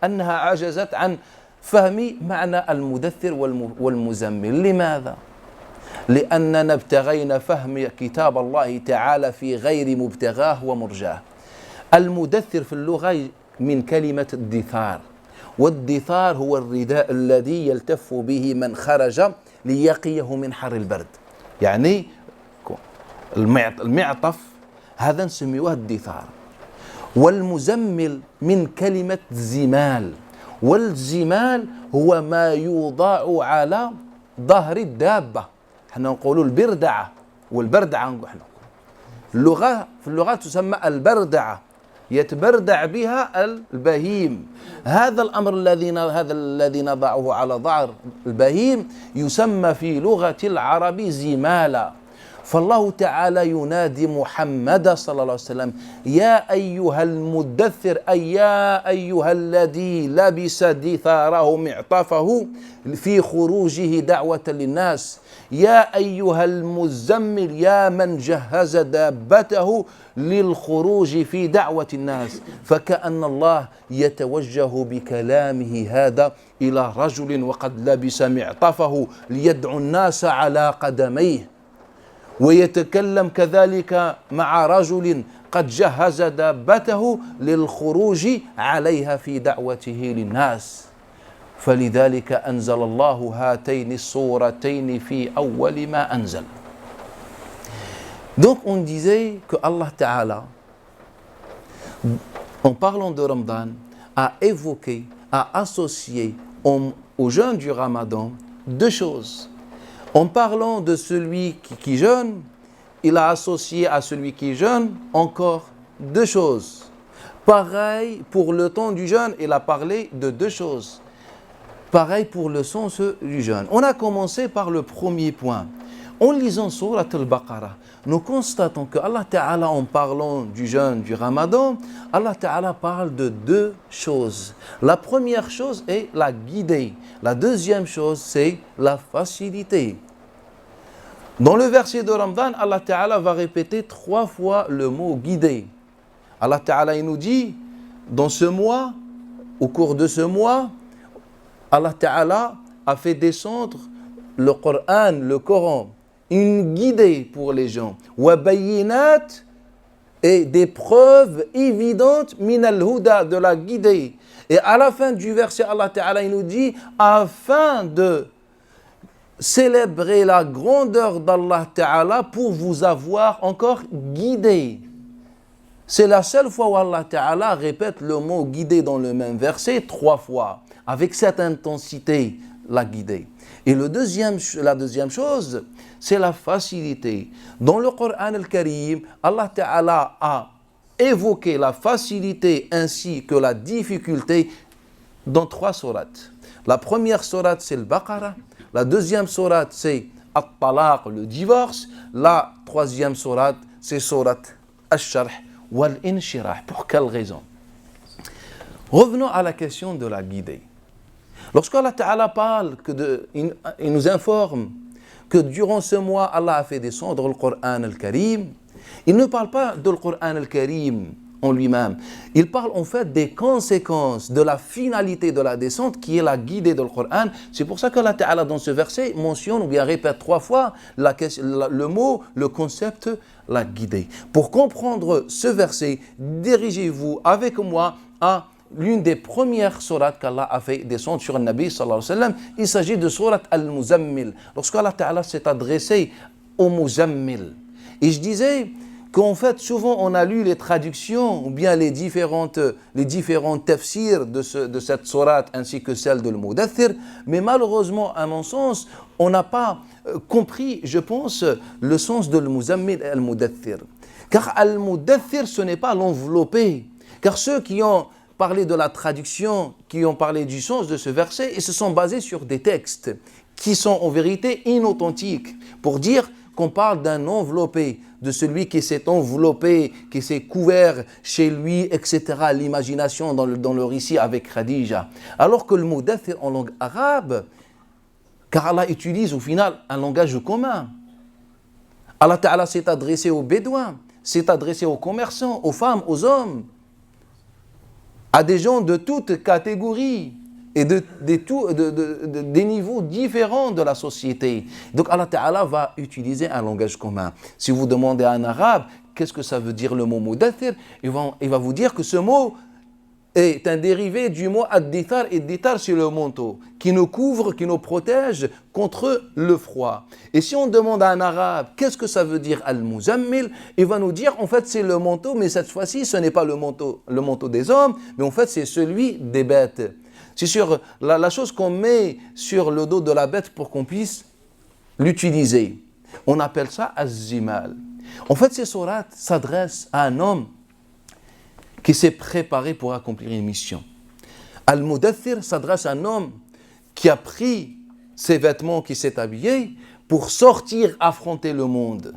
أنها عجزت عن فهم معنى المدثر والمزمل. لماذا؟ لأننا ابتغينا فهم كتاب الله تعالى في غير مبتغاه ومرجاه. المدثر في اللغة من كلمة الدثار، والدثار هو الرداء الذي يلتف به من خرج ليقيه من حر البرد، يعني المعطف هذا نسميوه الدثار. والمزمل من كلمة زمال، والزمال هو ما يوضع على ظهر الدابة، احنا نقولوا البردعة، والبردعة نحن في اللغة تسمى البردعة، يتبردع بها البهيم. هذا الأمر الذي نضعه على ظهر البهيم يسمى في لغة العرب زمالا. فالله تعالى ينادي محمد صلى الله عليه وسلم: يا أيها المدثر، أي يا أيها الذي لبس دثاره معطفه في خروجه دعوة للناس، يا أيها المزمل، يا من جهز دابته للخروج في دعوة الناس. فكأن الله يتوجه بكلامه هذا إلى رجل وقد لبس معطفه ليدعو الناس على قدميه، ويتكلم كذلك مع رجل قد جهز دابته للخروج عليها في دعوته للناس. فلذلك أنزل الله هاتين السورتين في أول ما أنزل. Donc on disait que Allah Ta'ala, en parlant de Ramadan, a évoqué, a associé au jeûne du Ramadan deux choses. En parlant de celui qui jeûne, il a associé à celui qui jeûne encore deux choses. Pareil pour le temps du jeûne, il a parlé de deux choses. Pareil pour le sens du jeûne. On a commencé par le premier point. En lisant Surat al-Baqarah, nous constatons que Allah Ta'ala, en parlant du jeûne du Ramadan, Allah Ta'ala parle de deux choses. La première chose est la guidée. La deuxième chose, c'est la facilité. Dans le verset de Ramadan, Allah Ta'ala va répéter 3 fois le mot guidé. Allah Ta'ala il nous dit, dans ce mois, au cours de ce mois, Allah Ta'ala a fait descendre le Coran, une guidée pour les gens. Wa bayyinat, et des preuves évidentes min al-huda, de la guidée. Et à la fin du verset, Allah Ta'ala il nous dit, afin de célébrer la grandeur d'Allah Ta'ala pour vous avoir encore guidé. C'est la seule fois où Allah Ta'ala répète le mot guidé dans le même verset 3 fois, avec cette intensité, la guidée. Et la deuxième chose, c'est la facilité. Dans le Coran al-Karim, Allah Ta'ala a évoqué la facilité ainsi que la difficulté dans 3 sourates. La première sourate, c'est le Baqarah. La deuxième sourate, c'est At-Talaq, le divorce. La troisième sourate, c'est sourate Ash-Sharh wal-Inshirah. Pour quelle raison? Revenons à la question de la guidée. Lorsqu'Allah Ta'ala parle, il nous informe que durant ce mois, Allah a fait descendre le Coran al-Karim, il ne parle pas de le Coran al-Karim en lui-même. Il parle en fait des conséquences, de la finalité de la descente qui est la guidée de le Coran. C'est pour ça qu'Allah Ta'ala dans ce verset mentionne ou bien répète 3 fois le mot, le concept, la guidée. Pour comprendre ce verset, dirigez-vous avec moi à l'une des premières sourates qu'Allah a fait descendre sur le Nabi sallallahu alayhi wa sallam. Il s'agit de sourate Al-Muzammil. Lorsqu'Allah Ta'ala s'est adressé au Muzammil. Et je disais qu'en fait, souvent, on a lu les traductions ou bien les différents tafsirs de cette sourate ainsi que celle de l'Mudaththir, mais malheureusement, à mon sens, on n'a pas compris, je pense, le sens de l'Muzammil et Al-Mudaththir. Car Al-Mudaththir, ce n'est pas l'enveloppé. Car ceux qui ont parlé de la traduction, qui ont parlé du sens de ce verset, ils se sont basés sur des textes qui sont en vérité inauthentiques, pour dire qu'on parle d'un enveloppé, de celui qui s'est enveloppé, qui s'est couvert chez lui, etc., l'imagination dans le récit avec Khadija. Alors que le Mudaththir en langue arabe, car Allah utilise au final un langage commun. Allah Ta'ala s'est adressé aux Bédouins, s'est adressé aux commerçants, aux femmes, aux hommes. à des gens de toutes catégories et des niveaux différents de la société. Donc Allah Ta'ala va utiliser un langage commun. Si vous demandez à un arabe, qu'est-ce que ça veut dire le mot mudaththir, il va vous dire que ce mot est un dérivé du mot ad-dithar, et dithar c'est le manteau, qui nous couvre, qui nous protège contre le froid. Et si on demande à un arabe, qu'est-ce que ça veut dire al-muzammil, il va nous dire, en fait c'est le manteau, mais cette fois-ci ce n'est pas le manteau des hommes, mais en fait c'est celui des bêtes. C'est sur la chose qu'on met sur le dos de la bête pour qu'on puisse l'utiliser. On appelle ça az-zimal. En fait, ces sourates s'adressent à un homme qui s'est préparé pour accomplir une mission. Al-Mudaththir s'adresse à un homme qui a pris ses vêtements, qui s'est habillé pour sortir affronter le monde,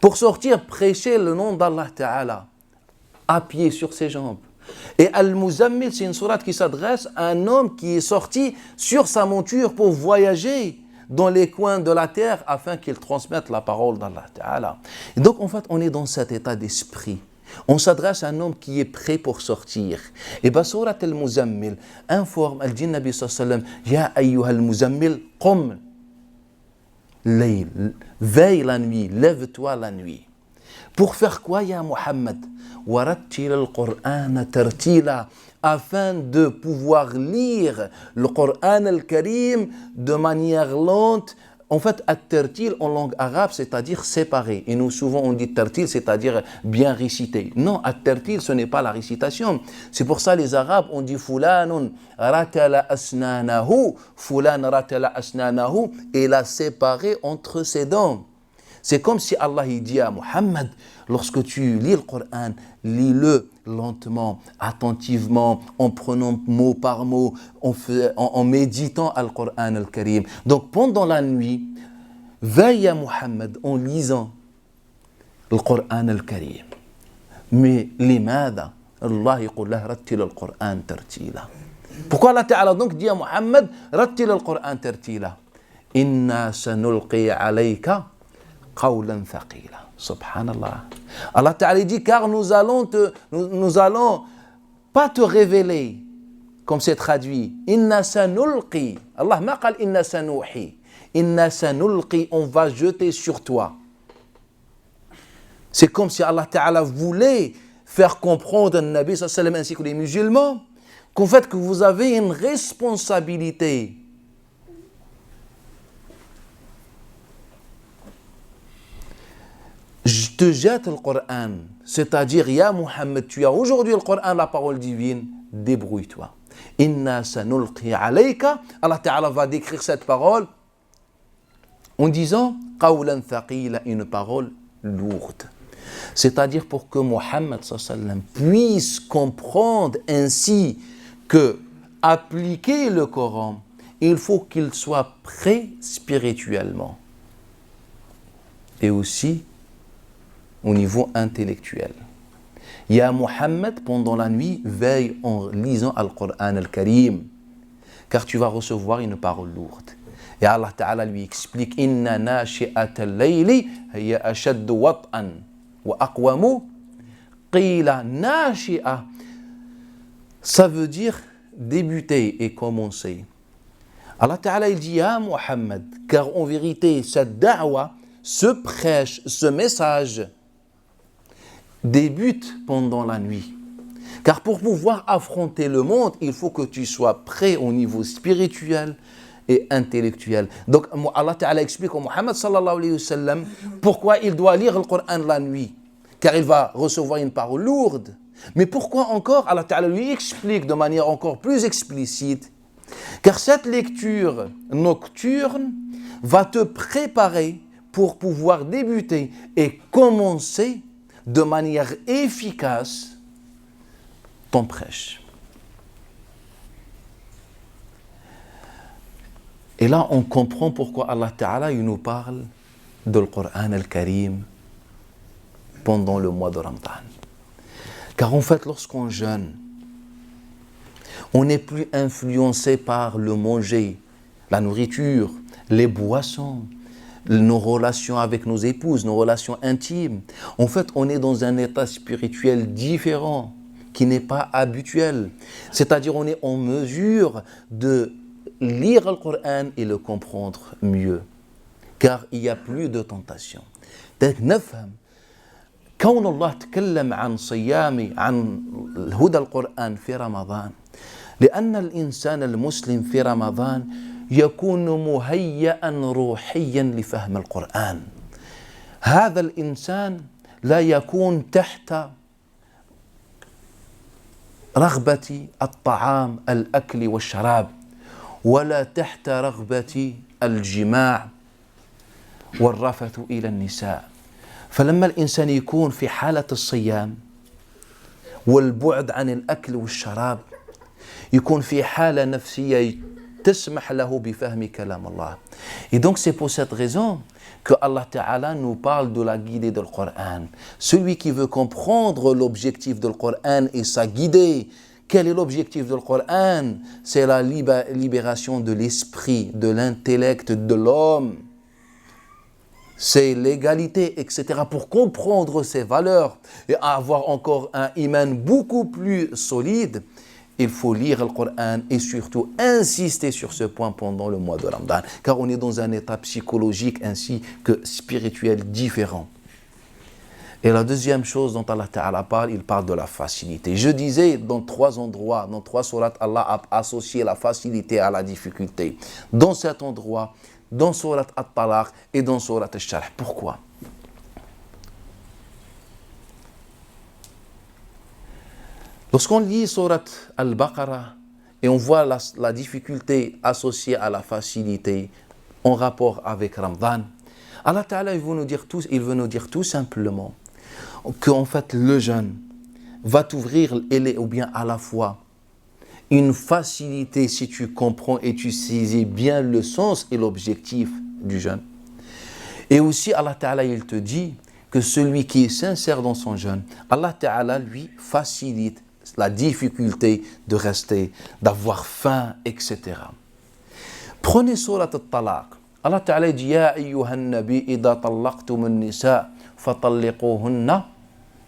pour sortir prêcher le nom d'Allah Ta'ala, à pied sur ses jambes. Et Al-Muzammil, c'est une sourate qui s'adresse à un homme qui est sorti sur sa monture pour voyager dans les coins de la terre afin qu'il transmette la parole d'Allah Ta'ala. Et donc en fait, on est dans cet état d'esprit. On s'adresse à un homme qui est prêt pour sortir. Et bien, Surat al-Muzammil informe, elle dit, Nabi sallallahu alayhi wa sallam, Ya ayyuhal muzammil, qum layl, veille la nuit, lève-toi la nuit. Pour faire quoi, Ya Muhammad? Warattil al-Qur'an tartila, afin de pouvoir lire le Coran al-Karim de manière lente. En fait, at-tartil en langue arabe, c'est-à-dire séparé. Et nous, souvent, on dit tartil, c'est-à-dire bien récité. Non, at-tartil, ce n'est pas la récitation. C'est pour ça, les Arabes, on dit fulanun ratala asnanahu, fulan ratala asnanahu, et l'a séparé entre ses dents. C'est comme si Allah il dit à Muhammad, lorsque tu lis le Coran, lis-le lentement, attentivement, en prenant mot par mot, en méditant al Coran al-Karim. Donc pendant la nuit, veille à Muhammad en lisant le Coran al-Karim. Mais limada, Allah yaqul lah rattil al-Quran tartila. Pourquoi Allah Ta'ala donc dit à Muhammad, rattil al-Quran tartila? Inna sanulqi alayka qawlan thaqila. Subhanallah. Allah Ta'ala dit, car nous allons pas te révéler, comme c'est traduit. Inna sanulqi. Allah ma qal inna sanuhi. Inna sanulqi, on va jeter sur toi. C'est comme si Allah Ta'ala voulait faire comprendre à Nabi sallallahu alayhi wa sallam ainsi que les musulmans qu'en fait que vous avez une responsabilité. Je te jette le Coran, c'est-à-dire, Ya Muhammad, tu as aujourd'hui le Coran, la parole divine, débrouille-toi. Inna sanulqi alayka. Allah Ta'ala va décrire cette parole en disant qawlan thaqila, une parole lourde. C'est-à-dire pour que Muhammad sallallahu alayhi wa sallam puisse comprendre ainsi que appliquer le Coran, il faut qu'il soit prêt spirituellement et aussi au niveau intellectuel. Ya Muhammad, pendant la nuit, veille en lisant Al-Qur'an Al-Karim, car tu vas recevoir une parole lourde. Et Allah Ta'ala lui explique, Inna nashi'ata al-layli hiya ashaddu wat'an wa aqwamu qila. Nashi'a, ça veut dire débuter et commencer. Allah Ta'ala il dit, Ya Muhammad, car en vérité, cette da'wa, ce prêche, ce message, débute pendant la nuit. Car pour pouvoir affronter le monde, il faut que tu sois prêt au niveau spirituel et intellectuel. Donc Allah Ta'ala explique au Muhammad sallallahu alayhi wa sallam pourquoi il doit lire le Coran la nuit. Car il va recevoir une parole lourde. Mais pourquoi encore? Allah Ta'ala lui explique de manière encore plus explicite. Car cette lecture nocturne va te préparer pour pouvoir débuter et commencer de manière efficace ton prêche. Et là, on comprend pourquoi Allah Ta'ala il nous parle de le Coran al-Karim pendant le mois de Ramadan. Car en fait, lorsqu'on jeûne, on n'est plus influencé par le manger, la nourriture, les boissons, nos relations avec nos épouses, nos relations intimes. En fait, on est dans un état spirituel différent qui n'est pas habituel. C'est-à-dire on est en mesure de lire le Coran et le comprendre mieux, car il n'y a plus de tentation. Donc نفهم كون الله تكلم عن صيام عن هدى القرآن في رمضان لأن الإنسان المسلم في رمضان يكون مهيئا روحيا لفهم القرآن. هذا الإنسان لا يكون تحت رغبة الطعام الأكل والشراب ولا تحت رغبة الجماع والرفث إلى النساء. فلما الإنسان يكون في حالة الصيام والبعد عن الأكل والشراب يكون في حالة نفسية تسمح له بفهم كلام الله. Et donc c'est pour cette raison que Allah Ta'ala nous parle de la guidée du Coran. Celui qui veut comprendre l'objectif du Coran et sa guidée, quel est l'objectif du Coran? C'est la libération de l'esprit, de l'intellect de l'homme. C'est l'égalité, etc. Pour comprendre ces valeurs et avoir encore un iman beaucoup plus solide, il faut lire le Coran et surtout insister sur ce point pendant le mois de Ramadan, car on est dans un état psychologique ainsi que spirituel différent. Et la deuxième chose dont Allah Ta'ala parle, il parle de la facilité. Je disais, dans 3 endroits, dans 3 sourates, Allah a associé la facilité à la difficulté. Dans cet endroit, dans Surat At-Talaq et dans Surat Al-Sharh. Pourquoi? Lorsqu'on lit Surat Al-Baqarah et on voit la difficulté associée à la facilité en rapport avec Ramadan, Allah Ta'ala il veut nous dire tout simplement qu'en fait le jeûne va t'ouvrir ou bien à la fois une facilité si tu comprends et tu saisis bien le sens et l'objectif du jeûne. Et aussi Allah Ta'ala il te dit que celui qui est sincère dans son jeûne, Allah Ta'ala lui facilite la difficulté de rester, d'avoir faim, etc. Prenez Surat Al-Talaq. Allah Ta'ala dit Ya ayyuhan nabi idha tallaqtum an-nisa fatalliquhunna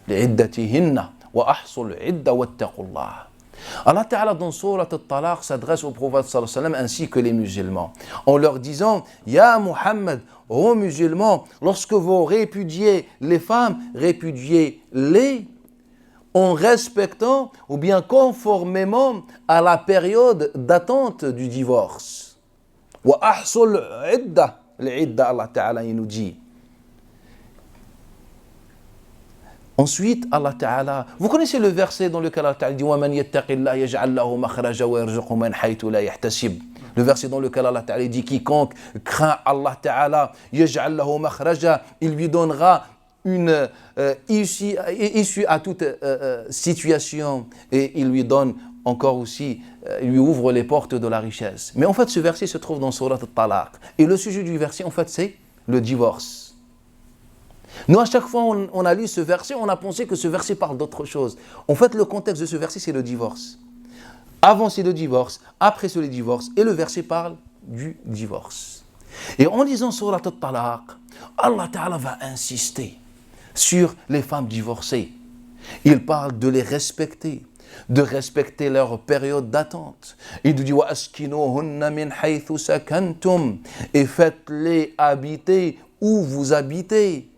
li'iddatihinna wa ahsul idda wattaqullah. Allah Ta'ala dans Surat Al-Talaq s'adresse au prophète sallallahu alayhi wa sallam ainsi que les musulmans en leur disant Ya Muhammad, ô musulmans, lorsque vous répudiez les femmes, répudiez-les en respectant ou bien conformément à la période d'attente du divorce. Wa ahsul idda, l'idda Allah Ta'ala il nous dit. Ensuite, Allah Ta'ala, vous connaissez le verset dans lequel Allah Ta'ala dit وَمَنْ يَتَّقِ اللَّهَ يَجْعَلْ لَهُ مَخْرَجًا وَيَرْزُقْهُ مِنْ حَيْثُ لَا يَحْتَسِبُ. Le verset dans lequel Allah Ta'ala dit quiconque craint Allah Ta'ala يَجْعَلْ لَهُ مَخْرَجًا, il lui donnera une issue à toute situation et il lui donne encore aussi, il lui ouvre les portes de la richesse. Mais en fait, ce verset se trouve dans Surat Al-Talaq. Et le sujet du verset, en fait, c'est le divorce. Nous, à chaque fois on a lu ce verset, on a pensé que ce verset parle d'autre chose. En fait, le contexte de ce verset, c'est le divorce. Avant, c'est le divorce. Après, c'est le divorce. Et le verset parle du divorce. Et en lisant Surat Al-Talaq, Allah Ta'ala va insister sur les femmes divorcées. Il parle de les respecter, de respecter leur période d'attente. Il nous dit وَأَسْكِنُوهُنَّ مِنْ حَيْثُ سَكَنْتُمْ, et faites-les habiter où vous habitez.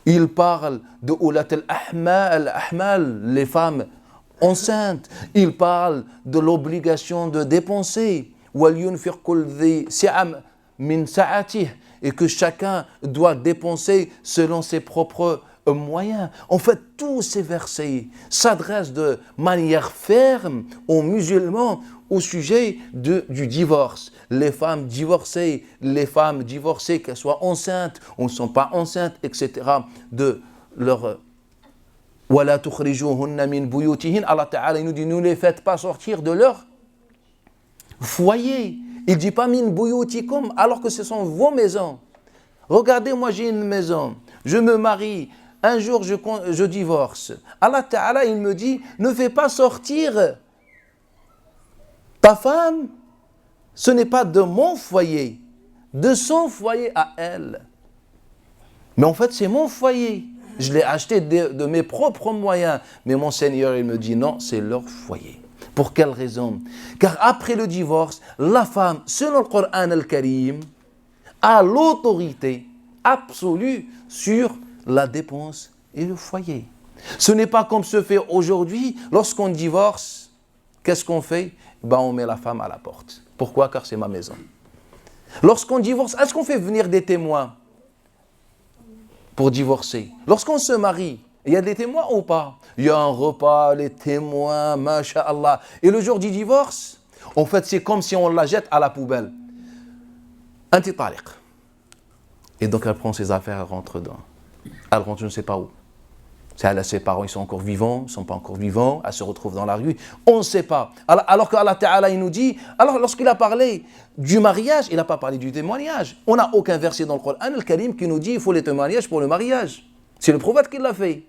Il parle de Ulat al-Ahmal, les femmes enceintes. Il parle de l'obligation de dépenser. وَلْيُنْفِقْ كُلُّ ذِي سِعَةٍ مِنْ سَعَتِهِ, et que chacun doit dépenser selon ses propres moyens. En fait, tous ces versets s'adressent de manière ferme aux musulmans au sujet du divorce. Les femmes divorcées, qu'elles soient enceintes ou ne sont pas enceintes, etc. de leur وَلَا تُخْرِجُوهُنَّ مِنْ بُيُوتِهِنَّ. Allah Ta'ala nous dit, ne les faites pas sortir de leur foyer. Il ne dit pas min buyutikum, alors que ce sont vos maisons. Regardez, moi j'ai une maison, je me marie, un jour je divorce. Allah Ta'ala, il me dit, ne fais pas sortir ta femme, ce n'est pas de mon foyer, de son foyer à elle. Mais en fait, c'est mon foyer. je l'ai acheté de mes propres moyens. Mais mon Seigneur, il me dit non, c'est leur foyer. Pour quelle raison? Car après le divorce, la femme, selon le Coran al-Karim, a l'autorité absolue sur la dépense et le foyer. Ce n'est pas comme se fait aujourd'hui, lorsqu'on divorce, qu'est-ce qu'on fait? On met la femme à la porte. Pourquoi? Car c'est ma maison. Lorsqu'on divorce, est-ce qu'on fait venir des témoins pour divorcer? Lorsqu'on se marie, il y a des témoins ou pas? Il y a un repas, les témoins, masha'Allah. Et le jour du divorce, en fait, c'est comme si on la jette à la poubelle. Anti tariq. Et donc, elle prend ses affaires, elle rentre dedans. Elle rentre je ne sais pas où. Ses parents, ils sont encore vivants, ils ne sont pas encore vivants, elle se retrouve dans la rue, on ne sait pas. Alors qu'Allah Ta'ala, il nous dit, alors lorsqu'il a parlé du mariage, il n'a pas parlé du témoignage. On n'a aucun verset dans le Coran al-Karim qui nous dit il faut les témoignages pour le mariage. C'est le prophète qui l'a fait.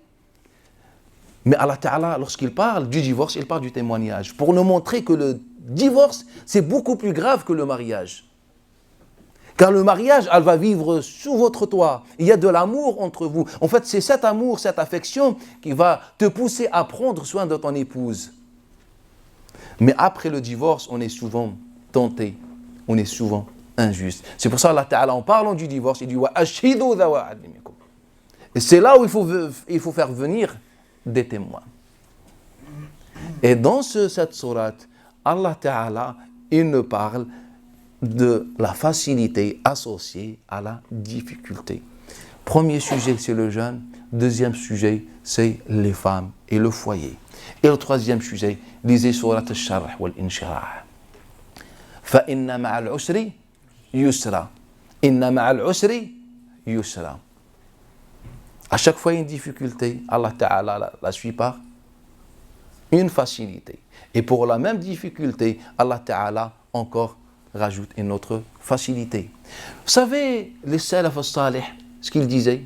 Mais Allah Ta'ala, lorsqu'il parle du divorce, il parle du témoignage. Pour nous montrer que le divorce, c'est beaucoup plus grave que le mariage. Car le mariage, elle va vivre sous votre toit. Il y a de l'amour entre vous. En fait, c'est cet amour, cette affection qui va te pousser à prendre soin de ton épouse. Mais après le divorce, on est souvent tenté. On est souvent injuste. C'est pour ça Allah Ta'ala, en parlant du divorce, il dit « Ashhidu dhawa adlimikum ». Et c'est là où il faut faire venir des témoins. Et dans cette sourate, Allah Ta'ala, il nous parle de la facilité associée à la difficulté. Premier sujet, c'est le jeûne. Deuxième sujet, c'est les femmes et le foyer. Et le troisième sujet, lisez surat al-Sharh wal-Inshirah. فَإِنَّ مَعَ الْعُسْرِ يُسْرًا إِنَّ مَعَ الْعُسْرِ يُسْرًا. À chaque fois, il y a une difficulté, Allah Ta'ala la suit par une facilité. Et pour la même difficulté, Allah Ta'ala encore rajoute une autre facilité. Vous savez, les salaf al-salih, ce qu'ils disaient?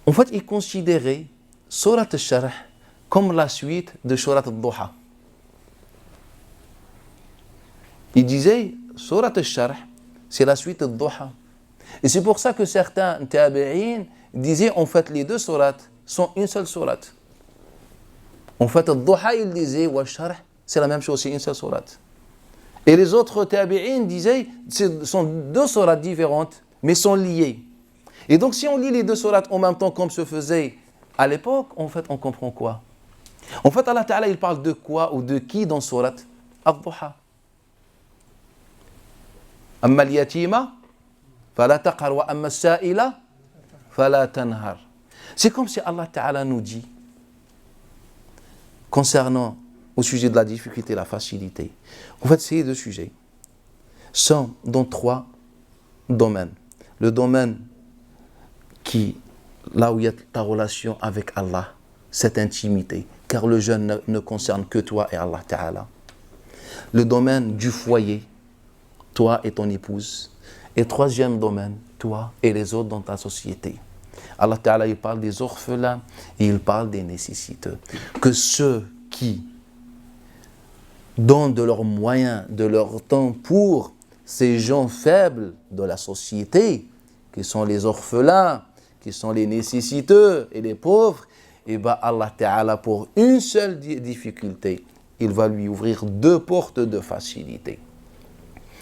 En fait, ils considéraient surat al-Sharh comme la suite de surat al-Duha. Ils disaient, surat al-Sharh, c'est la suite al-Duha. Et c'est pour ça que certains tabi'in disaient, en fait, les deux sourates sont une seule sourate. En fait, al-Duha, ils disaient, wa al-Sharh, c'est la même chose, c'est une seule sourate. Et les autres tabi'in disaient, ce sont deux sourates différentes, mais sont liées. Et donc, si on lit les deux sourates en même temps, comme se faisait à l'époque, en fait, on comprend quoi? En fait, Allah Ta'ala, il parle de quoi ou de qui dans sourate al-Duha? Amma al-yatima, fala taqhar wa amma as-sa'ila, fala tanhar. C'est comme si Allah Ta'ala nous dit, concernant au sujet de la difficulté et la facilité. En fait, ces deux sujets sont dans trois domaines. Le domaine là où il y a ta relation avec Allah, cette intimité, car le jeûne ne concerne que toi et Allah Ta'ala. Le domaine du foyer, toi et ton épouse. Et troisième domaine, toi et les autres dans ta société. Allah Ta'ala, il parle des orphelins et il parle des nécessiteux. Que ceux qui donnent de leurs moyens, de leur temps pour ces gens faibles de la société, qui sont les orphelins, qui sont les nécessiteux et les pauvres, et bien Allah Ta'ala, pour une seule difficulté, il va lui ouvrir deux portes de facilité.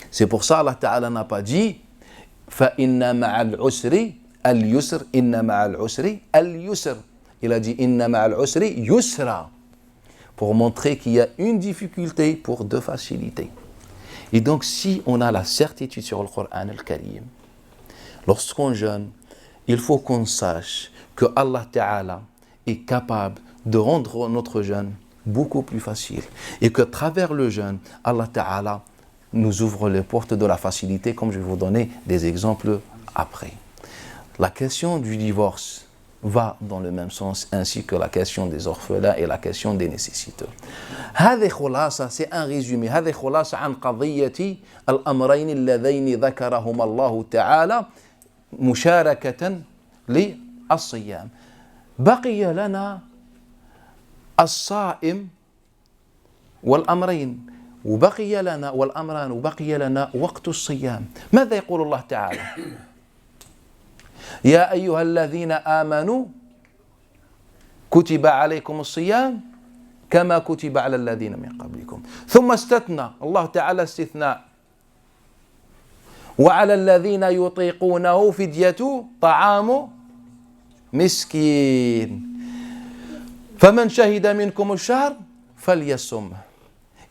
C'est pour ça Allah Ta'ala n'a pas dit فَإِنَّ مَعَ الْعُسْرِ الْيُسْرِ إِنَّ مَعَ الْعُسْرِ الْيُسْرِ. Il a dit إِنَّ مَعَ الْعُسْرِ يُسْرًا, pour montrer qu'il y a une difficulté pour deux facilités. Et donc, si on a la certitude sur le Coran al-Karim, lorsqu'on jeûne, il faut qu'on sache que Allah Ta'ala est capable de rendre notre jeûne beaucoup plus facile. Et qu'à travers le jeûne, Allah Ta'ala nous ouvre les portes de la facilité, comme je vais vous donner des exemples après. La question du divorce va dans le même sens, ainsi que la question des orphelins et la question des nécessiteux. هذه خلاصة, c'est un résumé. هذه خلاصة عن قضية الأمرين اللذين ذكرهما الله تعالى مشاركة للصيام. بقي لنا الصائم والأمرين وبقي لنا والأمران وبقي لنا وقت الصيام. ماذا يقول الله تعالى؟ يا أيها الذين آمنوا كتب عليكم الصيام كما كتب على الذين من قبلكم. ثم استثنى الله تعالى استثناء وعلى الذين يطيقونه فدية طعام مسكين فمن شهد منكم الشهر فليصم.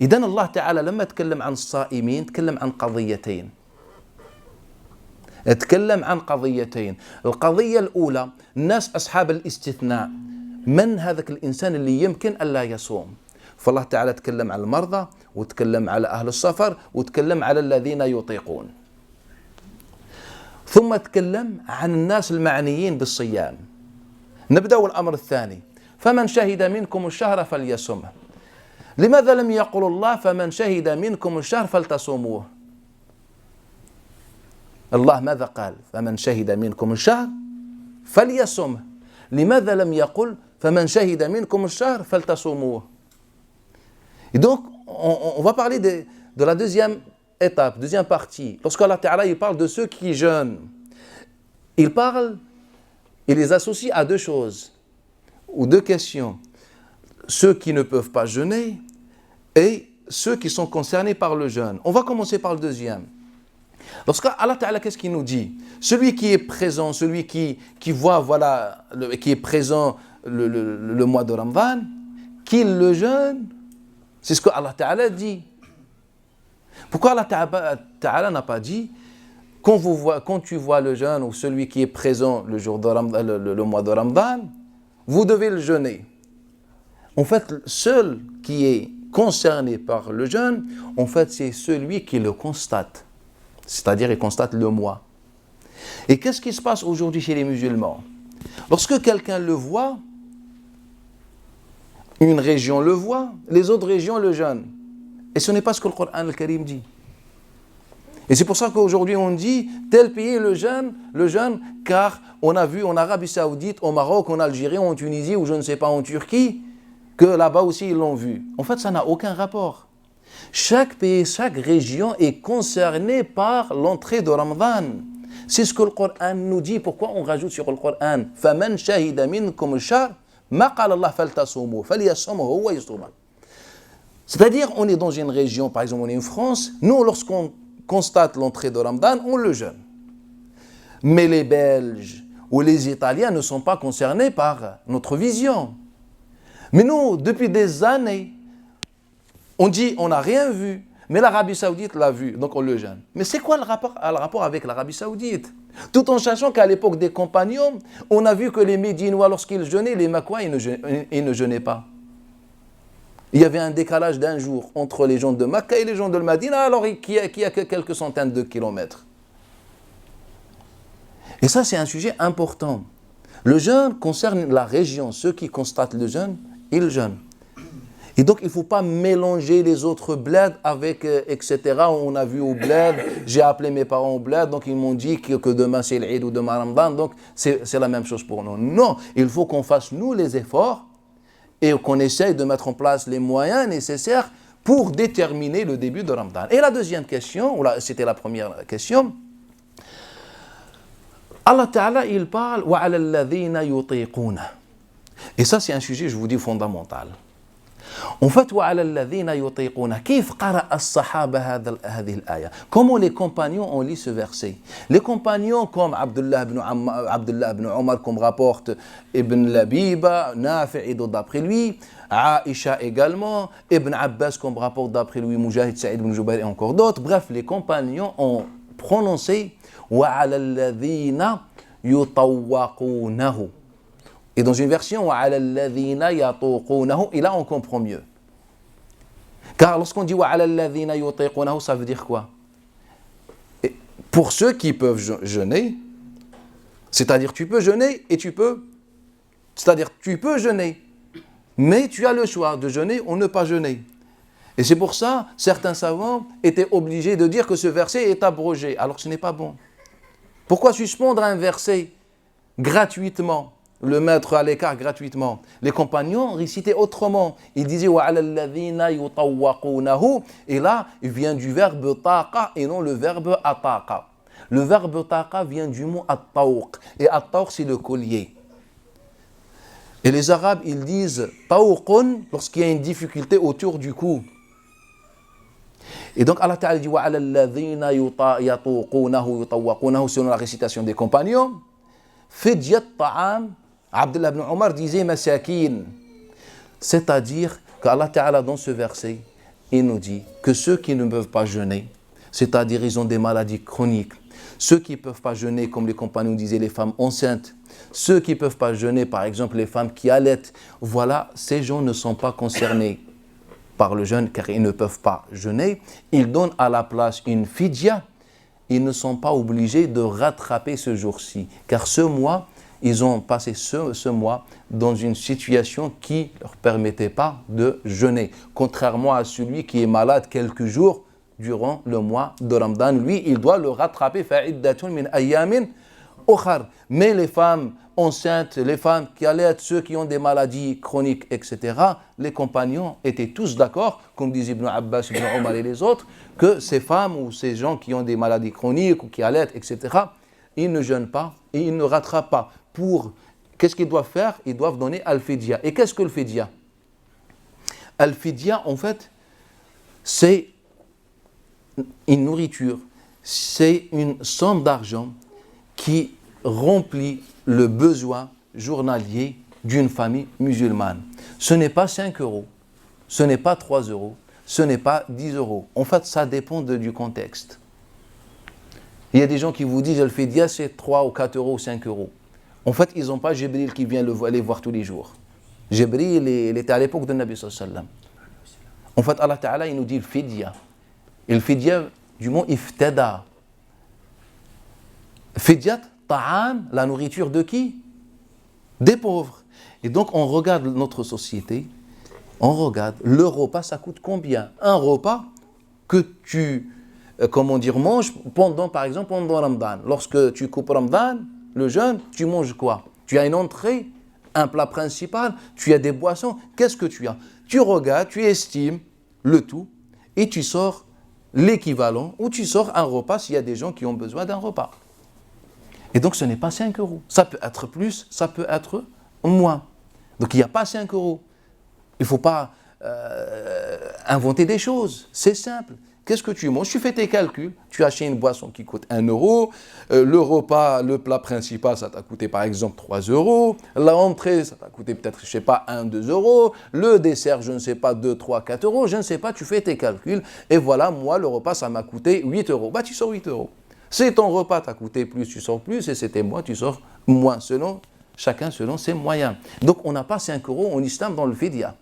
إذن الله تعالى لما تكلم عن الصائمين تكلم عن قضيتين. تكلم عن قضيتين. القضية الأولى الناس أصحاب الاستثناء، من هذاك الإنسان اللي يمكن ألا يصوم؟ فالله تعالى تكلم عن المرضى وتكلم على أهل السفر وتكلم على الذين يطيقون، ثم تكلم عن الناس المعنيين بالصيام. نبدأ الأمر الثاني، فمن شهد منكم الشهر فليصمه. لماذا لم يقل الله فمن شهد منكم الشهر فلتصوموه؟ الله ماذا قال؟ فمن شهد منكم الشهر فليصمه. لماذا لم يقل فمن شهد منكم الشهر فلتصوموه؟ Et donc, on va parler de la deuxième étape, deuxième partie. Lorsqu'Allah Ta'ala il parle de ceux qui jeûnent, il les associe à deux choses, ou deux questions. Ceux qui ne peuvent pas jeûner et ceux qui sont concernés par le jeûne. On va commencer par le deuxième. Lorsqu'Allah Ta'ala, qu'est-ce qu'il nous dit? Celui qui est présent, celui qui voit, voilà, qui est présent le mois de Ramadan, qu'il le jeûne, c'est ce que Allah Ta'ala dit. Pourquoi Allah Ta'ala n'a pas dit quand tu vois le jeûne ou celui qui est présent le jour de le mois de Ramadan, vous devez le jeûner. En fait, seul qui est concerné par le jeûne, en fait, c'est celui qui le constate. C'est-à-dire, il constate le mois. Et qu'est-ce qui se passe aujourd'hui chez les musulmans? Lorsque quelqu'un le voit, une région le voit, les autres régions le jeûnent. Et ce n'est pas ce que le Coran al-Karim dit. Et c'est pour ça qu'aujourd'hui on dit tel pays le jeûne, car on a vu en Arabie Saoudite, au Maroc, en Algérie, en Tunisie ou je ne sais pas en Turquie, que là-bas aussi ils l'ont vu. En fait, ça n'a aucun rapport. Chaque pays, chaque région est concernée par l'entrée de Ramadan. C'est ce que le Coran nous dit. Pourquoi on rajoute sur le Coran فَمَنْ شَهِدَ مِنْكُمُ الشَّهْرَ مَا قَالَ اللَّهُ فَلْتَصُومُوا فَلْيَصُمْهُ وَيَصُومْهُ. C'est-à-dire, on est dans une région, par exemple, on est en France, nous, lorsqu'on constate l'entrée de Ramadan, on le jeûne. Mais les Belges ou les Italiens ne sont pas concernés par notre vision. Mais nous, depuis des années, on dit on n'a rien vu, mais l'Arabie Saoudite l'a vu, donc on le jeûne. Mais c'est quoi le rapport avec l'Arabie Saoudite? Tout en sachant qu'à l'époque des compagnons, on a vu que les Médinois, lorsqu'ils jeûnaient, les Makouas, ils ne jeûnaient pas. Il y avait un décalage d'un jour entre les gens de Makka et les gens de Médine, alors qu'il y a que quelques centaines de kilomètres. Et ça, c'est un sujet important. Le jeûne concerne la région. Ceux qui constatent le jeûne, ils jeûnent. Et donc, il ne faut pas mélanger les autres bleds avec, etc. On a vu au bled, j'ai appelé mes parents au bled, donc ils m'ont dit que demain c'est l'Eid ou demain Ramadan, donc c'est la même chose pour nous. Non, il faut qu'on fasse nous les efforts et qu'on essaye de mettre en place les moyens nécessaires pour déterminer le début de Ramadan. Et la deuxième question, c'était la première question, Allah Ta'ala, il parle « وَعَلَى الَّذِينَ يُطِيقُونَ » Et ça, c'est un sujet, je vous dis, fondamental. En fait, وَعَلَى الَّذِينَ يُطِيقُونَ كيف قرأ الصحابة هذه الآية? Comment les compagnons ont lu ce verset? Les compagnons comme Abdullah ibn Omar, comme rapporte Ibn Labiba, Nafi' d'après lui, Aïcha également, Ibn Abbas comme rapporte d'après lui, Mujahid, Saïd ibn Jubayr et encore d'autres. Bref, les compagnons ont prononcé وَعَلَى الَّذِينَ يُطَوَّقُونَهُ. Et dans une version, وَعَلَى الَّذِينَ يَطُوقُونَهُ, et là on comprend mieux. Car lorsqu'on dit وَعَلَى الَّذِينَ يُطِيقُونَهُ, ça veut dire quoi? Et pour ceux qui peuvent jeûner, c'est-à-dire tu peux jeûner et tu peux jeûner, mais tu as le choix de jeûner ou ne pas jeûner. Et c'est pour ça, certains savants étaient obligés de dire que ce verset est abrogé, alors que ce n'est pas bon. Pourquoi suspendre un verset gratuitement, le mettre à l'écart gratuitement? Les compagnons récitaient autrement. Ils disaient وَعَلَى الَّذِينَ يُطَوَّقُونَهُ, et là, il vient du verbe taqa et non le verbe ataqa. Le verbe taqa vient du mot at-tawq. Et at-tawq, c'est le collier. Et les Arabes, ils disent tawqun lorsqu'il y a une difficulté autour du cou. Et donc Allah Ta'ala dit وَعَلَى الَّذِينَ يَطُوقُونَهُ يُطَوَّقُونَهُ selon la récitation des compagnons. Fidyat ta'am, Abdullah ibn Omar disait masakin. C'est-à-dire qu'Allah Ta'ala dans ce verset, il nous dit que ceux qui ne peuvent pas jeûner, c'est-à-dire ils ont des maladies chroniques, ceux qui ne peuvent pas jeûner, comme les compagnons disaient, les femmes enceintes, ceux qui ne peuvent pas jeûner, par exemple les femmes qui allaitent, voilà, ces gens ne sont pas concernés par le jeûne car ils ne peuvent pas jeûner. Ils donnent à la place une fidya. Ils ne sont pas obligés de rattraper ce jour-ci car ce mois, ils ont passé ce mois dans une situation qui ne leur permettait pas de jeûner. Contrairement à celui qui est malade quelques jours durant le mois de Ramadan, lui, il doit le rattraper. فَعِدَّةٌ مِنْ أَيَّامٍ أُخَرَ. Mais les femmes enceintes, les femmes qui allaitent, ceux qui ont des maladies chroniques, etc., les compagnons étaient tous d'accord, comme disent Ibn Abbas, Ibn Omar et les autres, que ces femmes ou ces gens qui ont des maladies chroniques ou qui allaitent, etc., ils ne jeûnent pas et ils ne rattrapent pas. Qu'est-ce qu'ils doivent faire? Ils doivent donner al-fidya. Et qu'est-ce que le fidya? Al-fidya, en fait, c'est une nourriture, c'est une somme d'argent qui remplit le besoin journalier d'une famille musulmane. Ce n'est pas 5 euros, ce n'est pas 3 euros, ce n'est pas 10 euros. En fait, ça dépend du contexte. Il y a des gens qui vous disent le fidya c'est 3 ou 4 euros ou 5 euros. En fait, ils n'ont pas Jibril qui vient les voir tous les jours. Jibril, il était à l'époque de Nabi sallallahu alayhi wa sallam. En fait, Allah Ta'ala, il nous dit le fidya. Et le fidya, du mot iftada. Fidyat, ta'am, la nourriture de qui? Des pauvres. Et donc, on regarde notre société, on regarde, le repas, ça coûte combien? Un repas que tu, manges par exemple, pendant Ramadan. Lorsque tu coupes Ramadan, le jeûne, tu manges quoi? Tu as une entrée, un plat principal, tu as des boissons. Qu'est-ce que tu as? Tu regardes, tu estimes le tout et tu sors l'équivalent ou tu sors un repas s'il y a des gens qui ont besoin d'un repas. Et donc ce n'est pas 5 euros. Ça peut être plus, ça peut être moins. Donc il n'y a pas 5 euros. Il ne faut pas inventer des choses. C'est simple. Qu'est-ce que tu manges? Tu fais tes calculs. Tu achètes une boisson qui coûte 1 euro. Le repas, le plat principal, ça t'a coûté par exemple 3 euros. L'entrée, ça t'a coûté peut-être, je ne sais pas, 1, 2 euros. Le dessert, je ne sais pas, 2, 3, 4 euros. Je ne sais pas, tu fais tes calculs. Et voilà, moi, le repas, ça m'a coûté 8 euros. Bah, tu sors 8 euros. Si ton repas t'a coûté plus, tu sors plus. Et c'était moins, tu sors moins. Chacun selon ses moyens. Donc, on n'a pas 5 euros en islam dans le fidya.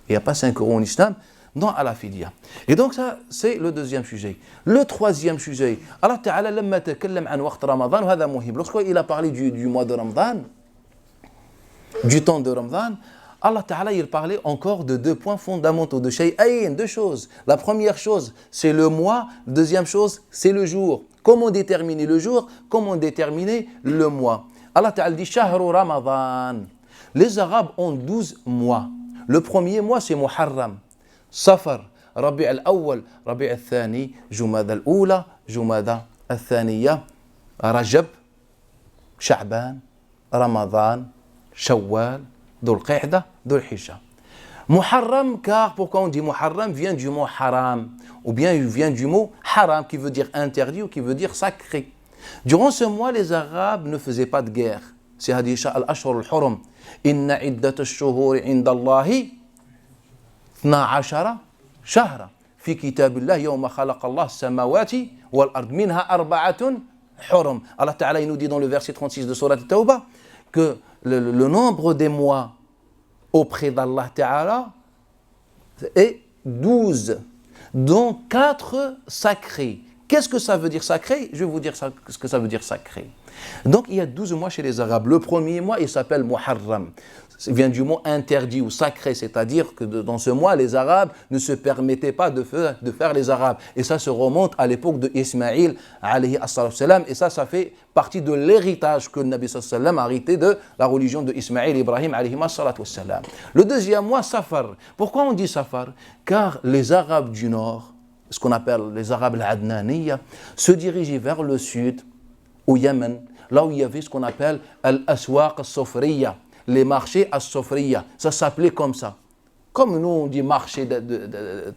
Il n'y a pas 5 euros en islam dans la fidya. Et donc ça, c'est le deuxième sujet. Le troisième sujet, Allah Ta'ala لما تكلم عن وقت رمضان وهذا مهم. Lorsqu'il a parlé du mois de Ramadan, du temps de Ramadan, Allah Ta'ala il parlait encore de 2 points fondamentaux, de shay'ayn, 2 choses. La première chose, c'est le mois. Deuxième chose, c'est le jour. Comment déterminer le jour? Comment déterminer le mois? Allah Ta'ala dit shahru Ramadan. Les Arabes ont 12 mois. Le premier mois, c'est Muharram. Safar, Rabi' al-Awwal, Rabi' al-Thani, Jumada al-Oula, Jumada al-Thaniya, Rajab, Sha'ban, Ramadan, Shawwal, Dhul Qa'da, Dhul Hijja. Muharram, car pourquoi on dit Muharram, vient du mot haram, ou bien il vient du mot haram, qui veut dire interdit ou qui veut dire sacré. Durant ce mois, les Arabes ne faisaient pas de guerre. C'est Hadisha al-Ashhur al-Hurum. Inna iddat al-shuhuri inda Allahi 12 شهرا في كتاب الله يوم خلق الله السماوات والأرض منها 4 حرم. Allah Ta'ala nous dit dans le verset 36 de Surat At-Tawbah que le nombre des mois auprès d'Allah Ta'ala est 12, dont 4 sacrés. Qu'est-ce que ça veut dire sacré? Je vais vous dire ce que ça veut dire sacré. Donc il y a 12 mois chez les Arabes. Le premier mois, il s'appelle Muharram. Ça vient du mot interdit ou sacré, c'est-à-dire que dans ce mois, les Arabes ne se permettaient pas de faire les Arabes. Et ça se remonte à l'époque de Ismaïl, alayhi salam. Et ça fait partie de l'héritage que le Nabi sallam a hérité de la religion de Ismaïl Ibrahim, alayhi salam. Le deuxième mois, Safar. Pourquoi on dit Safar? Car les Arabes du Nord, ce qu'on appelle les Arabes al-Adnaniya, se dirigeaient vers le sud, au Yémen, là où il y avait ce qu'on appelle al-Aswaq al-Sofriya, les marchés al-Sofriya. Ça s'appelait comme ça. Comme nous on dit marché de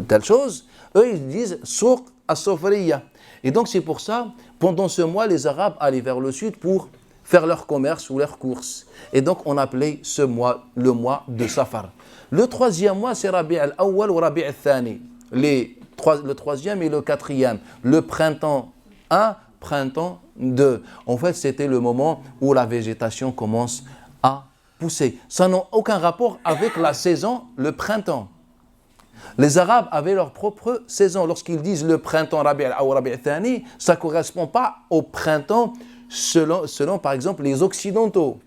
telle chose, eux ils disent Souq al-Sofriya. Et donc c'est pour ça, pendant ce mois, les Arabes allaient vers le sud pour faire leur commerce ou leurs courses. Et donc on appelait ce mois le mois de Safar. Le troisième mois, c'est Rabi' al-Awwal ou Rabi' al-Thani. Le troisième et le quatrième. Le printemps 1, printemps 2. En fait, c'était le moment où la végétation commence à pousser. Ça n'a aucun rapport avec la saison, le printemps. Les Arabes avaient leur propre saison. Lorsqu'ils disent le printemps Rabi' al-Awwal ou Rabi' al-Thani, ça ne correspond pas au printemps selon par exemple les Occidentaux.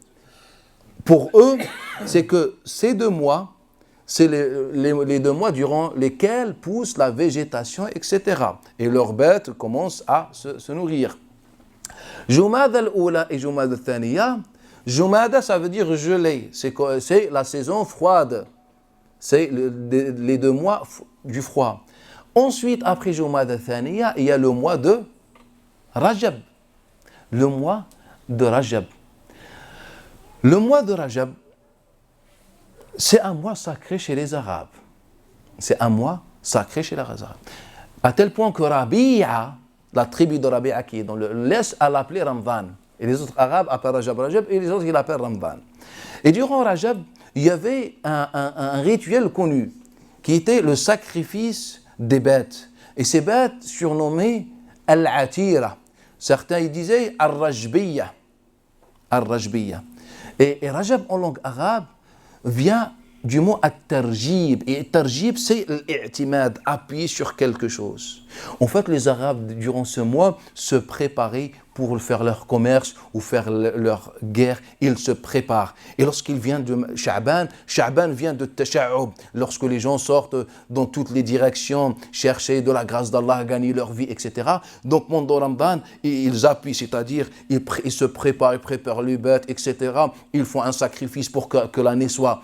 Pour eux, c'est que ces 2 mois, c'est les 2 mois durant lesquels pousse la végétation, etc. Et leurs bêtes commencent à se nourrir. Jumada al-Oula et Jumada al-Thaniya. Jumada, ça veut dire gelé. C'est la saison froide. C'est les 2 mois du froid. Ensuite, après Jumada al-Thaniya, il y a le mois de Rajab. Le mois de Rajab. Le mois de Rajab, c'est un mois sacré chez les Arabes. C'est un mois sacré chez les Arabes. À tel point que Rabi'a, la tribu de Rabi'a qui est dans l'Est, à l'appeler Ramadan. Et les autres Arabes appellent Rajab et les autres ils l'appellent Ramadan. Et durant Rajab, il y avait un rituel connu qui était le sacrifice des bêtes. Et ces bêtes surnommées Al-Atira. Certains ils disaient Al-Rajbiya. Al-Rajbiya. Et Rajab en langue arabe vient du mot at-tarjib. Et tarjib, c'est l'i'timad, appuyer sur quelque chose. En fait, les Arabes, durant ce mois, se préparaient pour faire leur commerce ou faire leur guerre. Ils se préparent. Et lorsqu'il vient de Sha'ban, Sha'ban vient de Tasha'ub. Lorsque les gens sortent dans toutes les directions, chercher de la grâce d'Allah, gagner leur vie, etc. Donc, pendant Ramadan, ils appuient, c'est-à-dire, ils se préparent, ils préparent les bêtes, etc. Ils font un sacrifice pour que l'année soit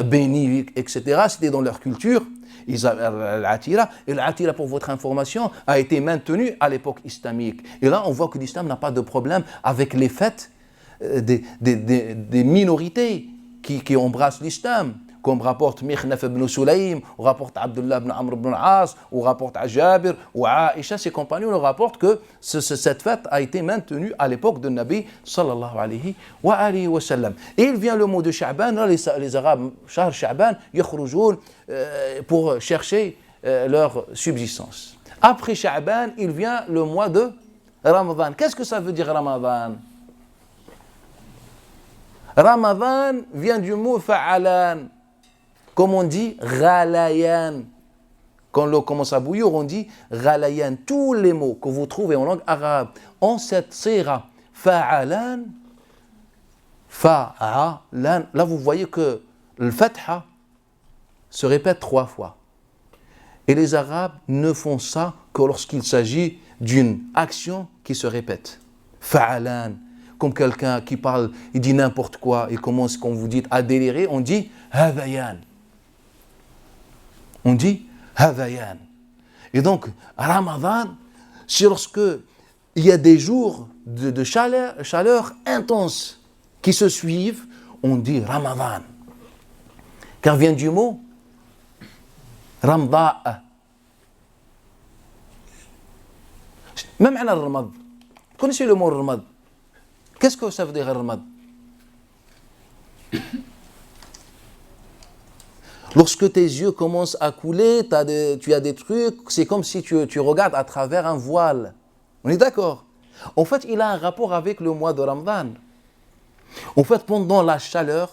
bénie, etc. C'était dans leur culture. L'Atira, et l'Atira, pour votre information, a été maintenu à l'époque islamique. Et là, on voit que l'islam n'a pas de problème avec les fêtes des minorités qui embrassent l'islam, comme rapporte Mikhnaf ibn Sulaym, ou rapporte Abdullah ibn Amr ibn al-As, ou rapporte Jabir, ou Aisha, ses compagnons nous rapportent que cette fête a été maintenue à l'époque de Nabi sallallahu alayhi wa sallam. Et il vient le mot de Sha'ban, là, les Arabes, Shahr Sha'ban, yakhroujoun, pour chercher leur subsistance. Après Sha'ban, il vient le mois de Ramadan. Qu'est-ce que ça veut dire Ramadan? Ramadan vient du mot fa'alan. Comme on dit, ghalayan. Quand l'eau commence à bouillir, on dit ghalayan. Tous les mots que vous trouvez en langue arabe ont cette sira. Fa'alan, fa'alan. Là, vous voyez que le fatha se répète 3 fois. Et les Arabes ne font ça que lorsqu'il s'agit d'une action qui se répète. Fa'alan. Comme quelqu'un qui parle, il dit n'importe quoi, il commence, comme vous dites, à délirer, on dit hadayan. On dit hadayan. Et donc, Ramadan, c'est lorsque il y a des jours de chaleur intense qui se suivent, on dit Ramadan. Car vient du mot Ramda'a. Même à Ramad. Vous connaissez le mot Ramad? Qu'est-ce que ça veut dire Ramad? Lorsque tes yeux commencent à couler, tu as des trucs, c'est comme si tu regardes à travers un voile. On est d'accord? En fait, il a un rapport avec le mois de Ramadan. En fait, pendant la chaleur,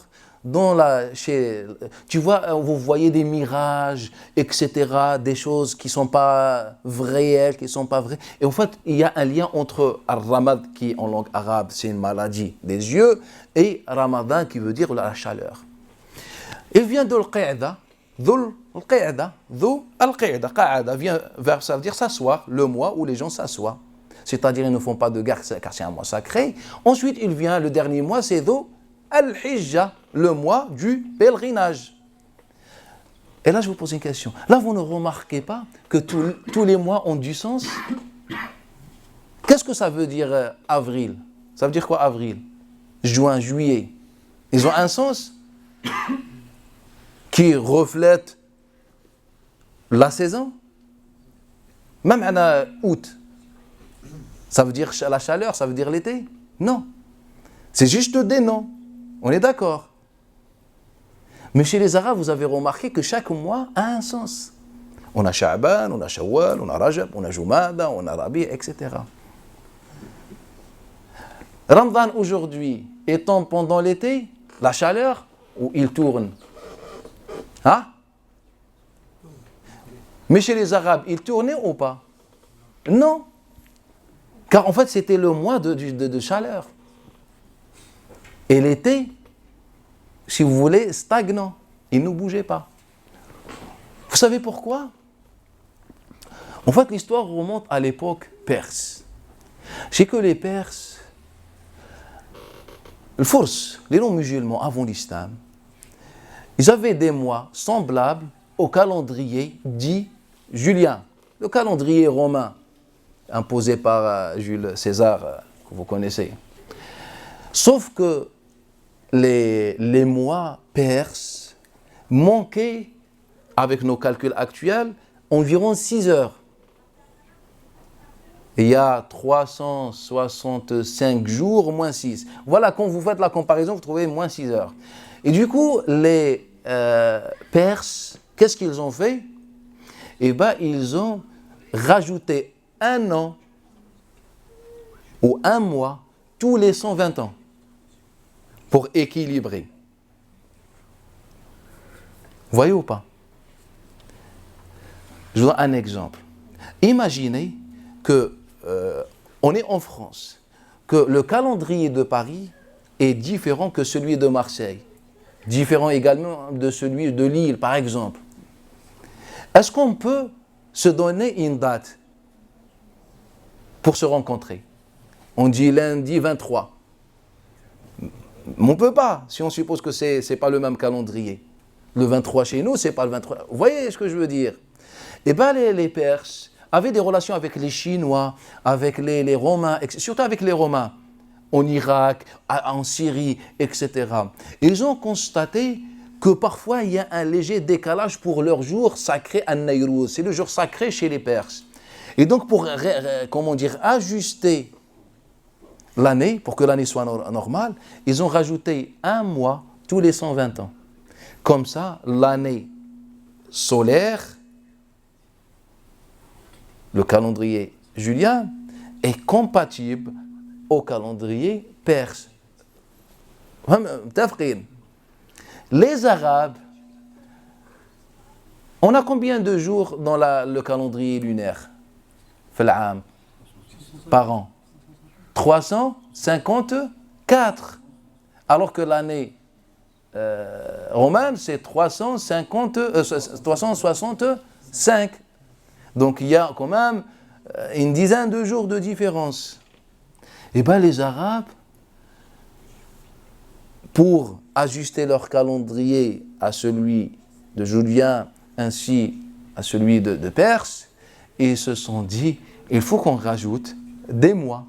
tu vois, vous voyez des mirages, etc., des choses qui ne sont pas réelles, qui ne sont pas vraies. Et en fait, il y a un lien entre Ramad, qui en langue arabe, c'est une maladie des yeux, et Ramadan, qui veut dire la chaleur. Il vient de Al-Qa'da, Qa'ada vient vers, ça veut dire s'asseoir, le mois où les gens s'assoient. C'est-à-dire, ils ne font pas de guerre, car c'est un mois sacré. Ensuite, il vient, le dernier mois, c'est Al-Hijja, le mois du pèlerinage. Et là, je vous pose une question. Là, vous ne remarquez pas que tous les mois ont du sens? Qu'est-ce que ça veut dire avril? Ça veut dire quoi avril? Juin, juillet. Ils ont un sens qui reflète la saison. Même en août, ça veut dire la chaleur, ça veut dire l'été? Non. C'est juste des noms. On est d'accord. Mais chez les Arabes, vous avez remarqué que chaque mois a un sens. On a Sha'ban, on a Shawwal, on a Rajab, on a Jumada, on a Rabi, etc. Ramadan aujourd'hui, étant pendant l'été, la chaleur, ou il tourne? Hein? Mais chez les Arabes, il tournait ou pas? Non. Car en fait, c'était le mois de chaleur. Et l'été, si vous voulez, stagnant. Il ne bougeait pas. Vous savez pourquoi? En fait, l'histoire remonte à l'époque perse. C'est que les Perses, le Furs, les non-musulmans avant l'islam, ils avaient des mois semblables au calendrier dit julien, le calendrier romain imposé par Jules César, que vous connaissez. Sauf que les mois perses manquaient, avec nos calculs actuels, environ 6 heures. Il y a 365 jours moins 6. Voilà, quand vous faites la comparaison, vous trouvez moins 6 heures. Et du coup, les Perses, qu'est-ce qu'ils ont fait? Eh bien, ils ont rajouté un an ou un mois tous les 120 ans pour équilibrer. Vous voyez ou pas? Je vous donne un exemple. Imaginez que on est en France, que le calendrier de Paris est différent que celui de Marseille, différent également de celui de Lille, par exemple. Est-ce qu'on peut se donner une date pour se rencontrer? On dit lundi 23. On ne peut pas, si on suppose que ce n'est pas le même calendrier. Le 23 chez nous, ce n'est pas le 23. Vous voyez ce que je veux dire? Eh bien, les Perses avaient des relations avec les Chinois, avec les Romains, surtout avec les Romains, en Irak, en Syrie, etc. Ils ont constaté que parfois il y a un léger décalage pour leur jour sacré à Nayrouz. C'est le jour sacré chez les Perses. Et donc pour, ajuster l'année, pour que l'année soit normale, ils ont rajouté un mois tous les 120 ans. Comme ça, l'année solaire, le calendrier julien, est compatible au calendrier perse. Les Arabes, on a combien de jours dans le calendrier lunaire par an? 354. Alors que l'année romaine, c'est 365. Donc il y a quand même une dizaine de jours de différence. Et bien les Arabes, pour ajuster leur calendrier à celui de Julien ainsi à celui de Perse, ils se sont dit, il faut qu'on rajoute des mois.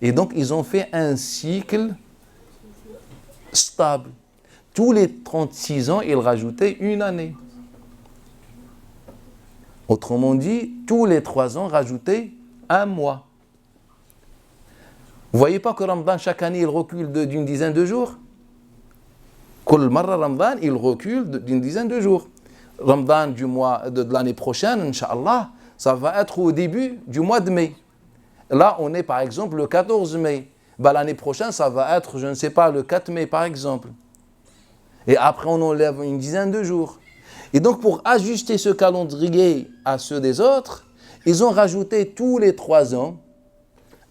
Et donc ils ont fait un cycle stable. Tous les 36 ans, ils rajoutaient une année. Autrement dit, tous les 3 ans, rajoutaient un mois. Vous ne voyez pas que Ramadan, chaque année, il recule d'une dizaine de jours? Kol marra Ramadan, il recule d'une dizaine de jours. Ramadan du mois de l'année prochaine, Inch'Allah, ça va être au début du mois de mai. Là, on est par exemple le 14 mai. Ben, l'année prochaine, ça va être, je ne sais pas, le 4 mai par exemple. Et après, on enlève une dizaine de jours. Et donc, pour ajuster ce calendrier à ceux des autres, ils ont rajouté tous les 3 ans,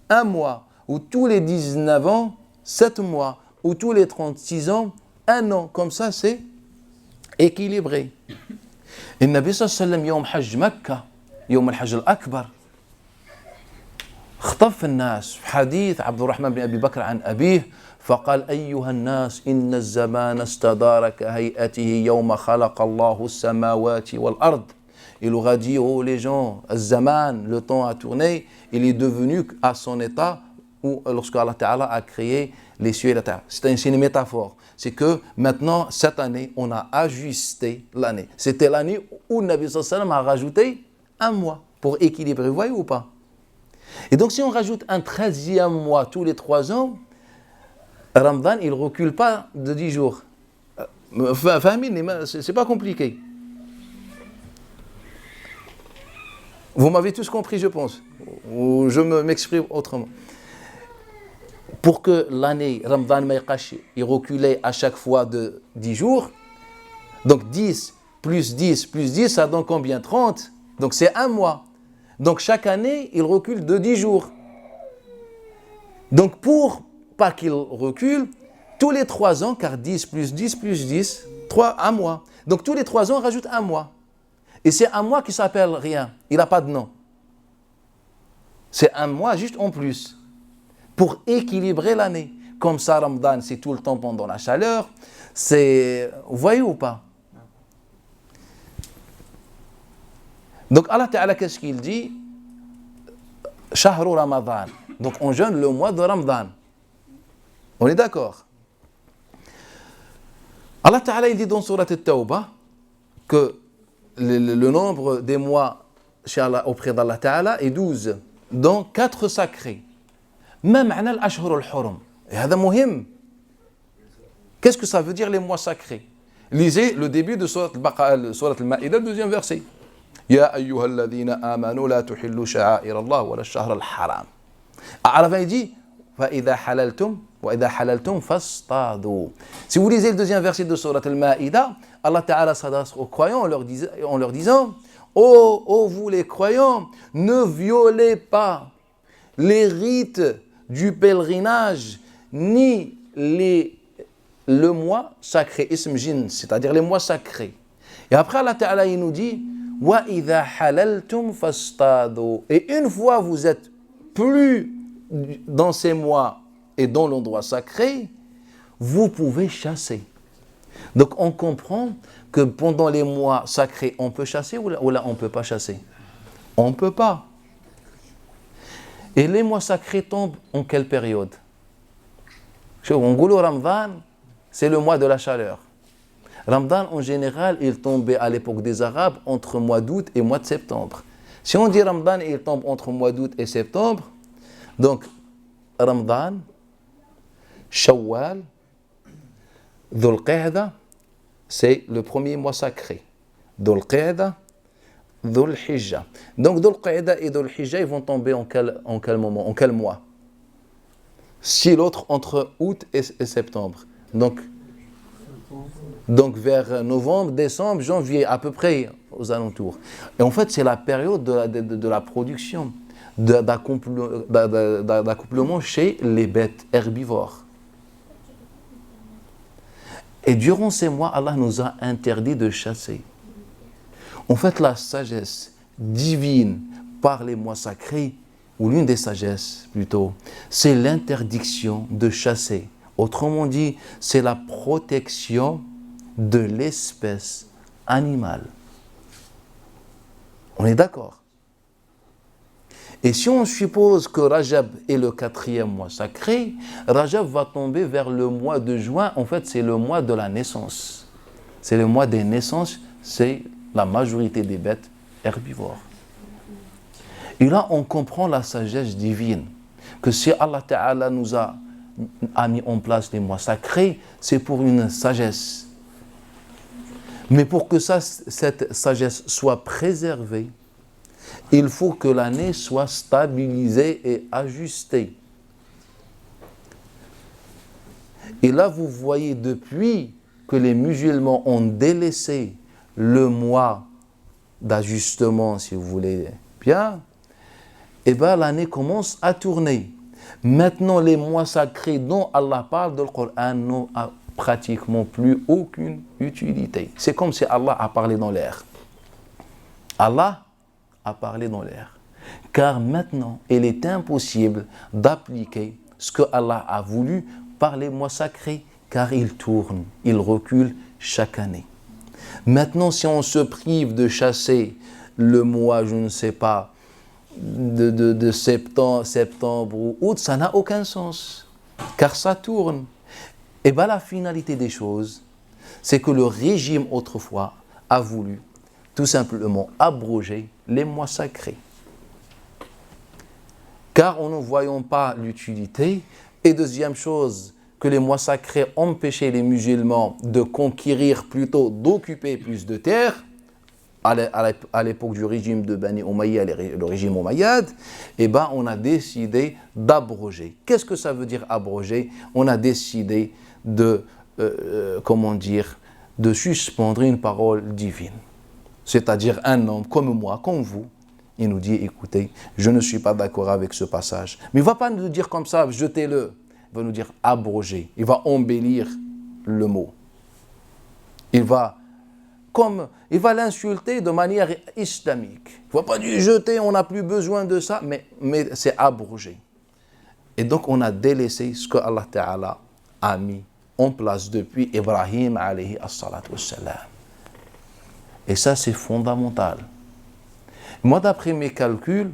un mois, ou tous les 19 ans, 7 mois, ou tous les 36 ans, un an. Comme ça, c'est équilibré. Et le Nabi sallallahu alayhi wa sallam, yawm hajj Makkah, yawm al-hajj al-akbar, خطف الناس حديث عبد الرحمن بن أبي بكر عن أبيه فقال أيها الناس إن الزمان استدار كهيئته يوم خلق الله السماوات والأرض. Il aura dit oh les gens, الزمان, le temps a tourné, il est devenu à son état où lorsque Allah Ta'ala a créé les cieux et la terre. C'est une métaphore. C'est que maintenant, cette année, on a ajusté l'année. C'était l'année où le Nabi sallallahu alayhi wa sallam a rajouté un mois pour équilibrer, vous voyez ou pas? Et donc si on rajoute un 13e mois tous les 3 ans, Ramadan, il ne recule pas de 10 jours. C'est pas compliqué. Vous m'avez tous compris, je pense. Ou je m'exprime autrement. Pour que l'année Ramadan Maïqash, il reculait à chaque fois de 10 jours, donc 10 plus 10 plus 10, ça donne combien? 30. Donc c'est un mois. Donc chaque année, il recule de 10 jours. Donc pour pas qu'il recule, tous les 3 ans, car 10 plus 10 plus 10, 1 mois. Donc tous les 3 ans, on rajoute un mois. Et c'est un mois qui s'appelle rien. Il n'a pas de nom. C'est un mois juste en plus. Pour équilibrer l'année. Comme ça, Ramadan, c'est tout le temps pendant la chaleur. C'est... Vous voyez ou pas? Donc Allah Ta'ala, qu'est-ce qu'il dit? Shahru Ramadan. Donc on jeûne le mois de Ramadan. On est d'accord? Allah Ta'ala, il dit dans Surat At-Tawbah que le nombre des mois chez Allah, auprès d'Allah Ta'ala est 12. Donc 4 sacrés. ما معنى الأشهر الحرم؟ هذا مهم. Qu'est-ce que ça veut dire les mois sacrés? Lisez le début de Surat Al-Ma'ida, le 2e verset. يا أيها الذين آمنوا لا تحلوا شعائر الله ولا الشهر الحرام. À la fin il dit فإذا حللتم وإذا حللتم فاصطادوا. Si vous lisez le 2e verset de Surat Al-Ma'ida, Allah Ta'ala s'adresse aux croyants en leur disant oh vous les croyants, ne violez pas les rites du pèlerinage, ni le mois sacré, ism jin, c'est-à-dire les mois sacrés. Et après Allah Ta'ala il nous dit wa idha halaltum fastadu. Et une fois vous êtes plus dans ces mois et dans l'endroit sacré, vous pouvez chasser. Donc on comprend que pendant les mois sacrés, on peut chasser ou là on ne peut pas chasser? On ne peut pas. Et les mois sacrés tombent en quelle période? On dit Ramadan, c'est le mois de la chaleur. Ramadan, en général, il tombait à l'époque des Arabes entre mois d'août et mois de septembre. Si on dit Ramadan, il tombe entre mois d'août et septembre, donc Ramadan, Shawwal, Dhul Qa'da, c'est le premier mois sacré. Dhul Qa'da, Dhul Hijja. Donc Dhul Qa'da et Dhul Hijja, ils vont tomber en quel moment, en quel mois? Si l'autre entre août et septembre. Donc vers novembre, décembre, janvier, à peu près aux alentours. Et en fait, c'est la période de la production, d'accouplement chez les bêtes herbivores. Et durant ces mois, Allah nous a interdit de chasser. En fait, la sagesse divine par les mois sacrés, ou l'une des sagesses plutôt, c'est l'interdiction de chasser. Autrement dit, c'est la protection de l'espèce animale. On est d'accord? Et si on suppose que Rajab est le 4e mois sacré, Rajab va tomber vers le mois de juin. En fait, c'est le mois de la naissance. C'est le mois des naissances, c'est la majorité des bêtes herbivores. Et là, on comprend la sagesse divine. Que si Allah Ta'ala nous a mis en place les mois sacrés, c'est pour une sagesse. Mais pour que cette sagesse soit préservée, il faut que l'année soit stabilisée et ajustée. Et là, vous voyez, depuis que les musulmans ont délaissé le mois d'ajustement, si vous voulez bien, et bien l'année commence à tourner. Maintenant, les mois sacrés dont Allah parle dans le Coran n'ont pratiquement plus aucune utilité. C'est comme si Allah a parlé dans l'air. Allah a parlé dans l'air. Car maintenant, il est impossible d'appliquer ce que Allah a voulu par les mois sacrés, car ils tournent, ils reculent chaque année. Maintenant, si on se prive de chasser le mois, je ne sais pas, de septembre ou août, ça n'a aucun sens, car ça tourne. Et bien la finalité des choses, c'est que le régime autrefois a voulu tout simplement abroger les mois sacrés. Car en ne voyant pas l'utilité, et deuxième chose, que les mois sacrés empêchaient les musulmans de conquérir plutôt, d'occuper plus de terres, à l'époque du régime de Bani Umayya, le régime Umayyad, eh ben on a décidé d'abroger. Qu'est-ce que ça veut dire abroger? On a décidé de suspendre une parole divine. C'est-à-dire un homme comme moi, comme vous, il nous dit, écoutez, je ne suis pas d'accord avec ce passage. Mais il ne va pas nous dire comme ça, jetez-le. Il va nous dire abroger. Il va embellir le mot. Il va l'insulter de manière islamique. Il ne va pas dire jeter, on n'a plus besoin de ça, mais c'est abrogé. Et donc on a délaissé ce que Allah Ta'ala a mis en place depuis Ibrahim alayhi as-salatu wassalam. Et ça c'est fondamental. Moi d'après mes calculs,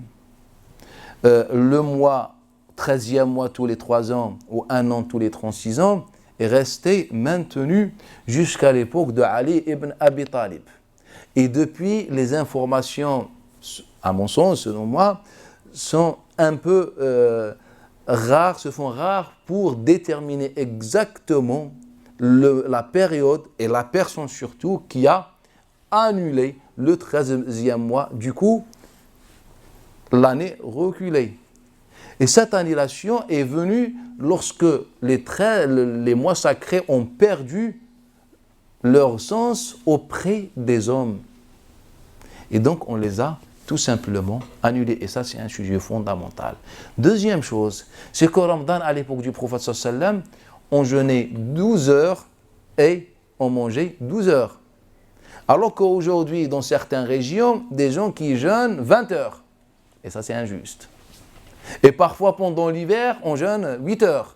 le mois, 13e mois tous les 3 ans ou 1 an tous les 36 ans, est resté maintenu jusqu'à l'époque de Ali ibn Abi Talib. Et depuis, les informations, à mon sens, selon moi, sont un peu rares, se font rares pour déterminer exactement la période et la personne surtout qui a annulé le 13e mois. Du coup, l'année reculée. Et cette annulation est venue lorsque les mois sacrés ont perdu leur sens auprès des hommes. Et donc on les a tout simplement annulés. Et ça c'est un sujet fondamental. Deuxième chose, c'est qu'au Ramadan, à l'époque du prophète sallallahu alayhi wa sallam, on jeûnait 12 heures et on mangeait 12 heures. Alors qu'aujourd'hui, dans certaines régions, des gens qui jeûnent 20 heures. Et ça c'est injuste. Et parfois, pendant l'hiver, on jeûne 8 heures.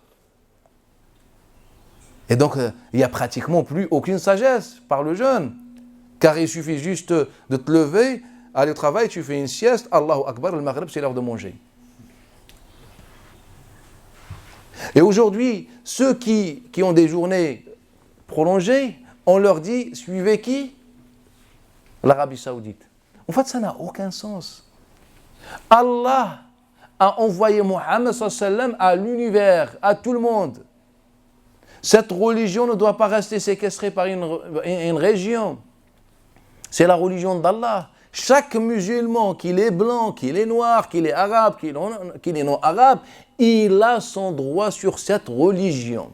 Et donc, il n'y a pratiquement plus aucune sagesse par le jeûne. Car il suffit juste de te lever, aller au travail, tu fais une sieste, Allahu Akbar, le Maghreb, c'est l'heure de manger. Et aujourd'hui, ceux qui ont des journées prolongées, on leur dit, suivez qui? L'Arabie Saoudite. En fait, ça n'a aucun sens. Allah a envoyé Mohammed sallam à l'univers, à tout le monde. Cette religion ne doit pas rester séquestrée par une région. C'est la religion d'Allah. Chaque musulman, qu'il est blanc, qu'il est noir, qu'il est arabe, qu'il est non-arabe, il a son droit sur cette religion.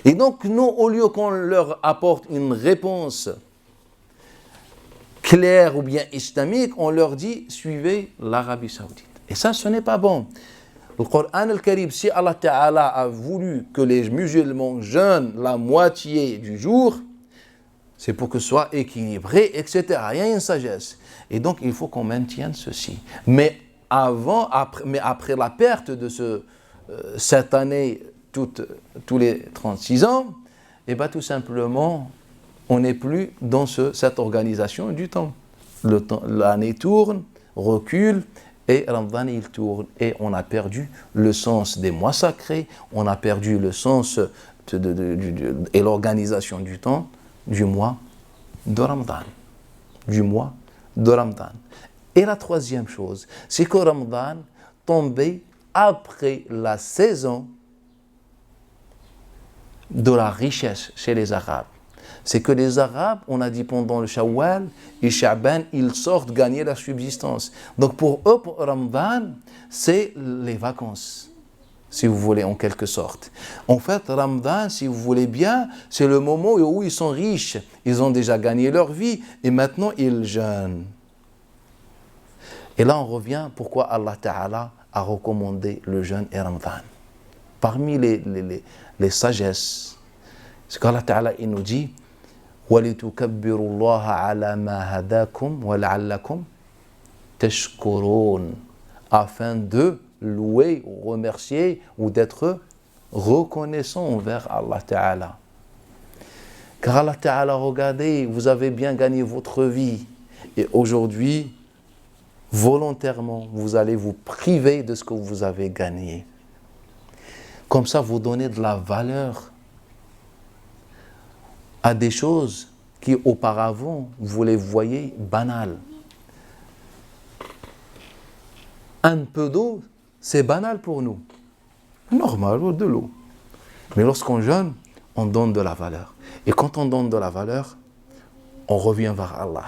Et donc, nous, au lieu qu'on leur apporte une réponse claire ou bien islamique, on leur dit, suivez l'Arabie Saoudite. Et ça, ce n'est pas bon. Le Coran al-Karim, si Allah Ta'ala a voulu que les musulmans jeûnent la moitié du jour, c'est pour que ce soit équilibré, etc. Il y a une sagesse. Et donc, il faut qu'on maintienne ceci. Mais après la perte de cette année, tous les 36 ans, et bien tout simplement, on n'est plus dans cette organisation du temps. L'année tourne, recule, et Ramadan il tourne. Et on a perdu le sens des mois sacrés, on a perdu le sens et l'organisation du temps du mois de Ramadan. Du mois de Ramadan. Et la troisième chose, c'est que Ramadan tombait après la saison de la richesse chez les Arabes. C'est que les Arabes, on a dit pendant le Shawwal et Sha'ban, ils sortent gagner la subsistance. Donc pour eux, pour Ramadan, c'est les vacances, si vous voulez, en quelque sorte. En fait, Ramadan, si vous voulez bien, c'est le moment où ils sont riches. Ils ont déjà gagné leur vie et maintenant ils jeûnent. Et là, on revient pourquoi Allah Ta'ala a recommandé le jeûne et Ramadan. Parmi les sagesses, c'est qu'Allah Ta'ala il nous dit وَلِتُكَبِّرُوا اللَّهَ عَلَى مَا هَدَاكُمْ وَلَعَلَّكُمْ tashkurun, afin de louer, remercier ou d'être reconnaissant envers Allah Ta'ala. Car Allah Ta'ala, regardez, vous avez bien gagné votre vie et aujourd'hui, volontairement, vous allez vous priver de ce que vous avez gagné. Comme ça, vous donnez de la valeur à des choses qui auparavant, vous les voyez banales. Un peu d'eau, c'est banal pour nous. Normal, de l'eau. Mais lorsqu'on jeûne, on donne de la valeur. Et quand on donne de la valeur, on revient vers Allah.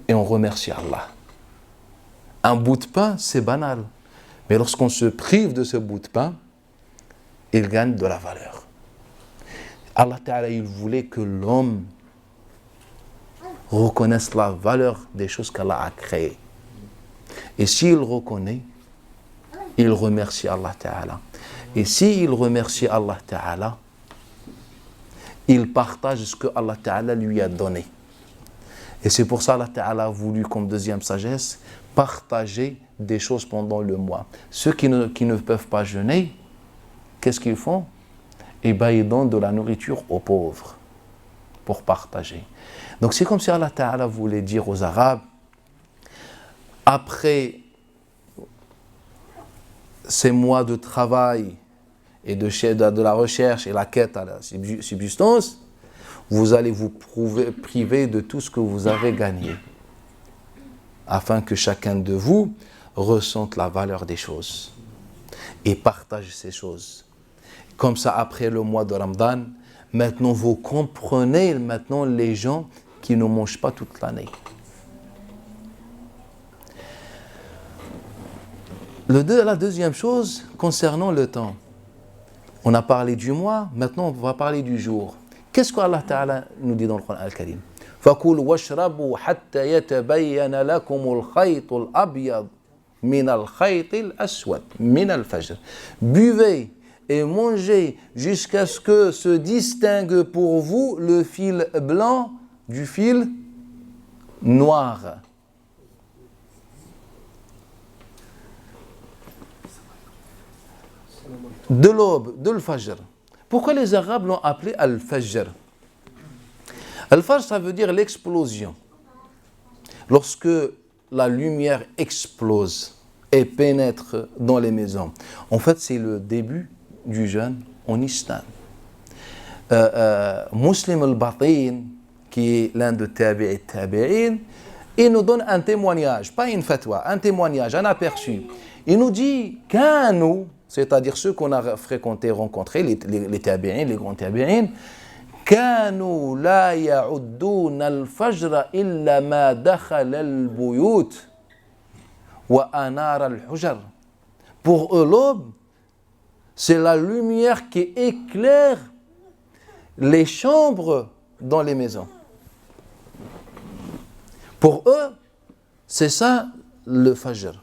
Et on remercie Allah. Un bout de pain, c'est banal. Mais lorsqu'on se prive de ce bout de pain, il gagne de la valeur. Allah Ta'ala, il voulait que l'homme reconnaisse la valeur des choses qu'Allah a créées. Et s'il reconnaît, il remercie Allah Ta'ala. Et s'il remercie Allah Ta'ala, il partage ce que Allah Ta'ala lui a donné. Et c'est pour ça Allah Ta'ala a voulu, comme deuxième sagesse, partager des choses pendant le mois. Ceux qui ne peuvent pas jeûner, qu'est-ce qu'ils font? Eh bien, ils donnent de la nourriture aux pauvres pour partager. Donc c'est comme si Allah Ta'ala voulait dire aux Arabes, après ces mois de travail et de la recherche et la quête à la subsistance, vous allez vous priver de tout ce que vous avez gagné, afin que chacun de vous ressente la valeur des choses et partage ces choses. Comme ça, après le mois de Ramadan, maintenant vous comprenez maintenant les gens qui ne mangent pas toute l'année. La deuxième chose concernant le temps. On a parlé du mois, maintenant on va parler du jour. Qu'est-ce qu'Allah Ta'ala nous dit dans le Coran Al-Karim? فَكُلُوا وَاشْرَبُوا حَتَّى يَتَبَيَّنَ لَكُمُ الْخَيْطُ الْأَبْيَضُ مِنَ الْخَيْطِ الْأَسْوَدِ مِنَ الْفَجْرِ. Buvez et mangez jusqu'à ce que se distingue pour vous le fil blanc du fil noir. De l'aube, de l'Fajr. Pourquoi les Arabes l'ont appelé Al-Fajr? Al-Fajr, ça veut dire l'explosion. Lorsque la lumière explose et pénètre dans les maisons. En fait, c'est le début du jeûne en islam. Muslim al-Batin, qui est l'un de Tabi'in, il nous donne un témoignage, pas une fatwa, un témoignage, un aperçu. Il nous dit Kanu, c'est-à-dire ceux qu'on a fréquentés, rencontrés, les Tabi'in, les grands Tabi'in, Kanu la ya'uddun al-fajr illa ma dakhala al-buyut wa anar al-hujar. Pour eux, l'aube, c'est la lumière qui éclaire les chambres dans les maisons. Pour eux, c'est ça le fajr.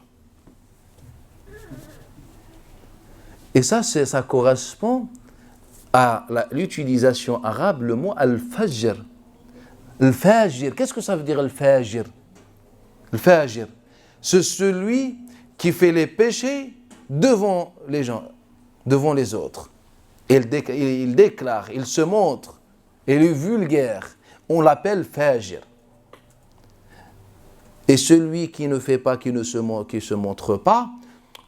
Et ça correspond à l'utilisation arabe, le mot al-fajr. Al-fajr, qu'est-ce que ça veut dire al-fajr? Al-fajr, c'est celui qui fait les péchés devant les gens, devant les autres. Il déclare, il se montre, il est vulgaire. On l'appelle fajr. Et celui qui ne fait pas, qui se montre pas,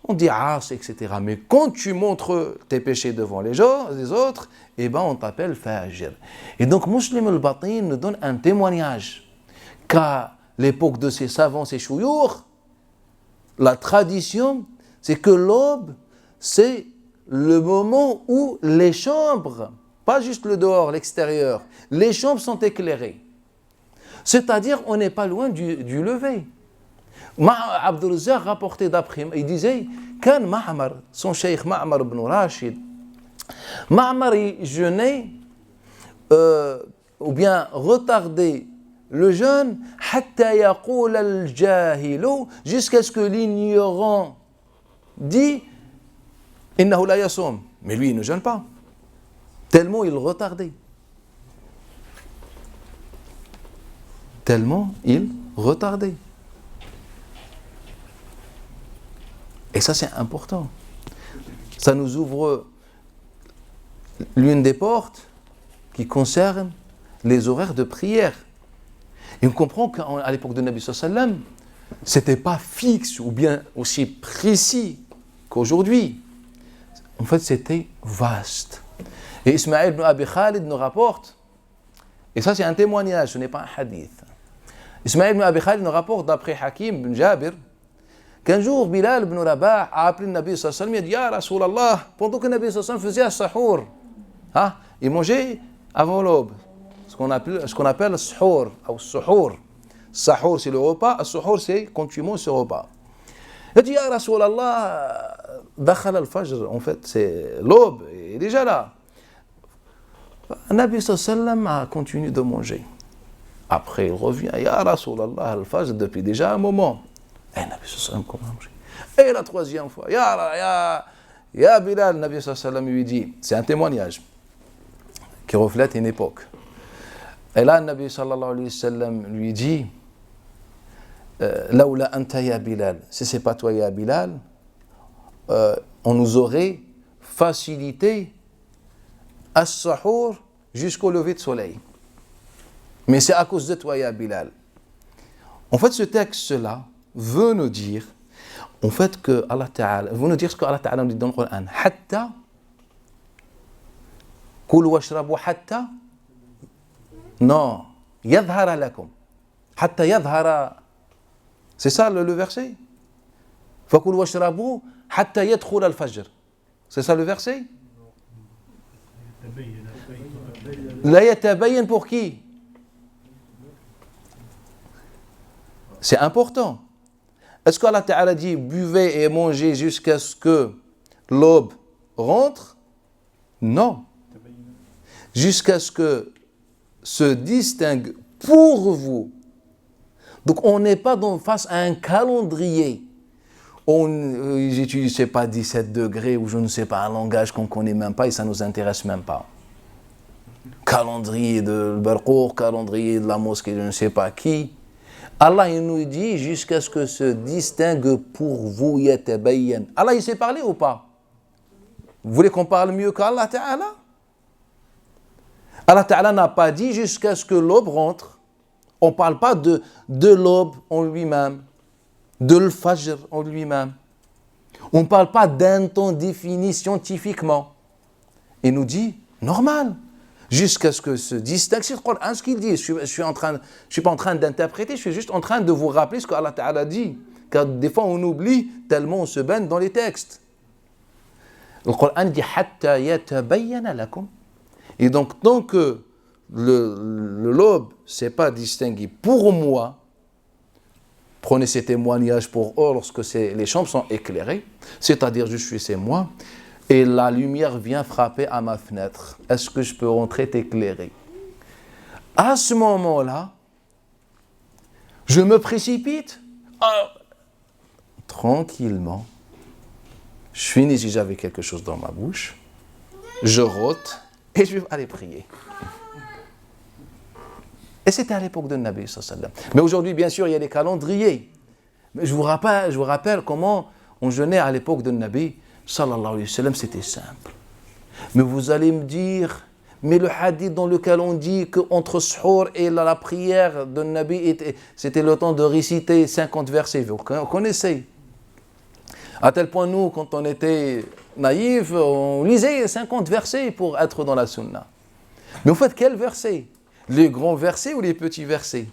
on dit as, etc. Mais quand tu montres tes péchés devant les autres, eh ben on t'appelle fajr. Et donc Muslim al-Batin nous donne un témoignage qu'à l'époque de ces savants, ces chouyours, la tradition, c'est que l'aube, c'est le moment où les chambres, pas juste le dehors, l'extérieur, les chambres sont éclairées. C'est-à-dire, on n'est pas loin du lever. Abdul Razzaq rapportait d'après, il disait, Kan Ma'mar, son cheikh Ma'mar ibn Rashid, Ma'mar il jeûnait, ou bien retardait le jeûne, hatta yaqul al-jahilu, jusqu'à ce que l'ignorant dit, innahu la yasum, mais lui il ne jeûne pas, tellement il retardait. Tellement il retardait. Et ça, c'est important. Ça nous ouvre l'une des portes qui concerne les horaires de prière. Et on comprend qu'à l'époque de Nabi sallallahu alayhi wa sallam, c'était pas fixe ou bien aussi précis qu'aujourd'hui. En fait, c'était vaste. Et Ismaël ibn Abi Khalid nous rapporte, et ça c'est un témoignage, ce n'est pas un hadith. Ismaël ibn Abi Khalid nous rapporte d'après Hakim ibn Jabir qu'un jour Bilal ibn Rabah a appelé le Nabi sallallahu alayhi wa sallam et a dit Ya Rasulallah, pendant que le Nabi sallallahu alayhi wa sallam faisait un sahour, il mangeait avant l'aube, ce qu'on appelle le suhour ou suhour. Sahour c'est le repas, le suhour c'est quand tu manges ce repas. Il a dit Ya Rasulallah, Dakhal al-Fajr, en fait c'est l'aube, il est déjà là. Le Nabi sallallahu alayhi wa sallam a continué de manger. Après il revient, Ya Rasulallah, al-Fajr depuis déjà un moment. Et le Nabi sallallahu alayhi wa sallam commence à manger. Et la troisième fois, Ya Bilal, le Nabi sallallahu alayhi wa sallam lui dit, c'est un témoignage qui reflète une époque. Et là, le Nabi sallallahu alayhi wa sallam lui dit, Laoula anta ya Bilal, si c'est pas toi ya Bilal, on nous aurait facilité as-sahour jusqu'au lever de soleil. Mais c'est à cause de toi ya Bilal. En fait, ce texte-là veut nous dire, en fait, que Allah Ta'ala, veut nous dire ce que Allah Ta'ala nous dit dans le Coran. Hatta, kulu washrabu hatta, non, yadhara lakum. Hatta yadhara, c'est ça le verset. Fakulu washrabu hatta yadkhul al-fajr. C'est ça le verset. La yatabayyan pour qui? C'est important. Est-ce qu'Allah Ta'ala dit buvez et mangez jusqu'à ce que l'aube rentre? Non. Jusqu'à ce que se distingue pour vous. Donc on n'est pas face à un calendrier. J'utilise, je ne sais pas, 17 degrés ou je ne sais pas, un langage qu'on ne connaît même pas et ça ne nous intéresse même pas. Calendrier de Barkour, calendrier de la mosquée, je ne sais pas qui. Allah il nous dit jusqu'à ce que se distingue pour vous yatabayyan. Allah il sait parler ou pas? Vous voulez qu'on parle mieux qu'Allah Ta'ala? Allah Ta'ala n'a pas dit jusqu'à ce que l'aube rentre. On ne parle pas de l'aube en lui-même, de l'fajr en lui-même. On ne parle pas d'un temps défini scientifiquement. Il nous dit normal. Jusqu'à ce que se distingue, c'est le Coran ce qu'il dit. Je ne suis pas en train d'interpréter, je suis juste en train de vous rappeler ce qu'Allah Ta'ala dit. Car des fois on oublie tellement on se baigne dans les textes. Le Coran dit Hatta yatabayyana lakum. Et donc tant que l'aube ne s'est pas distingué pour moi, prenez ces témoignages pour eux lorsque les chambres sont éclairées, c'est-à-dire je suis chez moi, et la lumière vient frapper à ma fenêtre. Est-ce que je peux rentrer t'éclairer? À ce moment-là, je me précipite. Tranquillement. Je finis si j'avais quelque chose dans ma bouche. Je rote et je vais aller prier. Et c'était à l'époque de Nabi sallallahu alayhi wa sallam. Mais aujourd'hui, bien sûr, il y a des calendriers. Mais je vous rappelle comment on jeûnait à l'époque de Nabi sallallahu alayhi wa sallam, c'était simple. Mais vous allez me dire, mais le hadith dans lequel on dit qu'entre suhour et la prière de Nabi, c'était le temps de réciter 50 versets. Vous connaissez. À tel point, nous, quand on était naïfs, on lisait 50 versets pour être dans la sunna. Mais en fait, quels versets? Les grands versets ou les petits versets?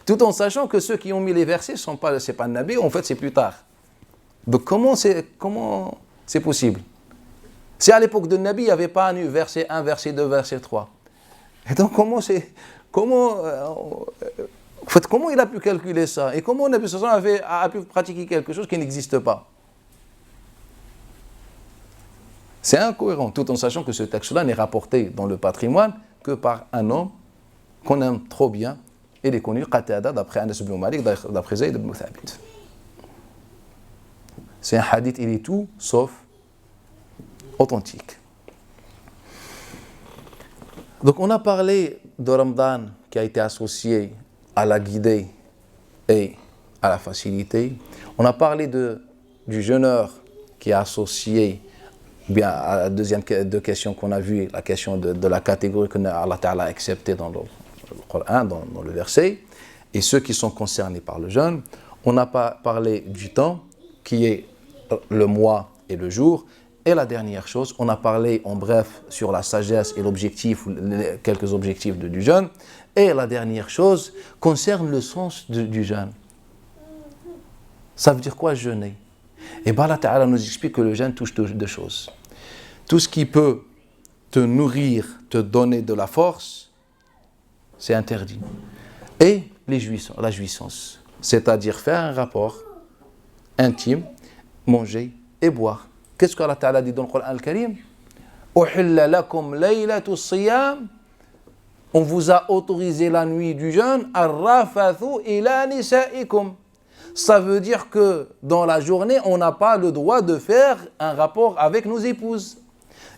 Tout en sachant que ceux qui ont mis les versets, c'est pas Nabi, en fait, c'est plus tard. Donc comment c'est possible? Si à l'époque de Nabi, il n'y avait pas un verset 1, verset 2, verset 3. Et donc comment il a pu calculer ça? Et comment Nabi sallallahu alayhi wa sallam a pu pratiquer quelque chose qui n'existe pas? C'est incohérent, tout en sachant que ce texte-là n'est rapporté dans le patrimoine que par un homme qu'on aime trop bien. Il est connu, Qatada, d'après Anas ibn Malik, d'après Zayd ibn Thabit. C'est un hadith, il est tout sauf authentique. Donc on a parlé de Ramadan qui a été associé à la guidée et à la facilité. On a parlé de du jeûneur qui est associé bien à la deuxième deux questions qu'on a vues, la question de la catégorie que Allah Ta'ala a acceptée dans le Coran, dans le verset, et ceux qui sont concernés par le jeûne. On n'a pas parlé du temps, qui est le mois et le jour. Et la dernière chose, on a parlé en bref sur la sagesse et l'objectif, quelques objectifs du jeûne. Et la dernière chose concerne le sens du jeûne. Ça veut dire quoi jeûner? Et bien Allah Ta'ala nous explique que le jeûne touche deux choses. Tout ce qui peut te nourrir, te donner de la force, c'est interdit. Et la jouissance, c'est-à-dire faire un rapport intime, manger et boire. Qu'est-ce qu'Allah Ta'ala dit dans le Coran al-Karim? Uhilla lakum laylatu siyam. On vous a autorisé la nuit du jeûne, ar-rafathu ila nisaikum. Ça veut dire que dans la journée, on n'a pas le droit de faire un rapport avec nos épouses.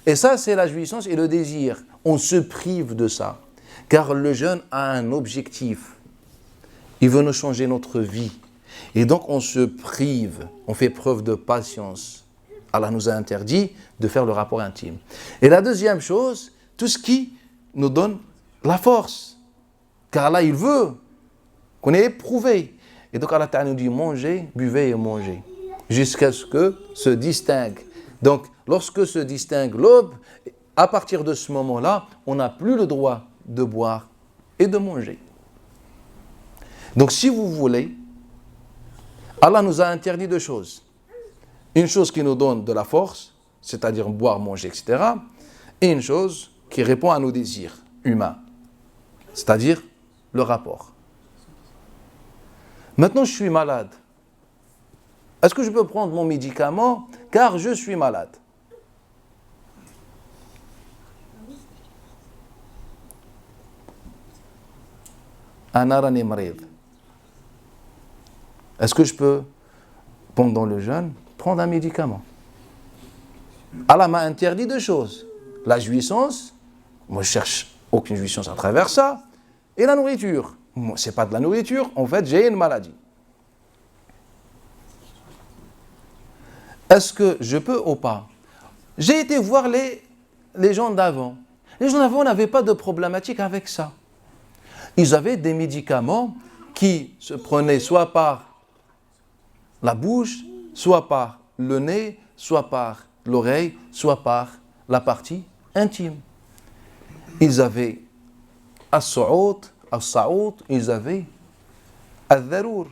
Et ça, c'est la jouissance et le désir. On se prive de ça. Car le jeûne a un objectif. Il veut nous changer notre vie. Et donc, on se prive, on fait preuve de patience. Allah nous a interdit de faire le rapport intime. Et la deuxième chose, tout ce qui nous donne la force. Car Allah, il veut qu'on ait éprouvé. Et donc Allah Ta'ala nous dit mangez, buvez et mangez. Jusqu'à ce que se distingue. Donc, lorsque se distingue l'aube, à partir de ce moment-là, on n'a plus le droit de boire et de manger. Donc, si vous voulez, Allah nous a interdit deux choses. Une chose qui nous donne de la force, c'est-à-dire boire, manger, etc. Et une chose qui répond à nos désirs humains, c'est-à-dire le rapport. Maintenant, je suis malade. Est-ce que je peux prendre mon médicament car je suis malade? Anarani marid. Est-ce que je peux, pendant le jeûne, prendre un médicament? Allah m'a interdit deux choses. La jouissance, moi je cherche aucune jouissance à travers ça, et la nourriture. Moi, c'est pas de la nourriture, en fait j'ai une maladie. Est-ce que je peux ou pas? J'ai été voir les gens d'avant. Les gens d'avant n'avaient pas de problématique avec ça. Ils avaient des médicaments qui se prenaient soit par la bouche, soit par le nez, soit par l'oreille, soit par la partie intime. Ils avaient as-saoud, ils avaient al-dharour.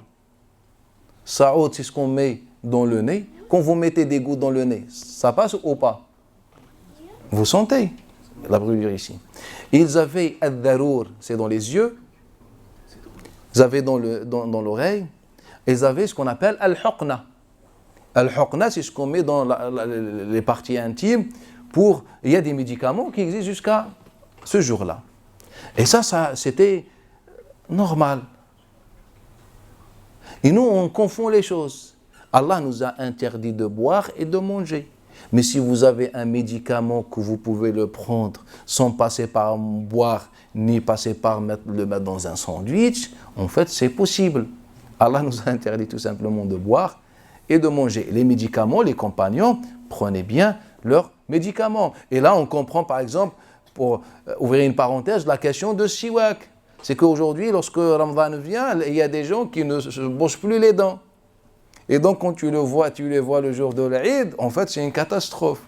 Saoud, c'est ce qu'on met dans le nez. Quand vous mettez des gouttes dans le nez, ça passe ou pas? Vous sentez la brûlure ici. Ils avaient al-dharour, c'est dans les yeux. Ils avaient dans l'oreille. Ils avaient ce qu'on appelle al-huqna. Al-huqna, c'est ce qu'on met dans les parties intimes pour... Il y a des médicaments qui existent jusqu'à ce jour-là. Et ça c'était normal. Et nous, on confond les choses. Allah nous a interdit de boire et de manger. Mais si vous avez un médicament que vous pouvez le prendre sans passer par boire, ni passer par le mettre dans un sandwich, en fait, c'est possible. Allah nous a interdit tout simplement de boire et de manger. Les médicaments, les compagnons, prenaient bien leurs médicaments. Et là, on comprend par exemple, pour ouvrir une parenthèse, la question de siwak. C'est qu'aujourd'hui, lorsque Ramadan vient, il y a des gens qui ne se brossent plus les dents. Et donc, quand tu les vois le jour de l'Eid, en fait, c'est une catastrophe.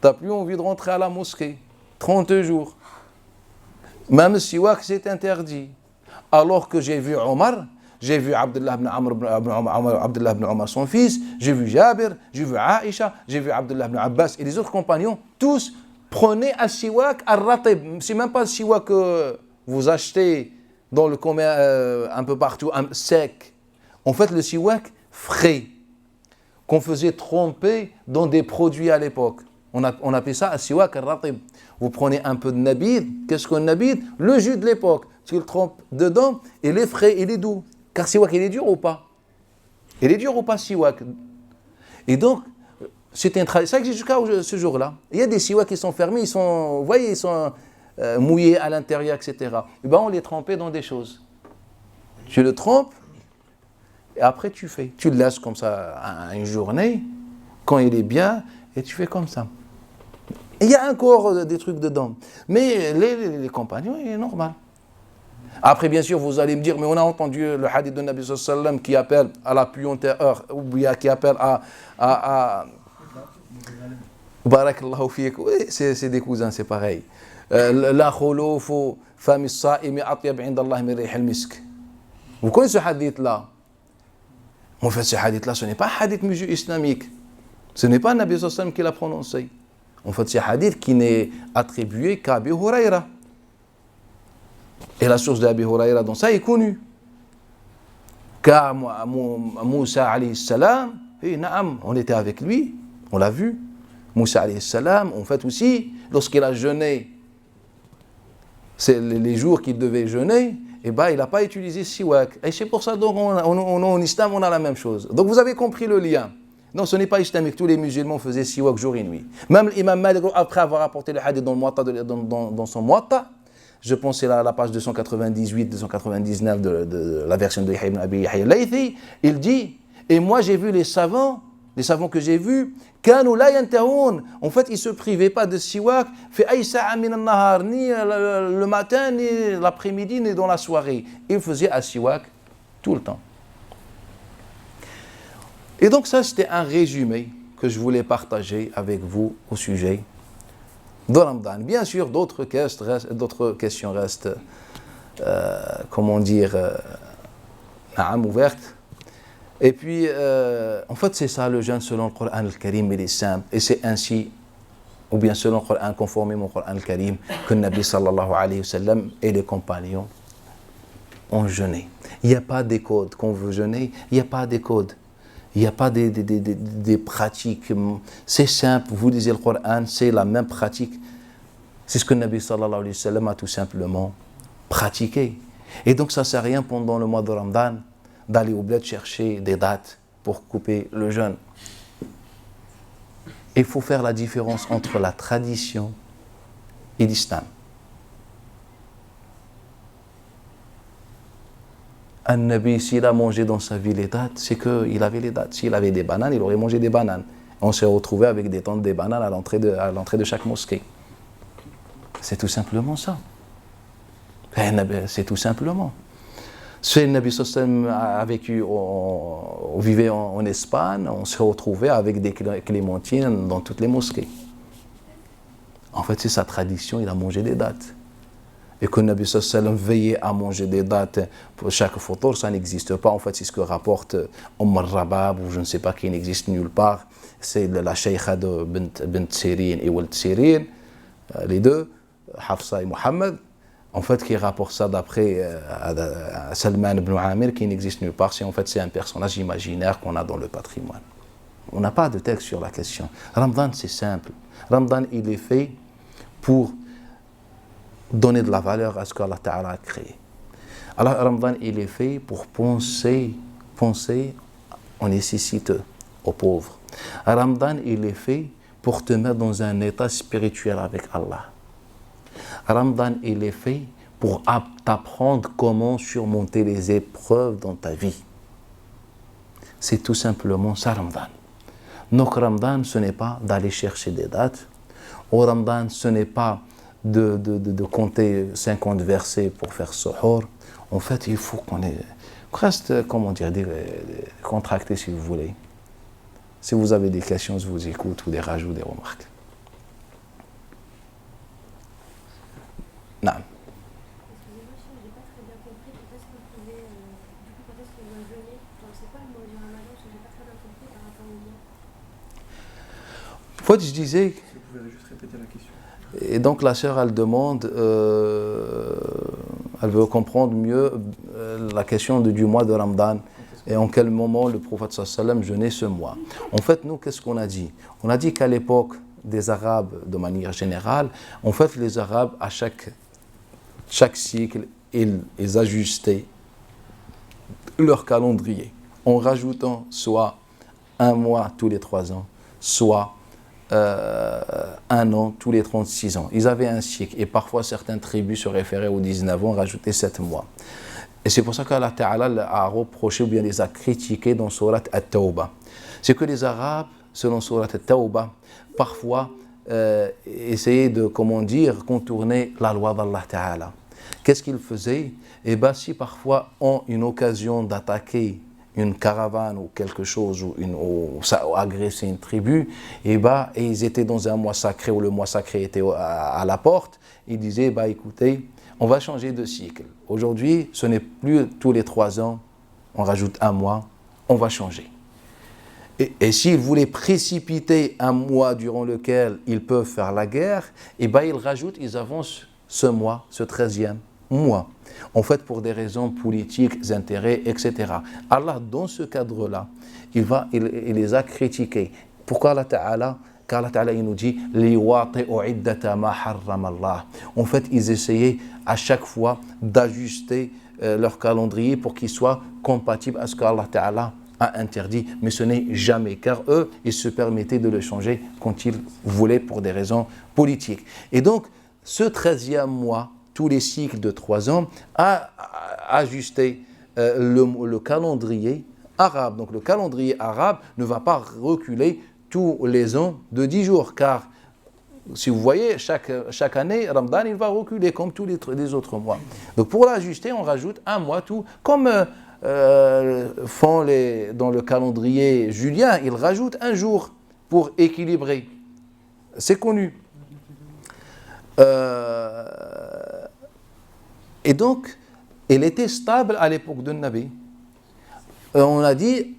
Tu n'as plus envie de rentrer à la mosquée. 30 jours. Même siwak, c'est interdit. Alors que j'ai vu Omar, j'ai vu Abdullah ibn Omar, son fils, j'ai vu Jabir, j'ai vu Aïcha, j'ai vu Abdullah ibn Abbas et les autres compagnons, tous prenaient un siwak al-ratib. C'est même pas le siwak que vous achetez dans le commerce un peu partout, sec. En fait, le siwak frais, qu'on faisait tremper dans des produits à l'époque. On appelait ça un siwak al-ratib. Vous prenez un peu de nabid. Qu'est-ce qu'un nabid? Le jus de l'époque. Tu le trempes dedans, et il est frais, il est doux. Car siwak, il est dur ou pas? Il est dur ou pas, siwak? Et donc, c'était ça existe jusqu'à ce jour-là. Il y a des siwaks qui sont fermés, ils sont mouillés à l'intérieur, etc. Et ben, on les trempait dans des choses. Tu le trempes, et après tu fais. Tu le laisses comme ça une journée, quand il est bien, et tu fais comme ça. Il y a encore des trucs dedans. Mais les compagnons, il est normal. Après, bien sûr, vous allez me dire, mais on a entendu le hadith de Nabi sallallahu alayhi wa sallam qui appelle à la puanteur, ou bien qui appelle à Barakallahu fiik. Oui, c'est des cousins, c'est pareil. La khulufu fami as-sa'imi atyab 'inda Allah min rih al-misk. Vous connaissez ce hadith-là? En fait, ce hadith-là, ce n'est pas un hadith musulman islamique. Ce n'est pas Nabi sallallahu alayhi wa sallam qui l'a prononcé. En fait, c'est un hadith qui n'est attribué qu'à Abi Huraira. Et la source d'Abi Huraira dans ça est connue. Car Moussa alayhi salam, on était avec lui, on l'a vu. Moussa alayhi salam, en fait aussi, lorsqu'il a jeûné, c'est les jours qu'il devait jeûner, eh ben, il n'a pas utilisé siwak. Et c'est pour ça donc en islam, on a la même chose. Donc vous avez compris le lien. Non, ce n'est pas islamique. Tous les musulmans faisaient siwak jour et nuit. Même l'imam Malik, après avoir apporté le hadith dans son Muwatta, je pense que c'est la page 298, 299 de la version de Yahya ibn Abi Yahya al-Laythi, il dit, et moi j'ai vu les savants que j'ai vus, كانوا لا ينتهون. En fait, ils ne se privaient pas de siwak, في أي ساعة من النهار, ni le matin, ni l'après-midi, ni dans la soirée. Ils faisaient un siwak tout le temps. Et donc ça, c'était un résumé que je voulais partager avec vous au sujet de Ramadan. Bien sûr, d'autres questions restent, ouvertes. Et puis, en fait, c'est ça le jeûne selon le Coran al-Karim, il est simple. Et c'est ainsi, ou bien selon le Coran, conformément au Coran al-Karim, que le Nabi sallallahu alayhi wa sallam et les compagnons ont jeûné. Il n'y a pas des codes. Quand on veut jeûner, il n'y a pas des codes. Il n'y a pas des pratiques. C'est simple, vous lisez le Coran, c'est la même pratique. C'est ce que le Nabi sallallahu alayhi wa sallam a tout simplement pratiqué. Et donc ça ne sert à rien pendant le mois de Ramadan d'aller au bled chercher des dates pour couper le jeûne. Il faut faire la différence entre la tradition et l'islam. Un Nabi, s'il a mangé dans sa vie les dates, c'est qu'il avait les dates. S'il avait des bananes, il aurait mangé des bananes. On s'est retrouvé avec des tentes de bananes à l'entrée de chaque mosquée. C'est tout simplement ça. C'est tout simplement. C'est le Nabi sallam a vécu, on vivait en Espagne, on s'est retrouvé avec des clémentines dans toutes les mosquées. En fait, c'est sa tradition, il a mangé des dates. Et que le Nabi sallam veillait à manger des dates pour chaque photo, ça n'existe pas. En fait, c'est ce que rapporte Rabab, ou je ne sais pas, qui n'existe nulle part. C'est la Shaykha de Bint Sirin et Walt Sirin, les deux, Hafsa et Mohammed. En fait, qui rapporte ça d'après Salman ibn Amir, qui n'existe nulle part. C'est un personnage imaginaire qu'on a dans le patrimoine. On n'a pas de texte sur la question. Ramadan, c'est simple. Ramadan, il est fait pour donner de la valeur à ce qu'Allah Ta'ala a créé. Alors, Ramadan, il est fait pour penser aux nécessiteux, aux pauvres. Ramadan, il est fait pour te mettre dans un état spirituel avec Allah. Ramadan, il est fait pour t'apprendre comment surmonter les épreuves dans ta vie. C'est tout simplement ça, Ramadan. Donc, Ramadan, ce n'est pas d'aller chercher des dates. Au Ramadan, ce n'est pas de compter 50 versets pour faire suhoor. En fait, il faut qu'on reste, contracté si vous voulez. Si vous avez des questions, je vous écoute, ou des rajouts, des remarques. Non. Excusez-moi, je n'ai pas très bien compris. Quand est-ce que vous pouvez, quand est-ce qu'on doit jeûner? C'est quoi le mois du Ramadan? Parce que je n'ai pas très bien compris par rapport au mois. En fait, je disais. Si vous pouvez juste répéter la question. Et donc la sœur, elle demande, elle veut comprendre mieux la question du mois de Ramadan et en quel moment le prophète sallam jeûnait ce mois. En fait, nous, qu'est-ce qu'on a dit? On a dit qu'à l'époque des Arabes, de manière générale, en fait, les Arabes, à chaque cycle, ils ajustaient leur calendrier en rajoutant soit un mois tous les 3 ans, soit un an tous les 36 ans. Ils avaient un cycle et parfois certaines tribus se référaient aux 19 ans, rajoutaient 7 mois. Et c'est pour ça qu'Allah Ta'ala a reproché ou bien les a critiqués dans Surat At-Tawbah. C'est que les Arabes, selon Surat At-Tawbah, parfois essayer de, comment dire, contourner la loi d'Allah Ta'ala. Qu'est-ce qu'ils faisaient? Eh bien, si parfois ont une occasion d'attaquer une caravane ou quelque chose, ou agresser une tribu, et ils étaient dans un mois sacré, où le mois sacré était à la porte, ils disaient, écoutez, on va changer de cycle. Aujourd'hui, ce n'est plus tous les 3 ans, on rajoute un mois, on va changer. Et s'ils voulaient précipiter un mois durant lequel ils peuvent faire la guerre, ils rajoutent, ils avancent ce mois, ce 13e mois. En fait, pour des raisons politiques, intérêts, etc. Allah, dans ce cadre-là, il les a critiqués. Pourquoi Allah Ta'ala? Car Allah Ta'ala, il nous dit en fait, ils essayaient à chaque fois d'ajuster leur calendrier pour qu'il soit compatible à ce qu'Allah Ta'ala a interdit, mais ce n'est jamais, car eux, ils se permettaient de le changer quand ils voulaient pour des raisons politiques. Et donc, ce 13e mois, tous les cycles de 3 ans, a ajusté le calendrier arabe. Donc le calendrier arabe ne va pas reculer tous les ans de 10 jours, car si vous voyez, chaque année, Ramadan, il va reculer comme tous les autres mois. Donc pour l'ajuster, on rajoute un mois tout, comme font dans le calendrier julien, ils rajoutent un jour pour équilibrer. C'est connu. Et donc, il était stable à l'époque de Nabi. On a dit,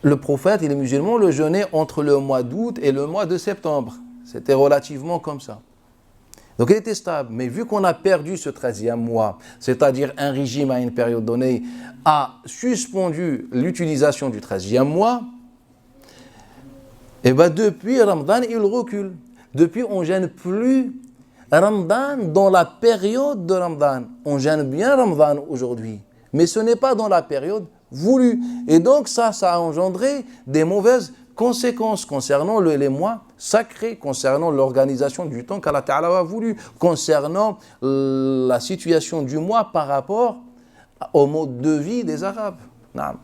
le prophète et les musulmans le jeûnaient entre le mois d'août et le mois de septembre. C'était relativement comme ça. Donc il était stable. Mais vu qu'on a perdu ce 13e mois, c'est-à-dire un régime à une période donnée a suspendu l'utilisation du 13e mois, et depuis Ramadan, il recule. Depuis, on ne gêne plus Ramadan dans la période de Ramadan. On gêne bien Ramadan aujourd'hui, mais ce n'est pas dans la période voulue. Et donc ça a engendré des mauvaises conséquences concernant les mois sacrés, concernant l'organisation du temps qu'Allah Ta'ala a voulu, concernant la situation du mois par rapport au mode de vie des Arabes. Naam.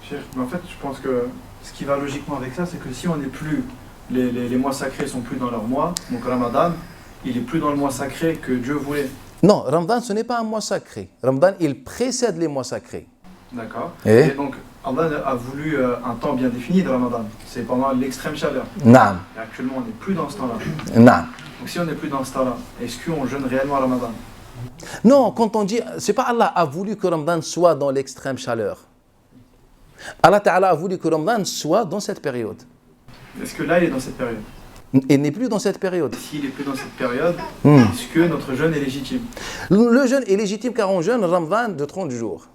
Cheikh, mais en fait, je pense que ce qui va logiquement avec ça, c'est que si on n'est plus, les mois sacrés sont plus dans leur mois, donc Ramadan, il est plus dans le mois sacré que Dieu voulait. Non, Ramadan, ce n'est pas un mois sacré. Ramadan, il précède les mois sacrés. D'accord. Et donc, Allah a voulu un temps bien défini de Ramadan. C'est pendant l'extrême chaleur. Naam. Et actuellement, on n'est plus dans ce temps-là. Naam. Donc, si on n'est plus dans ce temps-là, est-ce qu'on jeûne réellement Ramadan? Non, quand on dit, c'est pas Allah a voulu que Ramadan soit dans l'extrême chaleur. Allah Ta'ala a voulu que Ramadan soit dans cette période. Est-ce que là, il est dans cette période? Il n'est plus dans cette période. S'il n'est plus dans cette période, est-ce que notre jeûne est légitime? Le jeûne est légitime car on jeûne Ramadan de 30 jours.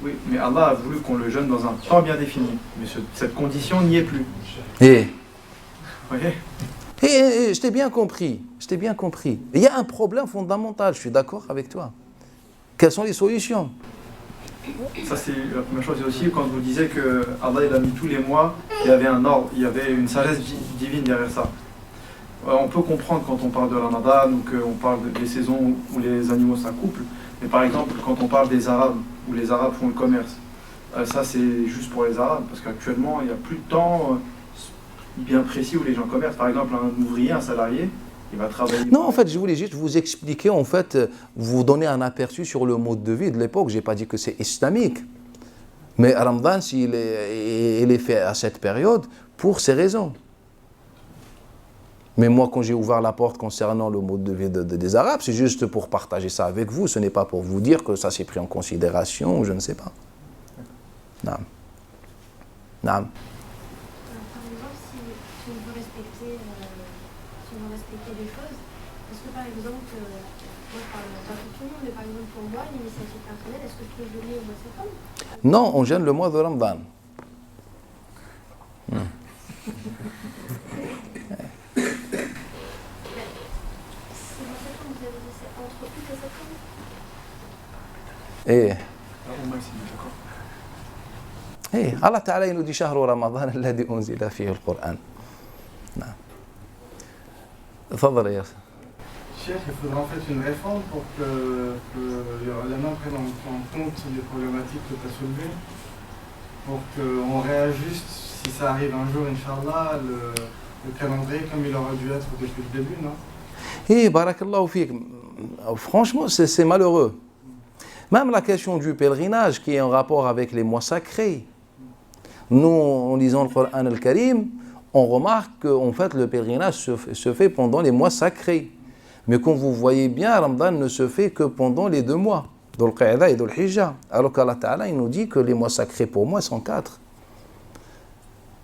Oui, mais Allah a voulu qu'on le jeûne dans un temps bien défini. Mais cette condition n'y est plus. Et Vous voyez? je t'ai bien compris. Je t'ai bien compris. Il y a un problème fondamental, je suis d'accord avec toi. Quelles sont les solutions? Ça, c'est la première chose. Et aussi, quand vous disiez que Allah il a mis tous les mois, il y avait un ordre, il y avait une sagesse divine derrière ça. On peut comprendre quand on parle de Ramadan ou qu'on parle des saisons où les animaux s'accouplent. Mais par exemple, quand on parle des Arabes, où les Arabes font le commerce, ça c'est juste pour les Arabes, parce qu'actuellement, il n'y a plus de temps bien précis où les gens commercent. Par exemple, un ouvrier, un salarié, il va travailler... Non, en fait, je voulais juste vous expliquer, en fait, vous donner un aperçu sur le mode de vie de l'époque. Je n'ai pas dit que c'est islamique. Mais Ramadan, il est fait à cette période pour ces raisons. Mais moi, quand j'ai ouvert la porte concernant le mode de vie des Arabes, c'est juste pour partager ça avec vous. Ce n'est pas pour vous dire que ça s'est pris en considération, je ne sais pas. Naam. Naam. Par exemple, si on veut respecter des choses, est-ce que par exemple, moi je parle pas pour tout le monde, mais par exemple pour moi, l'initiative personnelle, est-ce que je peux jeûner au mois de septembre? Non, on gêne le mois de Ramadan. Allah Ta'ala il nous dit شهر رمضان الذي أنزل فيه القرآن. نعم. تفضل يا Cheikh, il faudra en fait une réforme pour que les ulama prennent en compte les problématiques que tu as soulevées. pour qu'on réajuste, si ça arrive un jour, Inch'Allah, le calendrier comme il aurait dû être depuis le début, non? Et barakallahu fik. Franchement, c'est malheureux. Même la question du pèlerinage qui est en rapport avec les mois sacrés. Nous, en lisant le Coran al-Karim, on remarque qu'en fait le pèlerinage se fait pendant les mois sacrés. Mais comme vous voyez bien, Ramadan ne se fait que pendant les 2 mois, Dhul Qa'da et Dhul Hijjah. Alors qu'Allah Ta'ala, il nous dit que les mois sacrés pour moi sont 4.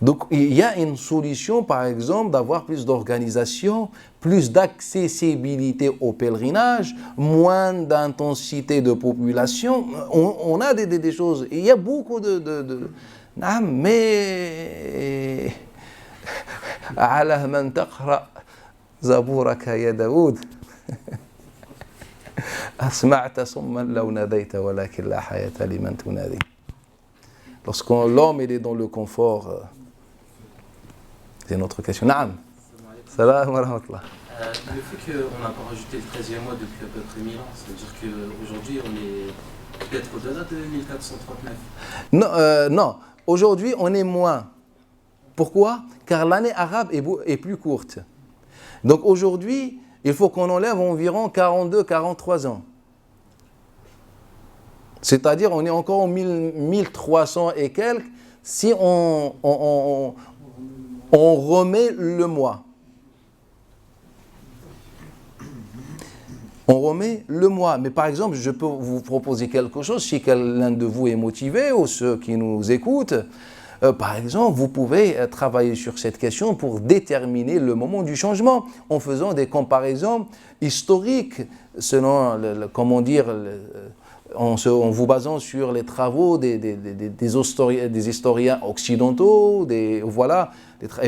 Donc il y a une solution, par exemple, d'avoir plus d'organisation, plus d'accessibilité au pèlerinage, moins d'intensité de population. On a des choses, il y a beaucoup de mais على من تقرأ زبورك يا داود أسمعت صما لو ناديت ولكن لا حياة لمن تنادي. Lorsque l'homme est dans le confort, c'est notre question. Naam. Salam wa rahmatullah. Le fait qu'on n'a pas rajouté le 13e mois depuis à peu près 1000 ans, ça veut dire qu'aujourd'hui on est peut-être au-delà de 1439. Non. Aujourd'hui, on est moins. Pourquoi? Car l'année arabe est plus courte. Donc aujourd'hui, il faut qu'on enlève environ 42-43 ans. C'est-à-dire, on est encore en 1300 et quelques si on remet le mois. On remet le mois. Mais par exemple, je peux vous proposer quelque chose si l'un de vous est motivé ou ceux qui nous écoutent. Par exemple, vous pouvez travailler sur cette question pour déterminer le moment du changement en faisant des comparaisons historiques selon, en vous basant sur les travaux des historiens occidentaux, et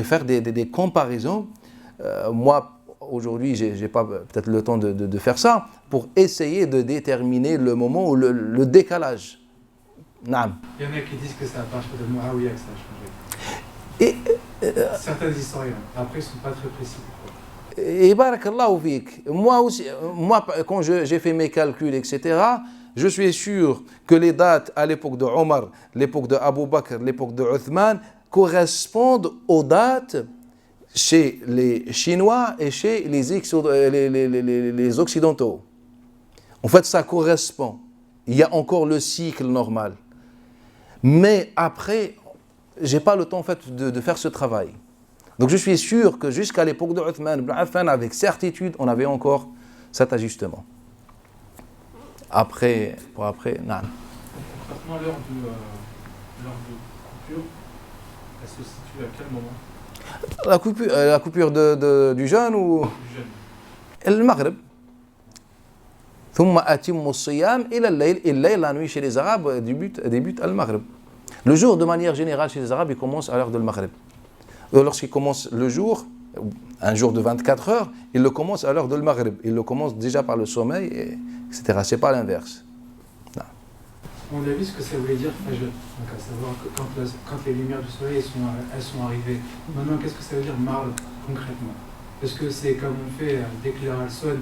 faire des comparaisons. Moi, aujourd'hui, je n'ai pas peut-être le temps de faire ça, pour essayer de déterminer le moment ou le décalage. Naam. Il y en a qui disent que c'est à partir de Muawiyah que ça a changé. Certains historiens, après ils ne sont pas très précis. Et barakallahu fik. Moi, quand j'ai fait mes calculs, etc., je suis sûr que les dates à l'époque de Omar, l'époque de Abu Bakr, l'époque de Uthman, correspondent aux dates chez les Chinois et chez les Occidentaux. En fait, ça correspond. Il y a encore le cycle normal. Mais après, je n'ai pas le temps en fait, de faire ce travail. Donc je suis sûr que jusqu'à l'époque de Uthman ibn Affan, avec certitude, on avait encore cet ajustement. Après, non. Concrètement, l'heure de coupure, elle se situe à quel moment? La coupure du jeûne ou Du jeûne. le Maghreb. ثم أتم الصيام إلى الليل. الليل, la nuit chez les Arabes débute al Maghreb. Le jour, de manière générale, chez les Arabes, il commence à l'heure de Maghreb. Lorsqu'il commence le jour, un jour de 24 heures, il le commence à l'heure de Maghreb. Il le commence déjà par le sommeil, etc. C'est pas l'inverse. On a vu ce que ça voulait dire Fajr, donc à savoir que quand les lumières du soleil elles sont arrivées. Maintenant, qu'est-ce que ça veut dire Marl concrètement? Est-ce que c'est comme on fait dès que l'heure sonne,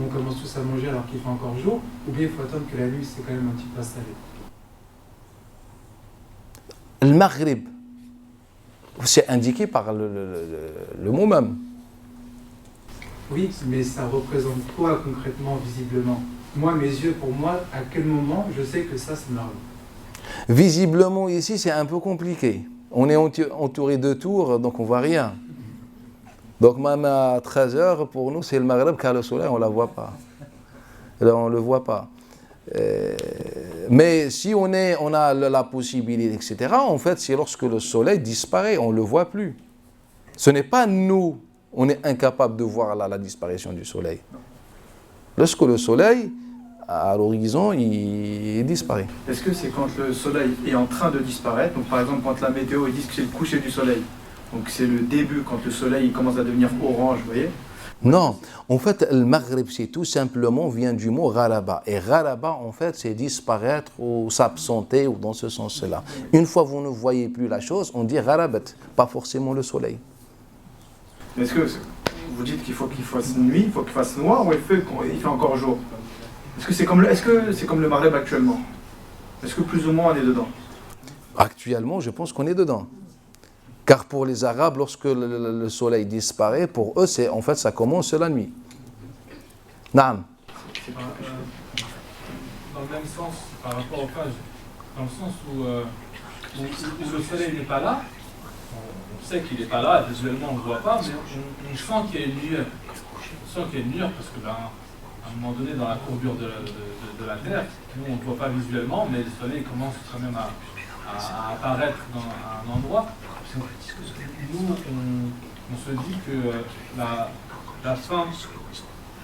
on commence tous à manger alors qu'il fait encore jour, ou bien il faut attendre que la nuit s'est quand même un petit peu installée? Le Maghreb, c'est indiqué par le mot même. Oui, mais ça représente quoi concrètement, visiblement? Moi, mes yeux, pour moi, à quel moment je sais que ça, c'est Marl? Visiblement, ici, c'est un peu compliqué. On est entouré de tours, donc on ne voit rien. Donc même à 13h, pour nous, c'est le Maghreb, car le soleil, on ne la voit pas. Là, on ne le voit pas. Mais si on a la possibilité, etc., en fait, c'est lorsque le soleil disparaît, on ne le voit plus. Ce n'est pas nous, on est incapable de voir la disparition du soleil. Lorsque le soleil, à l'horizon, il disparaît. Est-ce que c'est quand le soleil est en train de disparaître, donc par exemple quand la météo ils disent que c'est le coucher du soleil, donc c'est le début, quand le soleil commence à devenir orange, vous voyez? Non, en fait, le Maghreb, c'est tout simplement, vient du mot Gharaba. Et Gharaba, en fait, c'est disparaître ou s'absenter, ou dans ce sens-là. Une fois que vous ne voyez plus la chose, on dit Gharabat, pas forcément le soleil. Est-ce que vous dites qu'il faut qu'il fasse nuit, il faut qu'il fasse noir, ou il fait encore jour? Est-ce que c'est comme le Maghreb actuellement? Est-ce que plus ou moins on est dedans? Actuellement, je pense qu'on est dedans. Car pour les Arabes, lorsque le soleil disparaît, pour eux, en fait, ça commence la nuit. Naam. Dans le même sens, par rapport au Fajr, dans le sens où le soleil n'est pas là, on sait qu'il n'est pas là, visuellement on ne le voit pas, mais on sent qu'il y a une lueur. On sent qu'il y a une lueur parce que, à un moment donné, dans la courbure de la Terre, nous on ne le voit pas visuellement, mais le soleil commence quand même à apparaître dans un endroit. Nous, on se dit que la faim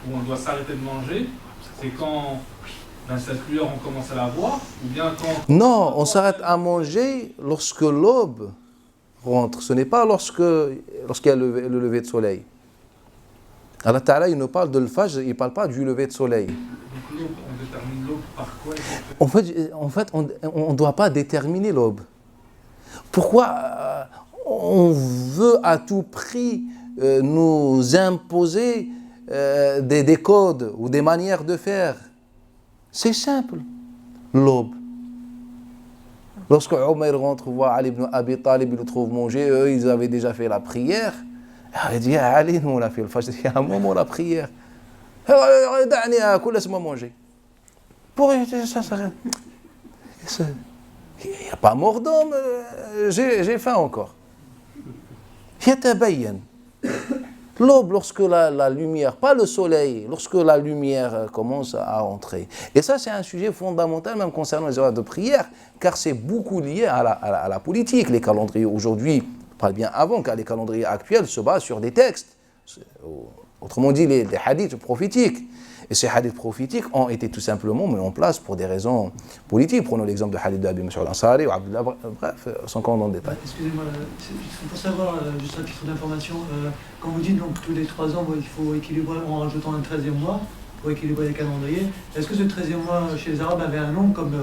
où on doit s'arrêter de manger, c'est quand cette lueur on commence à la voir, ou bien quand... Non, on s'arrête à manger lorsque l'aube rentre. Ce n'est pas lorsqu'il y a le lever de soleil. Allah Ta'ala, il ne parle de l'Fajr, il ne parle pas du lever de soleil. Donc l'aube, on détermine l'aube par quoi? En fait, on ne doit pas déterminer l'aube. Pourquoi on veut à tout prix nous imposer des codes ou des manières de faire? C'est simple, l'aube. Lorsque Omar rentre voir Ali ibn Abi Talib, il le trouve manger, eux, ils avaient déjà fait la prière. Il dit, Ali, nous on a fait le fajr, il y a un moment la prière. Laisse-moi manger. Pour ça, il n'y a pas mort d'homme, j'ai faim encore. L'aube, lorsque la lumière, pas le soleil, lorsque la lumière commence à entrer. Et ça, c'est un sujet fondamental, même concernant les heures de prière, car c'est beaucoup lié à la politique. Les calendriers aujourd'hui, pas bien avant, car les calendriers actuels se basent sur des textes. Autrement dit, les hadiths prophétiques. Et ces hadiths prophétiques ont été tout simplement mis en place pour des raisons politiques. Prenons l'exemple de hadith d'Abi Mas'ud al-Ansari ou Abdullah, bref, sans qu'on en détaille. Excusez-moi, c'est pour savoir, juste un titre d'information, quand vous dites donc tous les 3 ans, il faut équilibrer en rajoutant un 13e mois pour équilibrer les calendriers, est-ce que ce 13e mois chez les Arabes avait un nom comme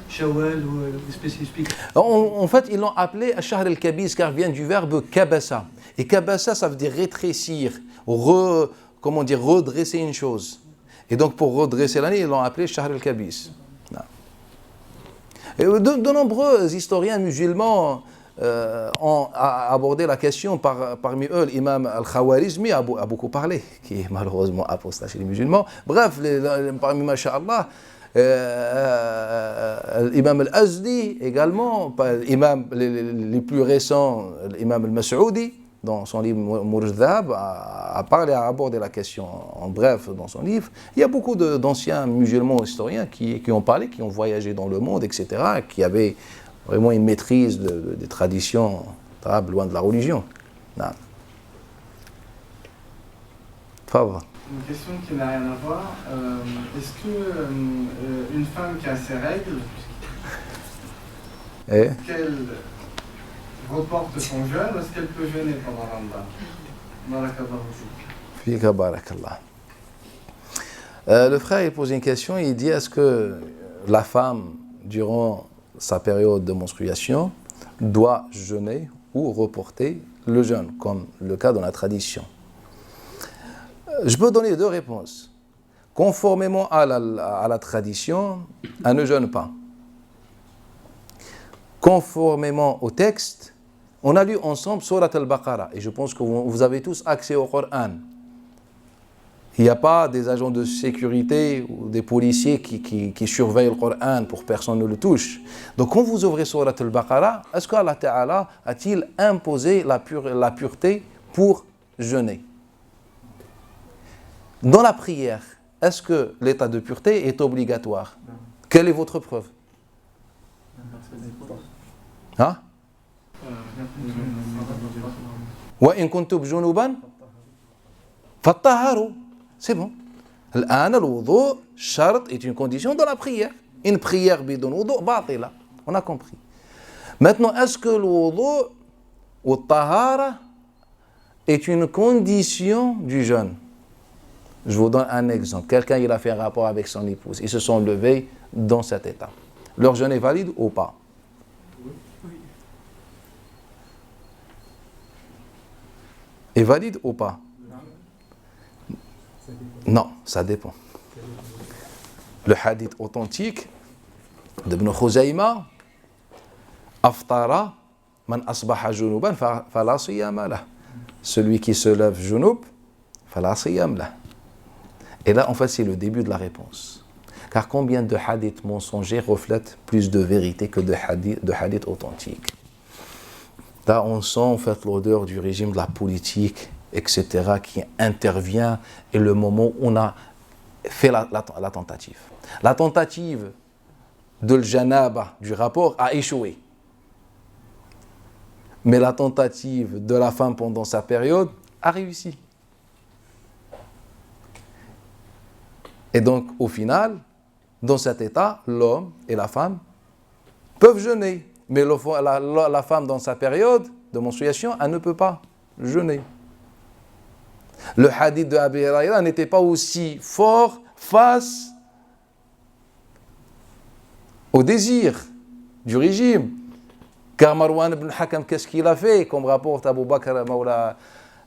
Shawwal ou spécifique? En fait, ils l'ont appelé Shahr al-Kabis car vient du verbe kabasa. Et kabasa, ça veut dire rétrécir, redresser une chose. Et donc, pour redresser l'année, ils l'ont appelé Shahr al-Kabis. De nombreux historiens musulmans ont abordé la question, parmi eux, l'imam al-Khawarizmi a beaucoup parlé, qui est malheureusement apostat chez les musulmans. Bref, parmi, masha'Allah, l'imam al-Azdi également, les plus récents, l'imam al-Mas'oudi, dans son livre Murj Dhahab, a parlé, a abordé la question en bref dans son livre. Il y a beaucoup d'anciens musulmans historiens qui ont parlé, qui ont voyagé dans le monde, etc., qui avaient vraiment une maîtrise des traditions arabes loin de la religion. Non. Favre. Une question qui n'a rien à voir. Est-ce que une femme qui a ses règles, qu'elle reporte son jeûne, est-ce qu'elle peut jeûner pendant Ramadan? Fika barakallah. Le frère il pose une question, il dit est-ce que la femme, durant sa période de menstruation, doit jeûner ou reporter le jeûne, comme le cas dans la tradition? Je peux donner 2 réponses. Conformément à la tradition, elle ne jeûne pas. Conformément au texte, on a lu ensemble Surat al-Baqarah, et je pense que vous avez tous accès au Coran. Il n'y a pas des agents de sécurité ou des policiers qui surveillent le Coran pour que personne ne le touche. Donc quand vous ouvrez Surat al-Baqarah, est-ce qu'Allah Ta'ala a-t-il imposé la pureté pour jeûner? Dans la prière, est-ce que l'état de pureté est obligatoire? Quelle est votre preuve? Hein? وإن كنتم جنوبا فطهروا. C'est bon. الآن الوضوء شرط est une condition dans la prière. Une prière بدون وضوء باطلة. On a compris. Maintenant, est-ce que le wudu ou tahara est une condition du jeûne? Je vous donne un exemple. Quelqu'un il a fait un rapport avec son épouse. Ils se sont levés dans cet état. Leur jeûne est valide ou pas? Est valide ou pas? Non, ça dépend. Le hadith authentique d'Ibn Khuzayma Aftara man asbaha junuban fala siyama lah. Celui qui se lève junub, fala siyam lah. Et là, en fait, c'est le début de la réponse. Car combien de hadiths mensongers reflètent plus de vérité que de hadiths authentiques? Là, on sent en fait l'odeur du régime de la politique, etc., qui intervient et le moment où on a fait la tentative. La tentative de l'janaba, du rapport, a échoué. Mais la tentative de la femme pendant sa période a réussi. Et donc, au final, dans cet état, l'homme et la femme peuvent jeûner. Mais la femme, dans sa période de menstruation, elle ne peut pas jeûner. Le hadith de Abi Huraïra n'était pas aussi fort face au désir du régime. Car Marwan ibn Hakam, qu'est-ce qu'il a fait? Comme rapporte Abu Bakr Mawla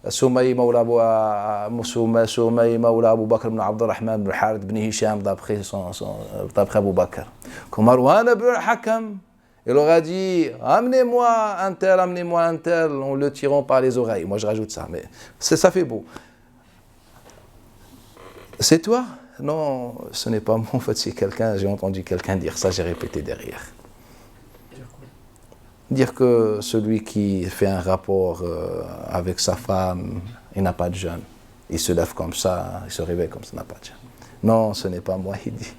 Soumaï Mawla Abu Bakr ibn Abdurrahman ibn Harith ibn Hisham, d'après Abu Bakr. Comme Marwan ibn Hakam, il leur a dit, amenez-moi un tel, en le tirant par les oreilles. Moi je rajoute ça, mais ça fait beau. C'est toi? Non, ce n'est pas moi, en fait c'est quelqu'un, j'ai entendu quelqu'un dire ça, j'ai répété derrière. Dire que celui qui fait un rapport avec sa femme, il n'a pas de jeûne. Il se lève comme ça, il se réveille comme ça, il n'a pas de jeûne. Non, ce n'est pas moi, il dit.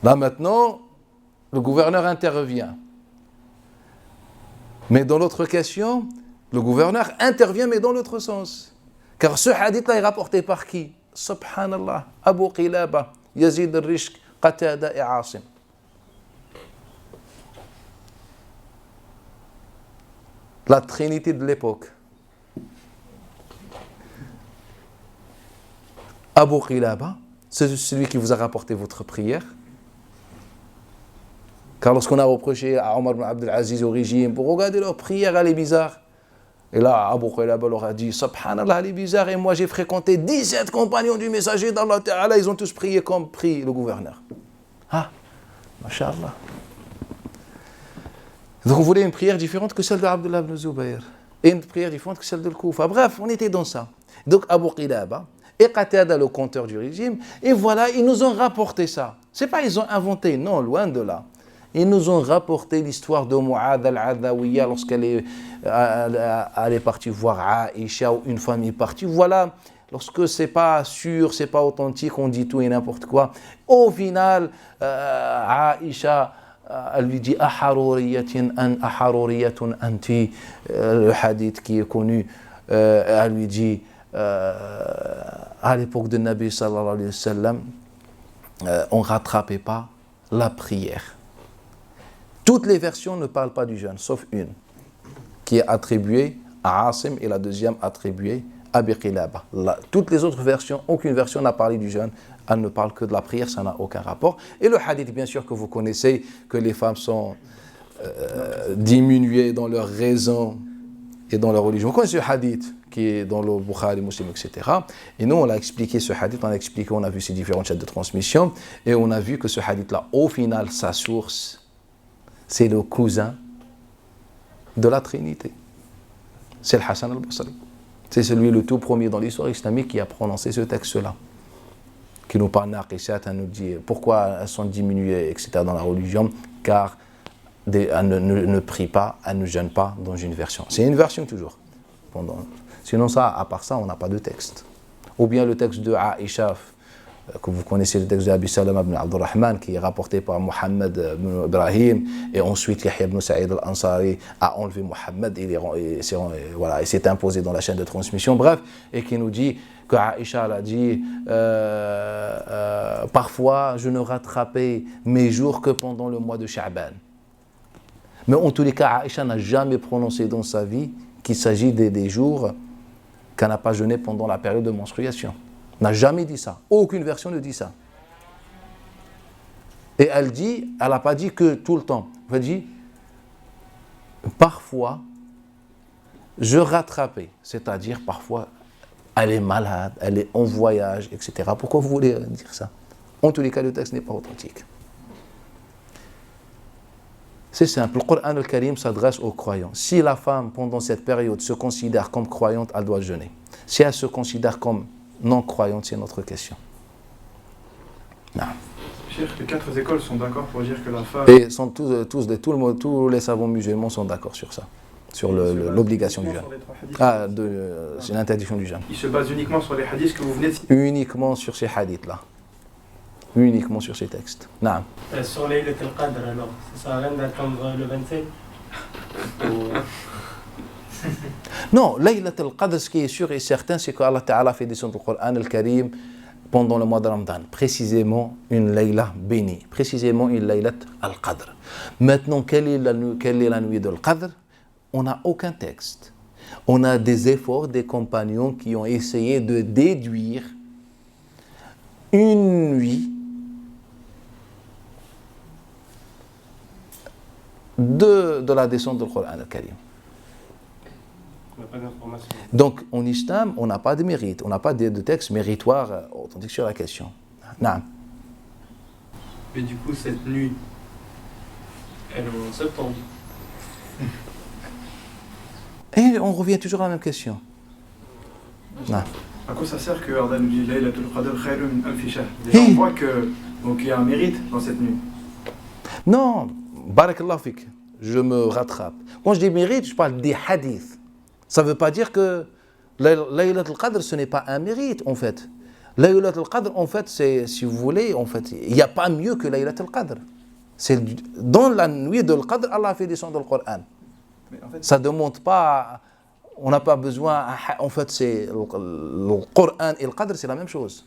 Là maintenant, le gouverneur intervient. Mais dans l'autre question, le gouverneur intervient, mais dans l'autre sens. Car ce hadith-là est rapporté par qui? Subhanallah, Abu Qilaba, Yazid al-Rishk, Qatada et Asim. La trinité de l'époque. Abu Qilaba, c'est celui qui vous a rapporté votre prière. Car lorsqu'on a reproché à Omar ibn Abdel Aziz au régime, pour regarder leur prière, elle est bizarre. Et là, Abu Qilaba leur a dit, Subhanallah, elle est bizarre, et moi j'ai fréquenté 17 compagnons du messager d'Allah Ta'ala, ils ont tous prié comme prie le gouverneur. Ah, Masha'Allah. Donc on voulait une prière différente que celle de Abdullah ibn Zubayr, et une prière différente que celle de Koufa. Bref, on était dans ça. Donc Abu Qilaba et Qatada, le compteur du régime, et voilà, ils nous ont rapporté ça. C'est pas ils ont inventé, non, loin de là. Ils nous ont rapporté l'histoire de Mu'adh al-Adawiyya lorsqu'elle est partie voir Aïcha, ou une femme est partie. Voilà, lorsque c'est pas sûr, c'est pas authentique, on dit tout et n'importe quoi. Au final, Aïcha, elle lui dit Aharuriyatun anti, le hadith qui est connu. Elle lui dit à l'époque de Nabi sallallahu alayhi wa sallam, on ne rattrapait pas la prière. Toutes les versions ne parlent pas du jeûne, sauf une, qui est attribuée à Asim et la deuxième attribuée à Abi Qilaba. Toutes les autres versions, aucune version n'a parlé du jeûne, elle ne parle que de la prière, ça n'a aucun rapport. Et le hadith, bien sûr, que vous connaissez, que les femmes sont diminuées dans leur raison et dans leur religion. Vous connaissez ce hadith qui est dans le Bukhari, Muslim, etc. Et nous, on a expliqué ce hadith, on a vu ces différentes chaînes de transmission, et on a vu que ce hadith-là, au final, sa source, c'est le cousin de la Trinité. C'est le Hassan al-Basri. C'est celui le tout premier dans l'histoire islamique qui a prononcé ce texte-là. Qui nous parle d'Aqishat, elle nous dit pourquoi elles sont diminuées, etc. dans la religion, car elles ne prient pas, elles ne jeûnent pas dans une version. C'est une version toujours. Sinon, ça, à part ça, on n'a pas de texte. Ou bien le texte de Aïcha, que vous connaissez, le texte d'Abi Salama ibn Abdurrahman, qui est rapporté par Mohammed ibn Ibrahim, et ensuite Yahya ibn Sa'id al-Ansari a enlevé Mohammed, et s'est imposé dans la chaîne de transmission, bref, et qui nous dit que Aïcha a dit parfois je ne rattrapais mes jours que pendant le mois de Sha'ban. Mais en tous les cas, Aïcha n'a jamais prononcé dans sa vie qu'il s'agit des jours qu'elle n'a pas jeûné pendant la période de menstruation. N'a jamais dit ça. Aucune version ne dit ça. Et elle n'a pas dit que tout le temps. Elle dit, parfois, je rattrapais. C'est-à-dire, parfois, elle est malade, elle est en voyage, etc. Pourquoi vous voulez dire ça? En tous les cas, le texte n'est pas authentique. C'est simple, le Coran al-Karim s'adresse aux croyants. Si la femme, pendant cette période, se considère comme croyante, elle doit jeûner. Si elle se considère comme non-croyante, c'est notre question. Non. Cheikh, les 4 écoles sont d'accord pour dire que la femme... Et sont tous les savants musulmans sont d'accord sur ça, sur l'obligation du jeûne. C'est l'interdiction du jeûne. Ils se basent uniquement sur les hadiths que vous venez de citer. Uniquement sur ces hadiths-là. Uniquement sur ces textes. Non. Sur Laylat al-Qadr, alors, ça sert à rien d'attendre le 27 Non, Laylat al-Qadr, ce qui est sûr et certain, c'est qu'Allah Ta'ala fait descendre le Coran al-Karim pendant le mois de Ramadan. Précisément une Layla bénie. Précisément une Laylat al-Qadr. Maintenant, quelle est la nuit de al-Qadr? On n'a aucun texte. On a des efforts des compagnons qui ont essayé de déduire une nuit de la descente du Coran al-Karim. On n'a pas d'informations. Donc, en islam, on n'a pas de mérite, on n'a pas de texte méritoire authentique sur la question. Non. Mais du coup, cette nuit, elle est en septembre. Et on revient toujours à la même question. Non. À quoi ça sert que Allah nous dit Laylatul Qadr khayrun min alfi shahr? Déjà, on voit qu'il y a un mérite dans cette nuit. Non, barakallahu fik, je me rattrape. Quand je dis mérite, je parle des hadiths. Ça ne veut pas dire que Laylatul Qadr, ce n'est pas un mérite, en fait. Laylatul Qadr, en fait, c'est, si vous voulez, en fait, il n'y a pas mieux que Laylatul Qadr. C'est dans la nuit de Qadr, Allah a fait descendre le Coran. Mais en fait, Ça ne demande pas, on n'a pas besoin, en fait, c'est le Coran et le Qadr, c'est la même chose.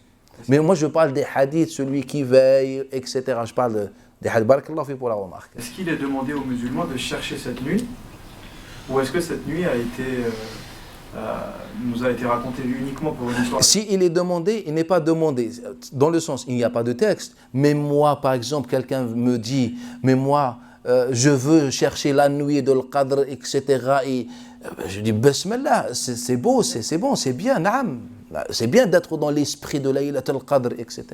Mais moi, je parle des hadiths, celui qui veille, etc. Je parle des hadiths, barakallahu fik pour la remarque. est-ce qu'il est demandé aux musulmans de chercher cette nuit? Ou est-ce que cette nuit nous a été racontée uniquement pour une histoire? Si il est demandé, il n'est pas demandé. Dans le sens, il n'y a pas de texte. Mais moi, par exemple, quelqu'un me dit, mais moi, je veux chercher la nuit de l'Qadr, etc. Et je dis, Bismillah, c'est beau, c'est bon, c'est bien, naam. C'est bien d'être dans l'esprit de Laylat al-Qadr, etc.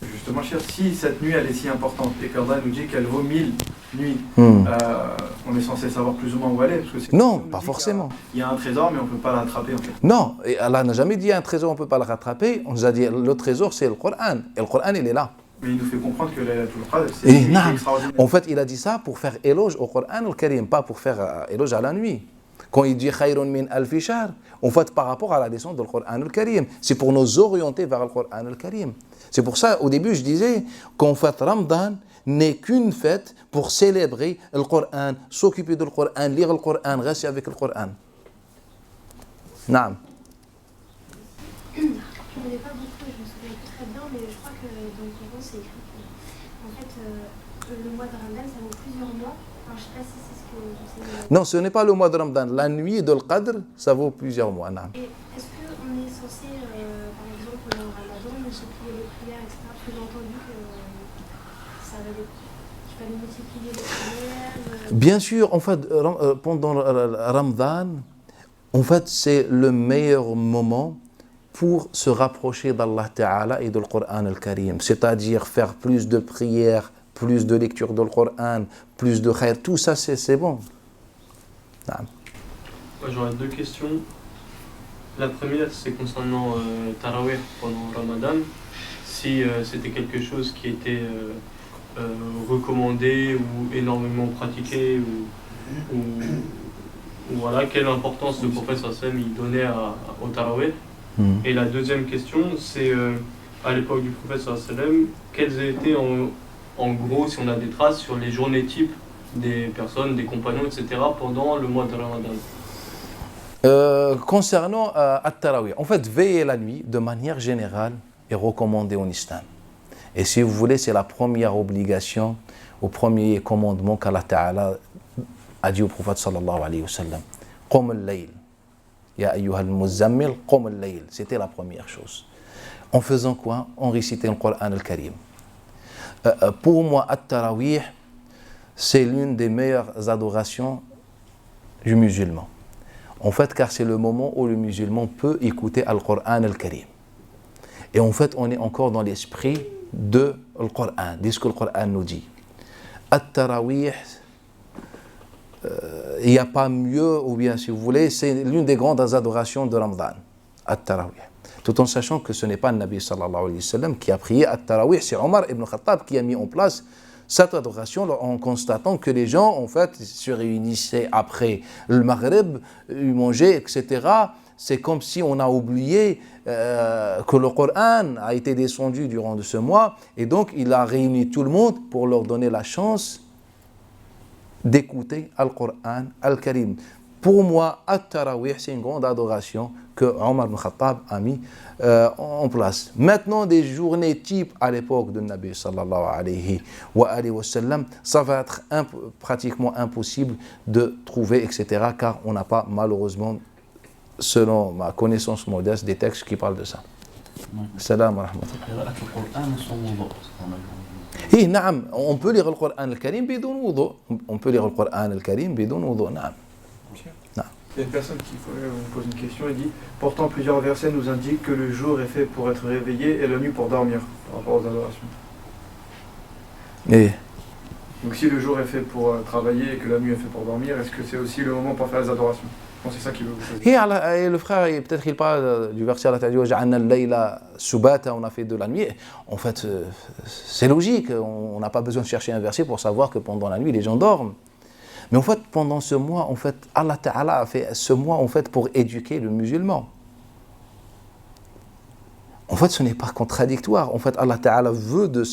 Justement, cher, si cette nuit elle est si importante et qu'Allah nous dit qu'elle vaut 1000 nuits, on est censé savoir plus ou moins où elle est, parce que Non, pas forcément. Il y a un trésor, mais on ne peut pas l'attraper en fait. Non, et Allah n'a jamais dit un trésor, on ne peut pas le rattraper. On nous a dit, le trésor, c'est le Coran. Et le Coran, il est là. Mais il nous fait comprendre que Laylatul Qadr, c'est Et une nuit naam. extraordinaire. En fait, il a dit ça pour faire éloge au Coran al-Karim, pas pour faire éloge à la nuit. Quand il dit khayrun min alfi shahr, en fait, par rapport à la descente du Coran al-Karim, c'est pour nous orienter vers le Coran al-Karim. C'est pour ça, au début, je disais qu'en fait, Ramadan n'est qu'une fête pour célébrer le Coran, s'occuper du Coran, lire le Coran, rester avec le Coran. Naam. Je ne connais pas beaucoup, je me souviens plus très bien, mais je crois que dans le Coran, c'est écrit que, en fait, le mois de Ramadan, ça vaut plusieurs mois. Alors, je ne sais pas si c'est ce que je sais. Non, ce n'est pas le mois de Ramadan. La nuit de l'Qadr, ça vaut plusieurs mois. Naam. Et est-ce qu'on est censé, par exemple, pendant le Ramadan, multiplier les prières, etc. Parce que j'ai entendu que ça allait, qu'il fallait multiplier les prières. Bien sûr, en fait, pendant le Ramadan, en fait, c'est le meilleur moment pour se rapprocher d'Allah Ta'ala et du Coran al-Karim. C'est-à-dire faire plus de prières, plus de lecture du Coran, plus de khayr. Tout ça, c'est bon. Moi, j'aurais deux questions. La première, c'est concernant Tarawih pendant Ramadan. Si c'était quelque chose qui était recommandé ou énormément pratiqué, ou voilà, quelle importance le prophète sallam il donnait au Tarawih. Et la deuxième question, c'est à l'époque du prophète sallam, quelles étaient en gros, si on a des traces, sur les journées types des personnes, des compagnons, etc. pendant le mois de Ramadan. Concernant At-Tarawih, en fait, veiller la nuit, de manière générale, est recommandé en islam. Et si vous voulez, c'est la première obligation, au premier commandement qu'Allah Ta'ala a dit au prophète sallallahu alayhi wa sallam. Qum al-layl. Ya ayyuha al-muzammil, qum al-layl. C'était la première chose. En faisant quoi? En récitant le Coran al-Karim. Pour moi, At-Tarawih, c'est l'une des meilleures adorations du musulman. En fait, car c'est le moment où le musulman peut écouter le Coran al-Karim. Et en fait, on est encore dans l'esprit de le Coran, de ce que le Coran nous dit. At-Tarawih, il n'y a pas mieux, ou bien si vous voulez, c'est l'une des grandes adorations de Ramadan, At-Tarawih. Tout en sachant que ce n'est pas le Nabi sallallahu alayhi wa sallam qui a prié At-Tarawih, c'est Omar ibn Khattab qui a mis en place cette adoration en constatant que les gens, en fait, se réunissaient après le Maghrib, ils mangeaient, etc. C'est comme si on a oublié que le Coran a été descendu durant ce mois, et donc il a réuni tout le monde pour leur donner la chance d'écouter Al-Qur'an Al-Karim. Pour moi, At-Tarawih, c'est une grande adoration que Omar ibn Khattab a mis en place. Maintenant, des journées types à l'époque de Nabi sallallahu alayhi wa sallam, ça va être pratiquement impossible de trouver, etc., car on n'a pas malheureusement, selon ma connaissance modeste, des textes qui parlent de ça. Salam wa rahmatullah. Oui, naam, on peut lire le Coran al-Karim bidon wudu. On peut lire le Coran al-Karim bidon wudu, naam. Il y a une personne qui me pose une question, il dit « Pourtant, plusieurs versets nous indiquent que le jour est fait pour être réveillé et la nuit pour dormir, par rapport aux adorations. Et Donc si le jour est fait pour travailler et que la nuit est fait pour dormir, est-ce que c'est aussi le moment pour faire les adorations ?» Je pense que c'est ça qu'il veut vous poser. Et le frère, peut-être qu'il parle du verset à la Ja'alna al-layla subata, on a fait de la nuit. En fait, c'est logique, on n'a pas besoin de chercher un verset pour savoir que pendant la nuit, les gens dorment. Mais en fait, pendant ce mois, en fait, Allah Ta'ala a fait ce mois en fait, pour éduquer le musulman. En fait, ce n'est pas contradictoire. En fait, Allah Ta'ala veut de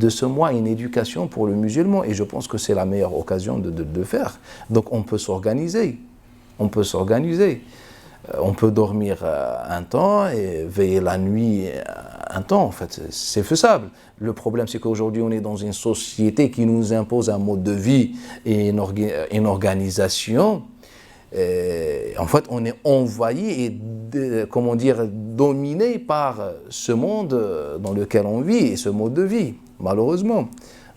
ce mois une éducation pour le musulman. Et je pense que c'est la meilleure occasion de le faire. Donc, on peut s'organiser. On peut s'organiser. On peut dormir un temps et veiller la nuit un temps, en fait, c'est faisable. Le problème, c'est qu'aujourd'hui, on est dans une société qui nous impose un mode de vie et une organisation. Et en fait, on est envahi et, dominé par ce monde dans lequel on vit et ce mode de vie, malheureusement.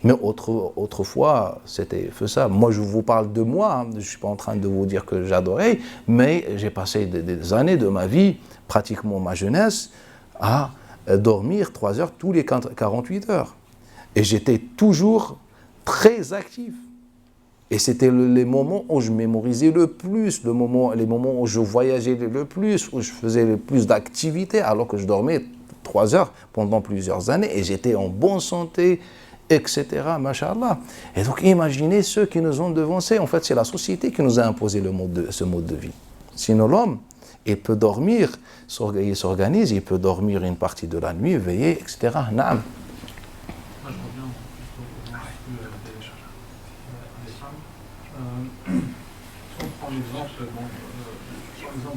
Mais autrefois, c'était faisable. Moi, je vous parle de moi, je ne suis pas en train de vous dire que j'adorais, mais j'ai passé des années de ma vie, pratiquement ma jeunesse, à dormir 3 heures tous les 48 heures. Et j'étais toujours très actif. Et c'était les moments où je mémorisais le plus, les moments où je voyageais le plus, où je faisais le plus d'activités, alors que je dormais 3 heures pendant plusieurs années, et j'étais en bonne santé, etc. Masha'Allah. Et donc imaginez ceux qui nous ont devancés. En fait, c'est la société qui nous a imposé ce mode de vie. Sinon l'homme, il peut dormir, il s'organise, il peut dormir une partie de la nuit, veiller, etc. Naam. Moi, je reviens juste au des femmes. Si on prend l'exemple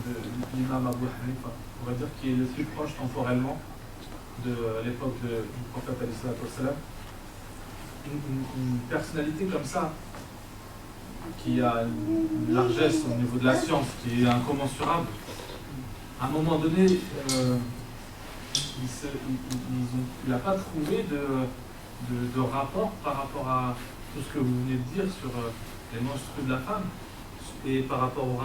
de l'imam Abu Hanifa, on va dire qu'il est le plus proche temporellement de l'époque du prophète alayhi salam. Une personnalité comme ça, qui a une largesse au niveau de la science, qui est incommensurable, à un moment donné, il n'a pas trouvé de rapport par rapport à tout ce que vous venez de dire sur les menstrues de la femme et par rapport au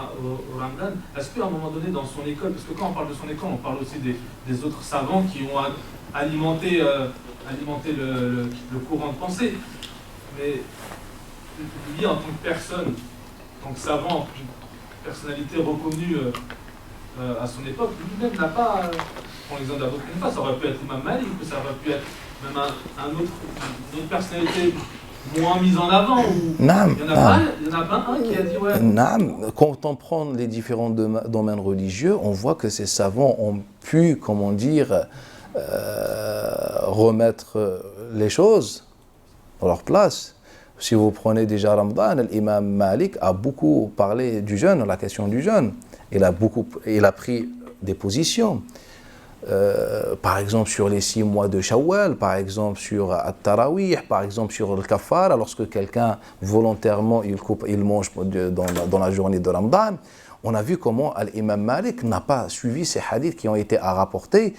Ramadan. Est-ce qu'à un moment donné, dans son école, parce que quand on parle de son école, on parle aussi des autres savants qui ont alimenté le courant de pensée, mais lui en tant que personne, en tant que savant, en tant que personnalité reconnue à son époque, lui-même n'a pas, pour l'exemple d'Abu Hanifa, ça aurait pu être Imam Malik, ça aurait pu être même une autre personnalité moins mise en avant, ou il n'y en a pas un qui a dit ouais. Quand on prend les différents domaines religieux, on voit que ces savants ont pu, comment dire, remettre les choses à leur place. Si vous prenez déjà Ramadan, l'imam Malik a beaucoup parlé du jeûne, la question du jeûne. Il a pris des positions. Par exemple sur les 6 mois de Shawwal, par exemple sur At-Tarawih, par exemple sur le Kafara, lorsque quelqu'un volontairement il mange dans la journée de Ramadan. On a vu comment l'imam Malik n'a pas suivi ces hadiths qui ont été rapportés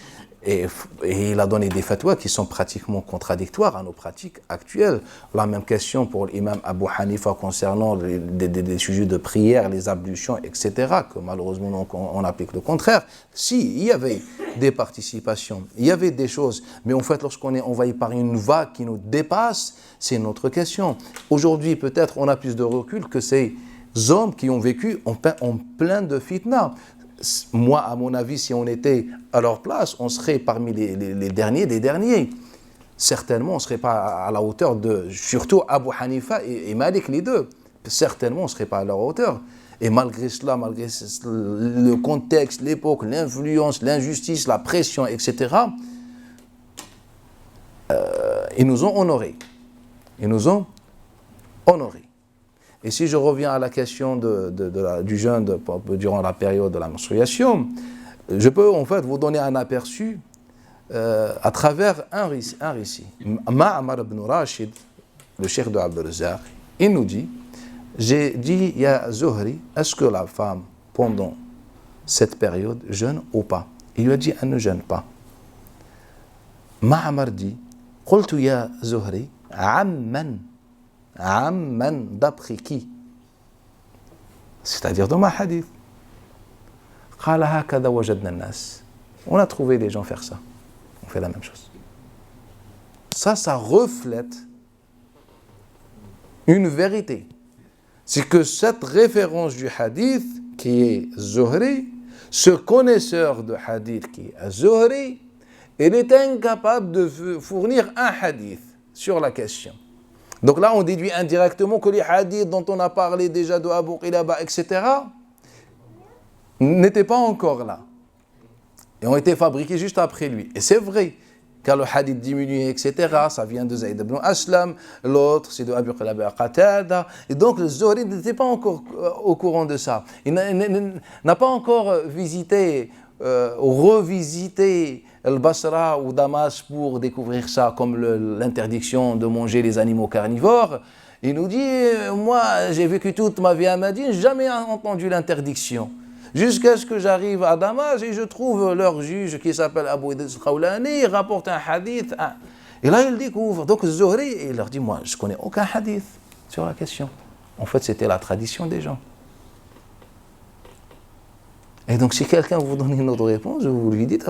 Et il a donné des fatwas qui sont pratiquement contradictoires à nos pratiques actuelles. La même question pour l'imam Abu Hanifa concernant des sujets de prière, les ablutions, etc., que malheureusement on applique le contraire. Si, il y avait des participations, il y avait des choses, mais en fait lorsqu'on est envahi par une vague qui nous dépasse, c'est une autre question. Aujourd'hui, peut-être on a plus de recul que ces hommes qui ont vécu en plein de fitna. Moi, à mon avis, si on était à leur place, on serait parmi les derniers des derniers. Certainement, on ne serait pas à la hauteur de, surtout Abu Hanifa et Malik, les deux. Certainement, on ne serait pas à leur hauteur. Et malgré cela, malgré le contexte, l'époque, l'influence, l'injustice, la pression, etc., ils nous ont honorés. Ils nous ont honorés. Et si je reviens à la question du jeûne durant la période de la menstruation, je peux en fait vous donner un aperçu à travers un récit. Ma'amar ibn Rashid, le cheikh de Abd al-Razzaq, il nous dit, j'ai dit, ya Zuhri, est-ce que la femme, pendant cette période, jeûne ou pas? Il lui a dit, elle ne jeûne pas. Ma'amar dit, qultu ya Zuhri, amman d'après qui? C'est-à-dire dans ma hadith. On a trouvé des gens faire ça. On fait la même chose. Ça reflète une vérité. C'est que cette référence du hadith qui est Zuhri, ce connaisseur de hadith qui est Zuhri, il est incapable de fournir un hadith sur la question. Donc là, on déduit indirectement que les hadiths dont on a parlé déjà de Abu Qilaba, etc., n'étaient pas encore là. Et ont été fabriqués juste après lui. Et c'est vrai, car le hadith diminué, etc., ça vient de Zayd ibn Aslam, l'autre c'est de Abu Qilaba Qatada. Et donc le Zuhri n'était pas encore au courant de ça. Il n'a pas encore visité, revisité le Basra ou Damas pour découvrir ça, comme l'interdiction de manger les animaux carnivores. Il nous dit, moi j'ai vécu toute ma vie à Madine, jamais entendu l'interdiction. Jusqu'à ce que j'arrive à Damas et je trouve leur juge qui s'appelle Abu Idris Khawlani, il rapporte un hadith. Et là il découvre. Donc Zuhri, il leur dit, moi je ne connais aucun hadith sur la question. En fait c'était la tradition des gens. Et donc, si quelqu'un vous donne une autre réponse, vous lui dites,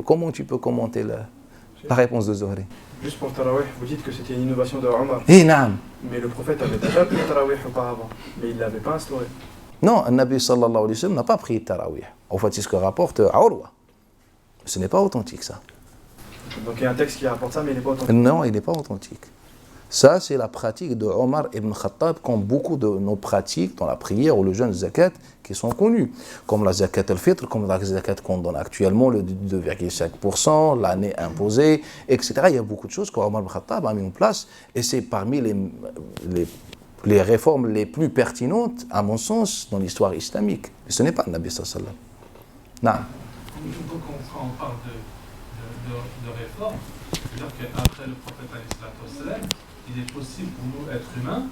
comment tu peux commenter la réponse de Zuhri? Juste pour le Tarawih, vous dites que c'était une innovation de Omar. Mais le prophète avait déjà pris le Tarawih auparavant, mais il ne l'avait pas instauré. Non, le Nabi sallallahu alayhi wa sallam n'a pas pris le Tarawih. En fait, c'est ce que rapporte Urwa. Ce n'est pas authentique, ça. Donc, il y a un texte qui rapporte ça, mais il n'est pas authentique. Non, il n'est pas authentique. Ça, c'est la pratique de Omar ibn Khattab, comme beaucoup de nos pratiques dans la prière ou le jeûne zakat qui sont connues, comme la zakat al-fitr, comme la zakat qu'on donne actuellement, le 2,5%, l'année imposée, etc. Il y a beaucoup de choses qu'Omar ibn Khattab a mis en place, et c'est parmi les réformes les plus pertinentes, à mon sens, dans l'histoire islamique. Et ce n'est pas le Nabi sallallahu alayhi wa sallam. Quand on parle de réforme, c'est-à-dire qu'après le prophète alayhi sallam, il est possible pour nous, êtres humains,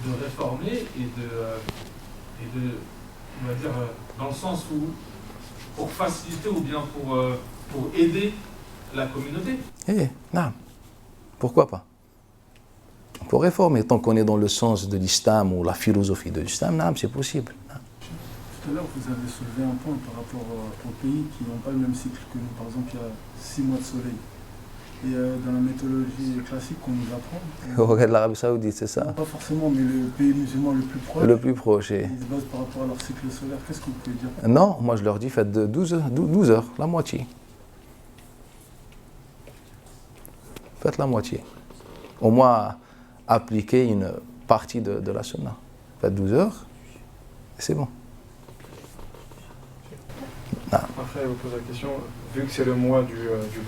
de réformer et de, on va dire, dans le sens où, pour faciliter ou bien pour aider la communauté. Non. Pourquoi pas? On peut réformer tant qu'on est dans le sens de l'islam ou la philosophie de l'islam, non, c'est possible. Non. Tout à l'heure, vous avez soulevé un point par rapport aux pays qui n'ont pas le même cycle que nous. Par exemple, il y a 6 mois de soleil. Et dans la méthodologie classique qu'on nous apprend... Regarde l'Arabie Saoudite, c'est ça? Pas forcément, mais le pays musulman le plus proche. Le plus proche, oui. Ils se basent par rapport à leur cycle solaire. Qu'est-ce que vous pouvez dire? Non, moi je leur dis, faites de 12 heures, la moitié. Faites la moitié. Au moins, appliquez une partie de la sunna. Faites 12 heures, et c'est bon. Après, je vous pose la question, vu que c'est le mois du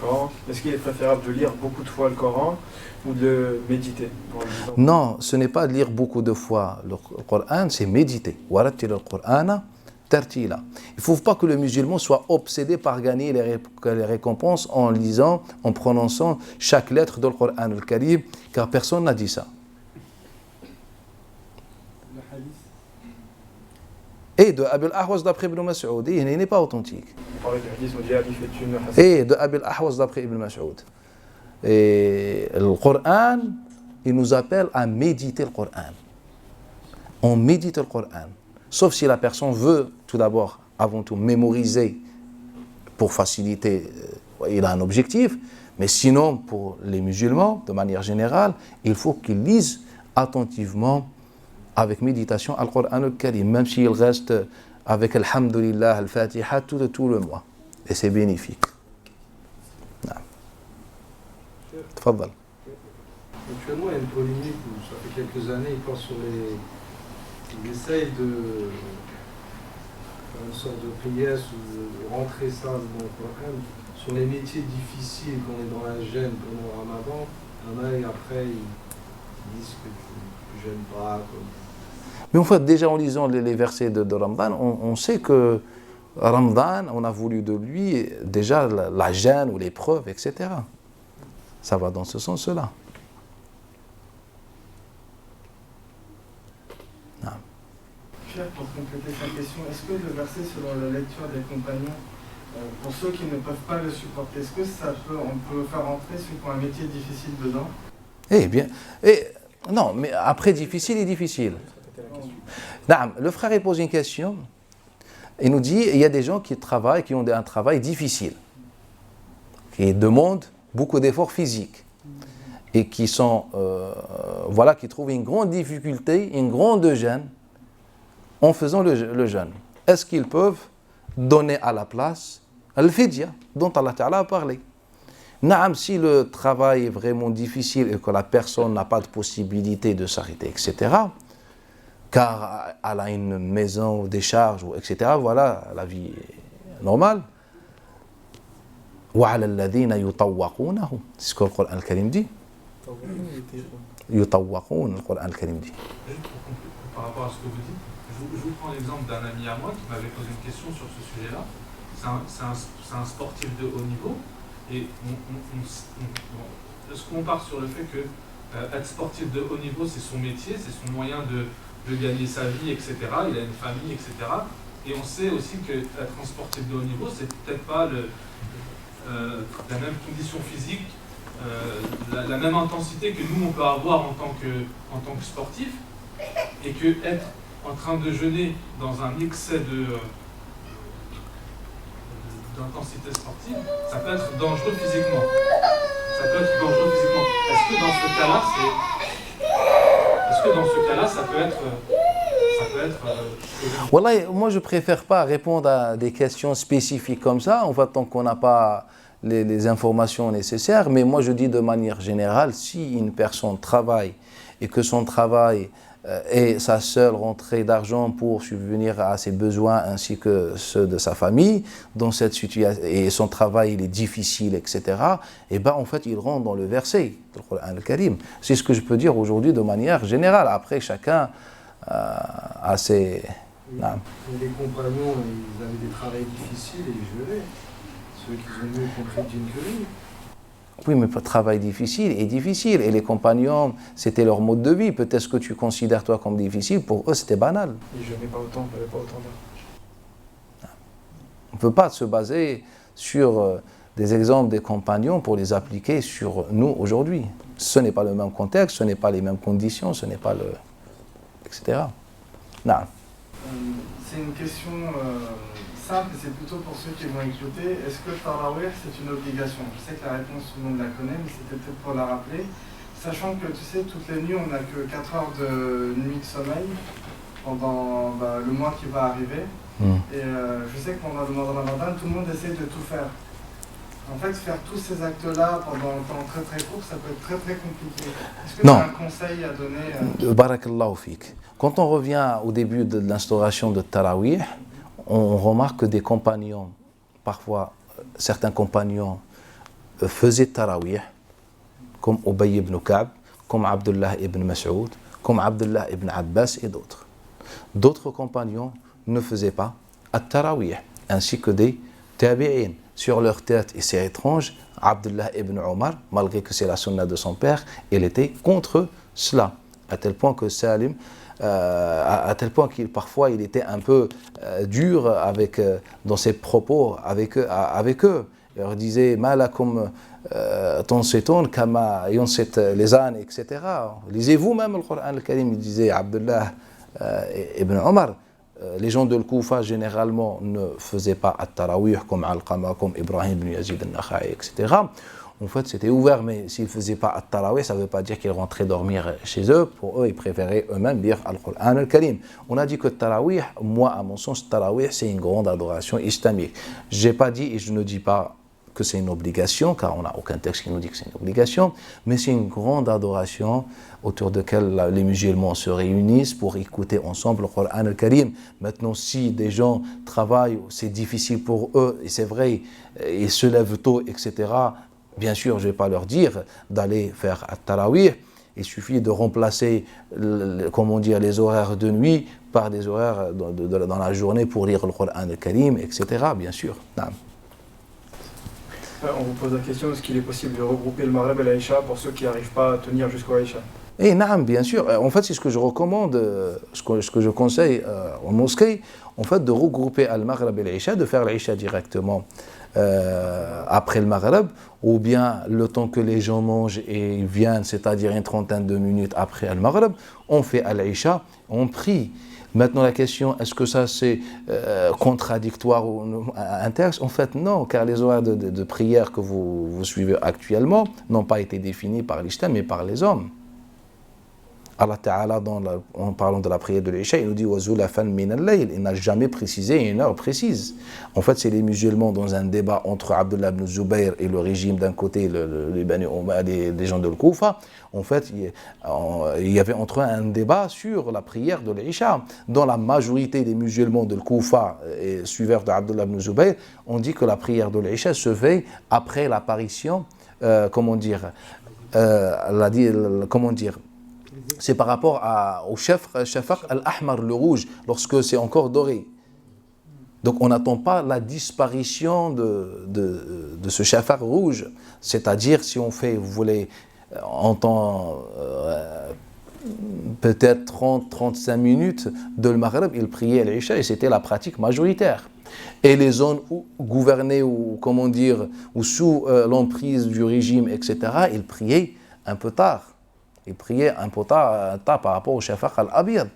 Coran, est-ce qu'il est préférable de lire beaucoup de fois le Coran ou de le méditer? Non, ce n'est pas de lire beaucoup de fois le Coran, c'est méditer. Il ne faut pas que le musulman soit obsédé par gagner les récompenses en lisant, en prononçant chaque lettre du Coran al-Karim, car personne n'a dit ça. Et de Abil Ahwas d'après Ibn Mas'ud, il n'est pas authentique. On parlait du hadith, on dit Ali fait une hasana. Et de Abil Ahwas d'après Ibn Mas'ud. Et le Coran, il nous appelle à méditer le Coran. On médite le Coran. Sauf si la personne veut, tout d'abord, avant tout, mémoriser pour faciliter, il a un objectif. Mais sinon, pour les musulmans, de manière générale, il faut qu'ils lisent attentivement, avec méditation, Al-Qur'an al-Karim, même s'il reste avec Alhamdulillah, Al-Fatiha, tout le mois. Et c'est bénéfique. Tfaddal. Actuellement, il y a une polémique où ça fait quelques années, ils pensent sur les... Ils essayent de faire une sorte de pièce ou de rentrer ça dans le Coran sur les métiers difficiles quand on est dans la gêne pendant le Ramadan. Il y en a et après ils disent que tu ne gênes pas. Mais en fait, déjà en lisant les versets de Ramadan, on sait que Ramadan, on a voulu de lui déjà la gêne ou l'épreuve, etc. Ça va dans ce sens-là. Pour compléter sa question, est-ce que le verset selon la lecture des compagnons, pour ceux qui ne peuvent pas le supporter, est-ce que on peut faire entrer ceux qui ont un métier difficile dedans? Eh bien, non, mais après difficile et difficile. Le frère il pose une question, il nous dit, il y a des gens qui travaillent, qui ont un travail difficile, qui demandent beaucoup d'efforts physiques et qui sont, qui trouvent une grande difficulté, une grande gêne en faisant le jeûne. Est-ce qu'ils peuvent donner à la place al-fidya dont Allah Ta'ala a parlé? Naam, si le travail est vraiment difficile et que la personne n'a pas de possibilité de s'arrêter, etc., car elle a une maison, des charges, etc., voilà, la vie est normale. وَعَلَى الَّذِينَ يُطَوَّقُونَهُ, c'est ce que le Coran al-Karim dit. يُطَوَّقُونَ, le Coran al-Karim dit. Par rapport à ce que vous dites, je vous prends l'exemple d'un ami à moi qui m'avait posé une question sur ce sujet-là. C'est un sportif de haut niveau. Et est-ce qu'on part sur le fait que être sportif de haut niveau, c'est son métier, c'est son moyen de gagner sa vie, etc. Il a une famille, etc. Et on sait aussi qu'être un sportif de haut niveau, c'est peut-être pas la même condition physique, la même intensité que nous on peut avoir en tant que sportif, et que être en train de jeûner dans un excès d'intensité sportive, ça peut être dangereux physiquement. Est-ce que dans ce cas-là, ça peut être Wallah, moi je préfère pas répondre à des questions spécifiques comme ça, en fait, tant qu'on n'a pas les informations nécessaires. Mais moi je dis de manière générale, si une personne travaille et que son travail est sa seule rentrée d'argent pour subvenir à ses besoins ainsi que ceux de sa famille, dans cette situation, et son travail il est difficile, etc., et ben en fait il rentre dans le verset du Coran al-Karim. C'est ce que je peux dire aujourd'hui de manière générale. Après chacun a ses... Oui. Les compagnons, ils avaient des travails difficiles et ils jeûnaient. Ceux qui ont mieux compris d'une que lui. Oui, mais le travail difficile est difficile. Et les compagnons, c'était leur mode de vie. Peut-être ce que tu considères toi comme difficile, pour eux, c'était banal. Ils ne jeûnaient pas autant, ils n'avaient pas autant d'heures. On ne peut pas se baser sur des exemples des compagnons pour les appliquer sur nous aujourd'hui. Ce n'est pas le même contexte, ce n'est pas les mêmes conditions, ce n'est pas le... etc. Non. C'est une question simple, c'est plutôt pour ceux qui vont écouter. Est-ce que Tarawih, c'est une obligation? Je sais que la réponse, tout le monde la connaît, mais c'était peut-être pour la rappeler. Sachant que, tu sais, toutes les nuits, on n'a que 4 heures de nuit de sommeil pendant le mois qui va arriver. Et je sais que pendant le mois de Ramadan, tout le monde essaie de tout faire. En fait, faire tous ces actes-là pendant un temps très très court, ça peut être très très compliqué. Est-ce que tu as un conseil à donner Barakallahu fik. Quand on revient au début de l'instauration de Tarawih, on remarque que des compagnons, parfois certains compagnons faisaient Tarawih, comme Ubay ibn Ka'b, comme Abdullah ibn Mas'ud, comme Abdullah ibn Abbas et d'autres. D'autres compagnons ne faisaient pas At-Tarawih, ainsi que des Tabi'in. Sur leur tête, et c'est étrange, Abdullah ibn Omar, malgré que c'est la sunna de son père, il était contre cela, à tel point que Salim à tel point qu'il parfois il était un peu dur dans ses propos avec eux. Il leur disait Malakum Tonsetun Kama Yonset les ânes, etc. Lisez-vous même le Coran al-Karim, il disait Abdullah ibn Omar. Les gens de l'Koufa généralement ne faisaient pas at-tarawih comme Al-Qama, comme Ibrahim ibn Yazid al-Nakha'i, etc. En fait, c'était ouvert, mais s'ils ne faisaient pas at-tarawih, ça ne veut pas dire qu'ils rentraient dormir chez eux. Pour eux, ils préféraient eux-mêmes lire Al-Qur'an al-Karim. On a dit que tarawih, moi, à mon sens, tarawih, c'est une grande adoration islamique. Je n'ai pas dit et je ne dis pas que c'est une obligation, car on n'a aucun texte qui nous dit que c'est une obligation, mais c'est une grande adoration autour de laquelle les musulmans se réunissent pour écouter ensemble le Coran al-Karim. Maintenant, si des gens travaillent, c'est difficile pour eux, et c'est vrai, ils se lèvent tôt, etc., bien sûr, je ne vais pas leur dire d'aller faire at-tarawih. Il suffit de remplacer les horaires de nuit par des horaires dans la journée pour lire le Coran al-Karim, etc., bien sûr. Non. On vous pose la question, est-ce qu'il est possible de regrouper le Maghreb et l'Aïcha pour ceux qui n'arrivent pas à tenir jusqu'au Aïcha? Et naam, bien sûr. En fait, c'est ce que je recommande, ce que je conseille aux mosquées, en fait, de regrouper al-Maghreb et l'Aïcha, de faire l'Aïcha directement après le Maghreb, ou bien le temps que les gens mangent et viennent, c'est-à-dire une trentaine de minutes après le Maghreb, on fait al-Aïcha, on prie. Maintenant, la question, est-ce que ça c'est contradictoire ou un texte? En fait, non, car les horaires de prière que vous suivez actuellement n'ont pas été définis par l'Islam, mais par les hommes. Allah Ta'ala, en parlant de la prière de l'Isha, il nous dit « Wazulafan min al-layl ». Il n'a jamais précisé une heure précise. En fait, c'est les musulmans dans un débat entre Abdullah ibn Zubayr et le régime d'un côté, les gens de l'Koufa. En fait, il y avait entre eux un débat sur la prière de l'Isha. Dans la majorité des musulmans de l'Koufa et suiveurs d'Abdullah ibn Zubayr, on dit que la prière de l'Isha se fait après l'apparition, c'est par rapport au shafaq al-ahmar, le rouge, lorsque c'est encore doré. Donc on n'attend pas la disparition de ce shafaq rouge. C'est-à-dire, si on fait, vous voulez, en temps peut-être 30-35 minutes de le Maghreb, il priait l'Isha et c'était la pratique majoritaire. Et les zones gouvernées ou sous l'emprise du régime, etc., ils priaient un peu tard. Il priait un peu tard par rapport au shafaq al-abiyad.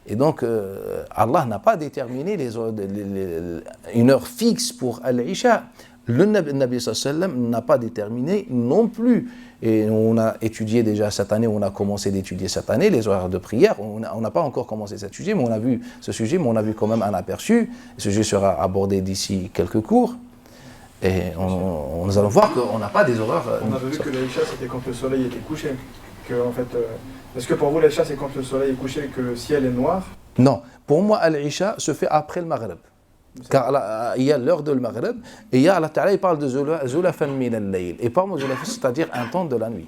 Et donc, Allah n'a pas déterminé une heure fixe pour al-Isha. Le Nabi sallallahu alayhi wa sallam n'a pas déterminé non plus. Et on a étudié déjà cette année, on a commencé d'étudier cette année les horaires de prière. On n'a pas encore commencé ce sujet, mais on a vu quand même un aperçu. Ce sujet sera abordé d'ici quelques cours. Et nous allons voir qu'on n'a pas des horaires. On avait vu que l'Aïcha, c'était quand le soleil était couché. En fait, est-ce que pour vous, l'Aïcha, c'est quand le soleil est couché et que le ciel est noir? Non, pour moi, l'Aïcha se fait après le Maghreb. Car il y a l'heure de le Maghreb, et il y a Allah Ta'ala, il parle de Zulafan min al-layl. Et par moi, Zulafan, c'est-à-dire un temps de la nuit.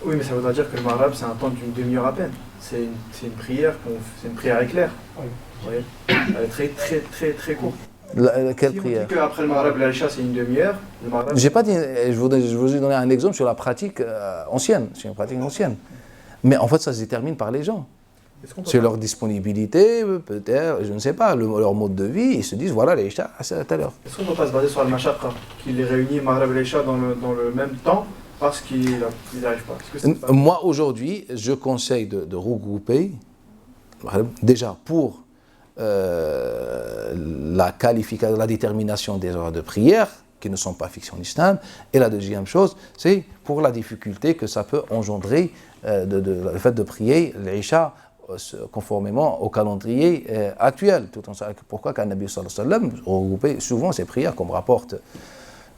Oui, mais ça voudra dire que le Maghreb, c'est un temps d'une demi-heure à peine. C'est une prière, c'est une prière éclair. Oui. Vous voyez, elle est très, très, très, très courte. Quelle si prière? On dit qu'après le Maghreb, l'Aïcha, c'est une demi-heure. J'ai pas dit, je vous ai donné un exemple sur la pratique ancienne. C'est une pratique ancienne. Mais en fait, ça se détermine par les gens. C'est leur disponibilité, peut-être, je ne sais pas, leur mode de vie. Ils se disent, voilà, l'Aïcha, c'est à telle heure. Est-ce qu'on ne peut pas se baser sur Al-Mashaqqa, qui les réunit, Maghreb et l'Aïcha, dans le même temps, parce qu'ils n'arrivent pas? Moi, aujourd'hui, je conseille de regrouper, déjà pour la détermination des heures de prière, qui ne sont pas fixées en islam. Et la deuxième chose, c'est pour la difficulté que ça peut engendrer le fait de prier l'Aïcha conformément au calendrier actuel. Tout en sachant pourquoi qu'un Nabi sallallahu alayhi wa sallam regroupait souvent ses prières, comme rapporte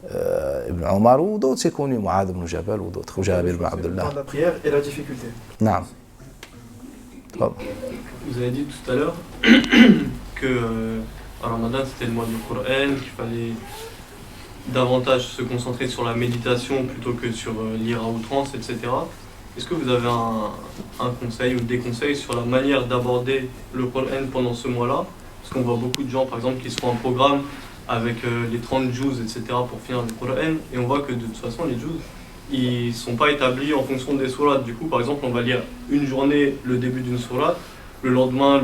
Ibn Omar ou d'autres, c'est connu, Mu'adh ibn Jabal ou d'autres, ou Jabir ibn Abdullah. La prière et la difficulté. Non. Vous avez dit tout à l'heure que Ramadan c'était le mois du Coran, qu'il fallait davantage se concentrer sur la méditation plutôt que sur lire à outrance, etc. Est-ce que vous avez un conseil ou des conseils sur la manière d'aborder le Coran pendant ce mois-là? Parce qu'on voit beaucoup de gens, par exemple, qui se font un programme avec les 30 juz, etc. pour finir le Coran, et on voit que de toute façon, les juz, ils sont pas établis en fonction des sourates. Du coup, par exemple, on va lire une journée le début d'une sourate, le lendemain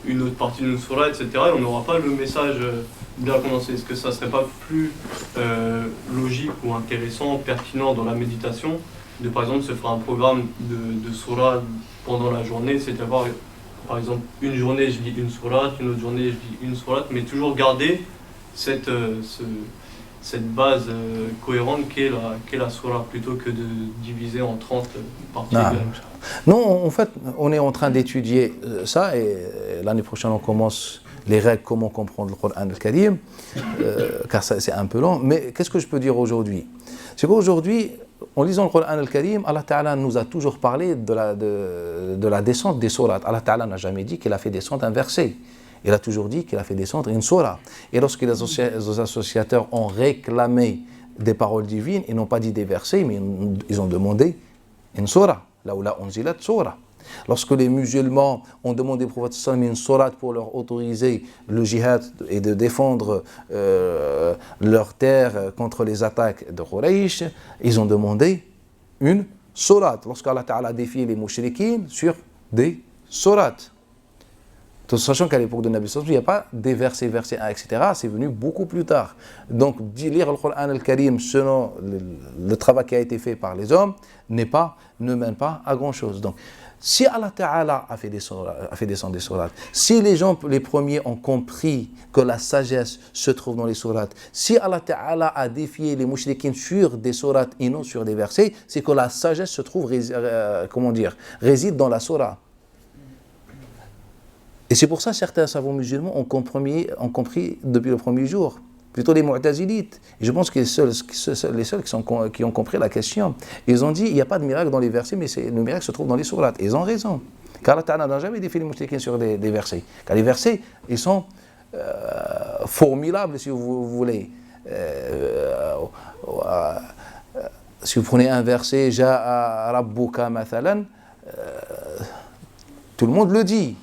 une autre partie d'une sourate, etc. Et on n'aura pas le message bien condensé. Est-ce que ça serait pas plus logique ou intéressant, pertinent dans la méditation de, par exemple, se faire un programme de sourate pendant la journée, c'est d'avoir, par exemple, une journée je lis une sourate, une autre journée je lis une sourate, mais toujours garder cette base cohérente qu'est la sourate, plutôt que de diviser en 30 parties. Non, en fait, on est en train d'étudier ça, et l'année prochaine on commence les règles, comment comprendre le Coran al-Karim, car ça, c'est un peu long. Mais qu'est-ce que je peux dire aujourd'hui? C'est qu'aujourd'hui, en lisant le Coran al-Karim, Allah Ta'ala nous a toujours parlé de la descente des sourates. Allah Ta'ala n'a jamais dit qu'il a fait descendre un verset. Il a toujours dit qu'il a fait descendre une sourate. Et lorsque les associateurs ont réclamé des paroles divines, ils n'ont pas dit des versets, mais ils ont demandé une sourate. Là où la unzilat sourate. Lorsque les musulmans ont demandé au prophète une sourate pour leur autoriser le djihad et de défendre leur terre contre les attaques de Quraysh, ils ont demandé une sourate. Lorsqu'Allah Ta'ala a défié les mouchriquines sur des sourates. Tout sachant qu'à l'époque de Nabi Sallallahu alayhi wa sallam, il n'y a pas des versets 1, etc. C'est venu beaucoup plus tard. Donc, lire le Coran al-Karim selon le travail qui a été fait par les hommes ne mène pas à grand-chose. Donc, si Allah Ta'ala a fait descendre des sourates, si les premiers ont compris que la sagesse se trouve dans les sourates, si Allah Ta'ala a défié les mouchriquines sur des sourates et non sur des versets, c'est que la sagesse se trouve, réside dans la sourate. Et c'est pour ça que certains savants musulmans ont compris depuis le premier jour, plutôt les mu'tazilites. Et je pense que les seuls qui ont compris la question. Ils ont dit, il n'y a pas de miracle dans les versets, mais le miracle se trouve dans les sourates. Et ils ont raison. Car Allah Ta'ala n'a jamais défié les mouchriquins sur des versets. Car les versets, ils sont formidables, si vous voulez. Si vous prenez un verset, Ja'a Rabbuka mathalan, tout le monde le dit.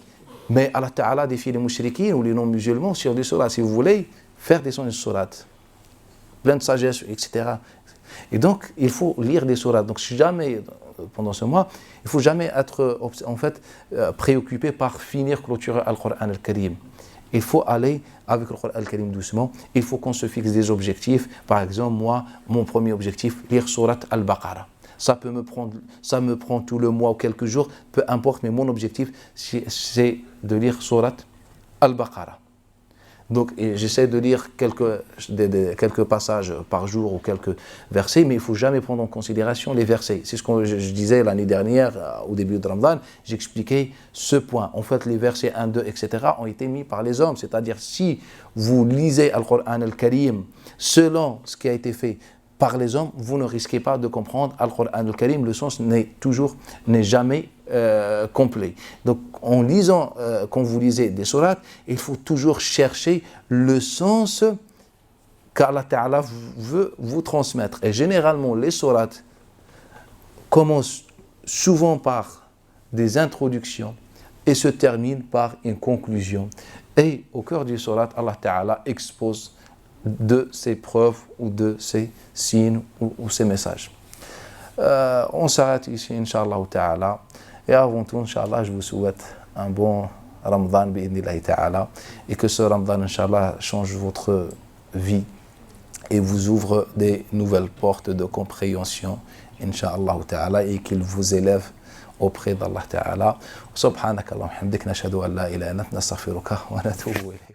Mais Allah Ta'ala défie les mouchriquins ou les non-musulmans sur des sourates. Si vous voulez faire descendre une sourate, plein de sagesse, etc. Et donc, il faut lire des sourates. Donc, jamais, pendant ce mois, il ne faut jamais être préoccupé par finir, clôturer Al-Qur'an al-Karim. Il faut aller avec le Qur'an al-Karim doucement. Il faut qu'on se fixe des objectifs. Par exemple, moi, mon premier objectif, lire sourate Al-Baqarah. Ça me prend tout le mois ou quelques jours, peu importe, mais mon objectif, c'est de lire sourate Al-Baqarah. Donc, j'essaie de lire quelques passages par jour ou quelques versets, mais il ne faut jamais prendre en considération les versets. C'est ce que je disais l'année dernière, au début de Ramadan, j'expliquais ce point. En fait, les versets 1, 2, etc. ont été mis par les hommes. C'est-à-dire, si vous lisez Al-Qur'an al-Karim selon ce qui a été fait par les hommes, vous ne risquez pas de comprendre Al-Qur'an al-Karim, le sens n'est jamais complet. Donc, en lisant, quand vous lisez des sourates, il faut toujours chercher le sens qu'Allah Ta'ala veut vous transmettre. Et généralement, les sourates commencent souvent par des introductions et se terminent par une conclusion. Et au cœur du sourate, Allah Ta'ala expose de ses preuves ou de ses signes ou ses messages. On s'arrête ici, Inch'Allah Ta'ala. Et avant tout, Inch'Allah, je vous souhaite un bon Ramadan, bi'idnillahi Ta'ala, et que ce Ramadan, Inch'Allah, change votre vie et vous ouvre des nouvelles portes de compréhension, Inch'Allah Ta'ala, et qu'il vous élève auprès d'Allah Ta'ala. Subhanaka Allahumma hamdik, nashhadu an la ilaha illa anta, nastaghfiruka wa natubu ilayk.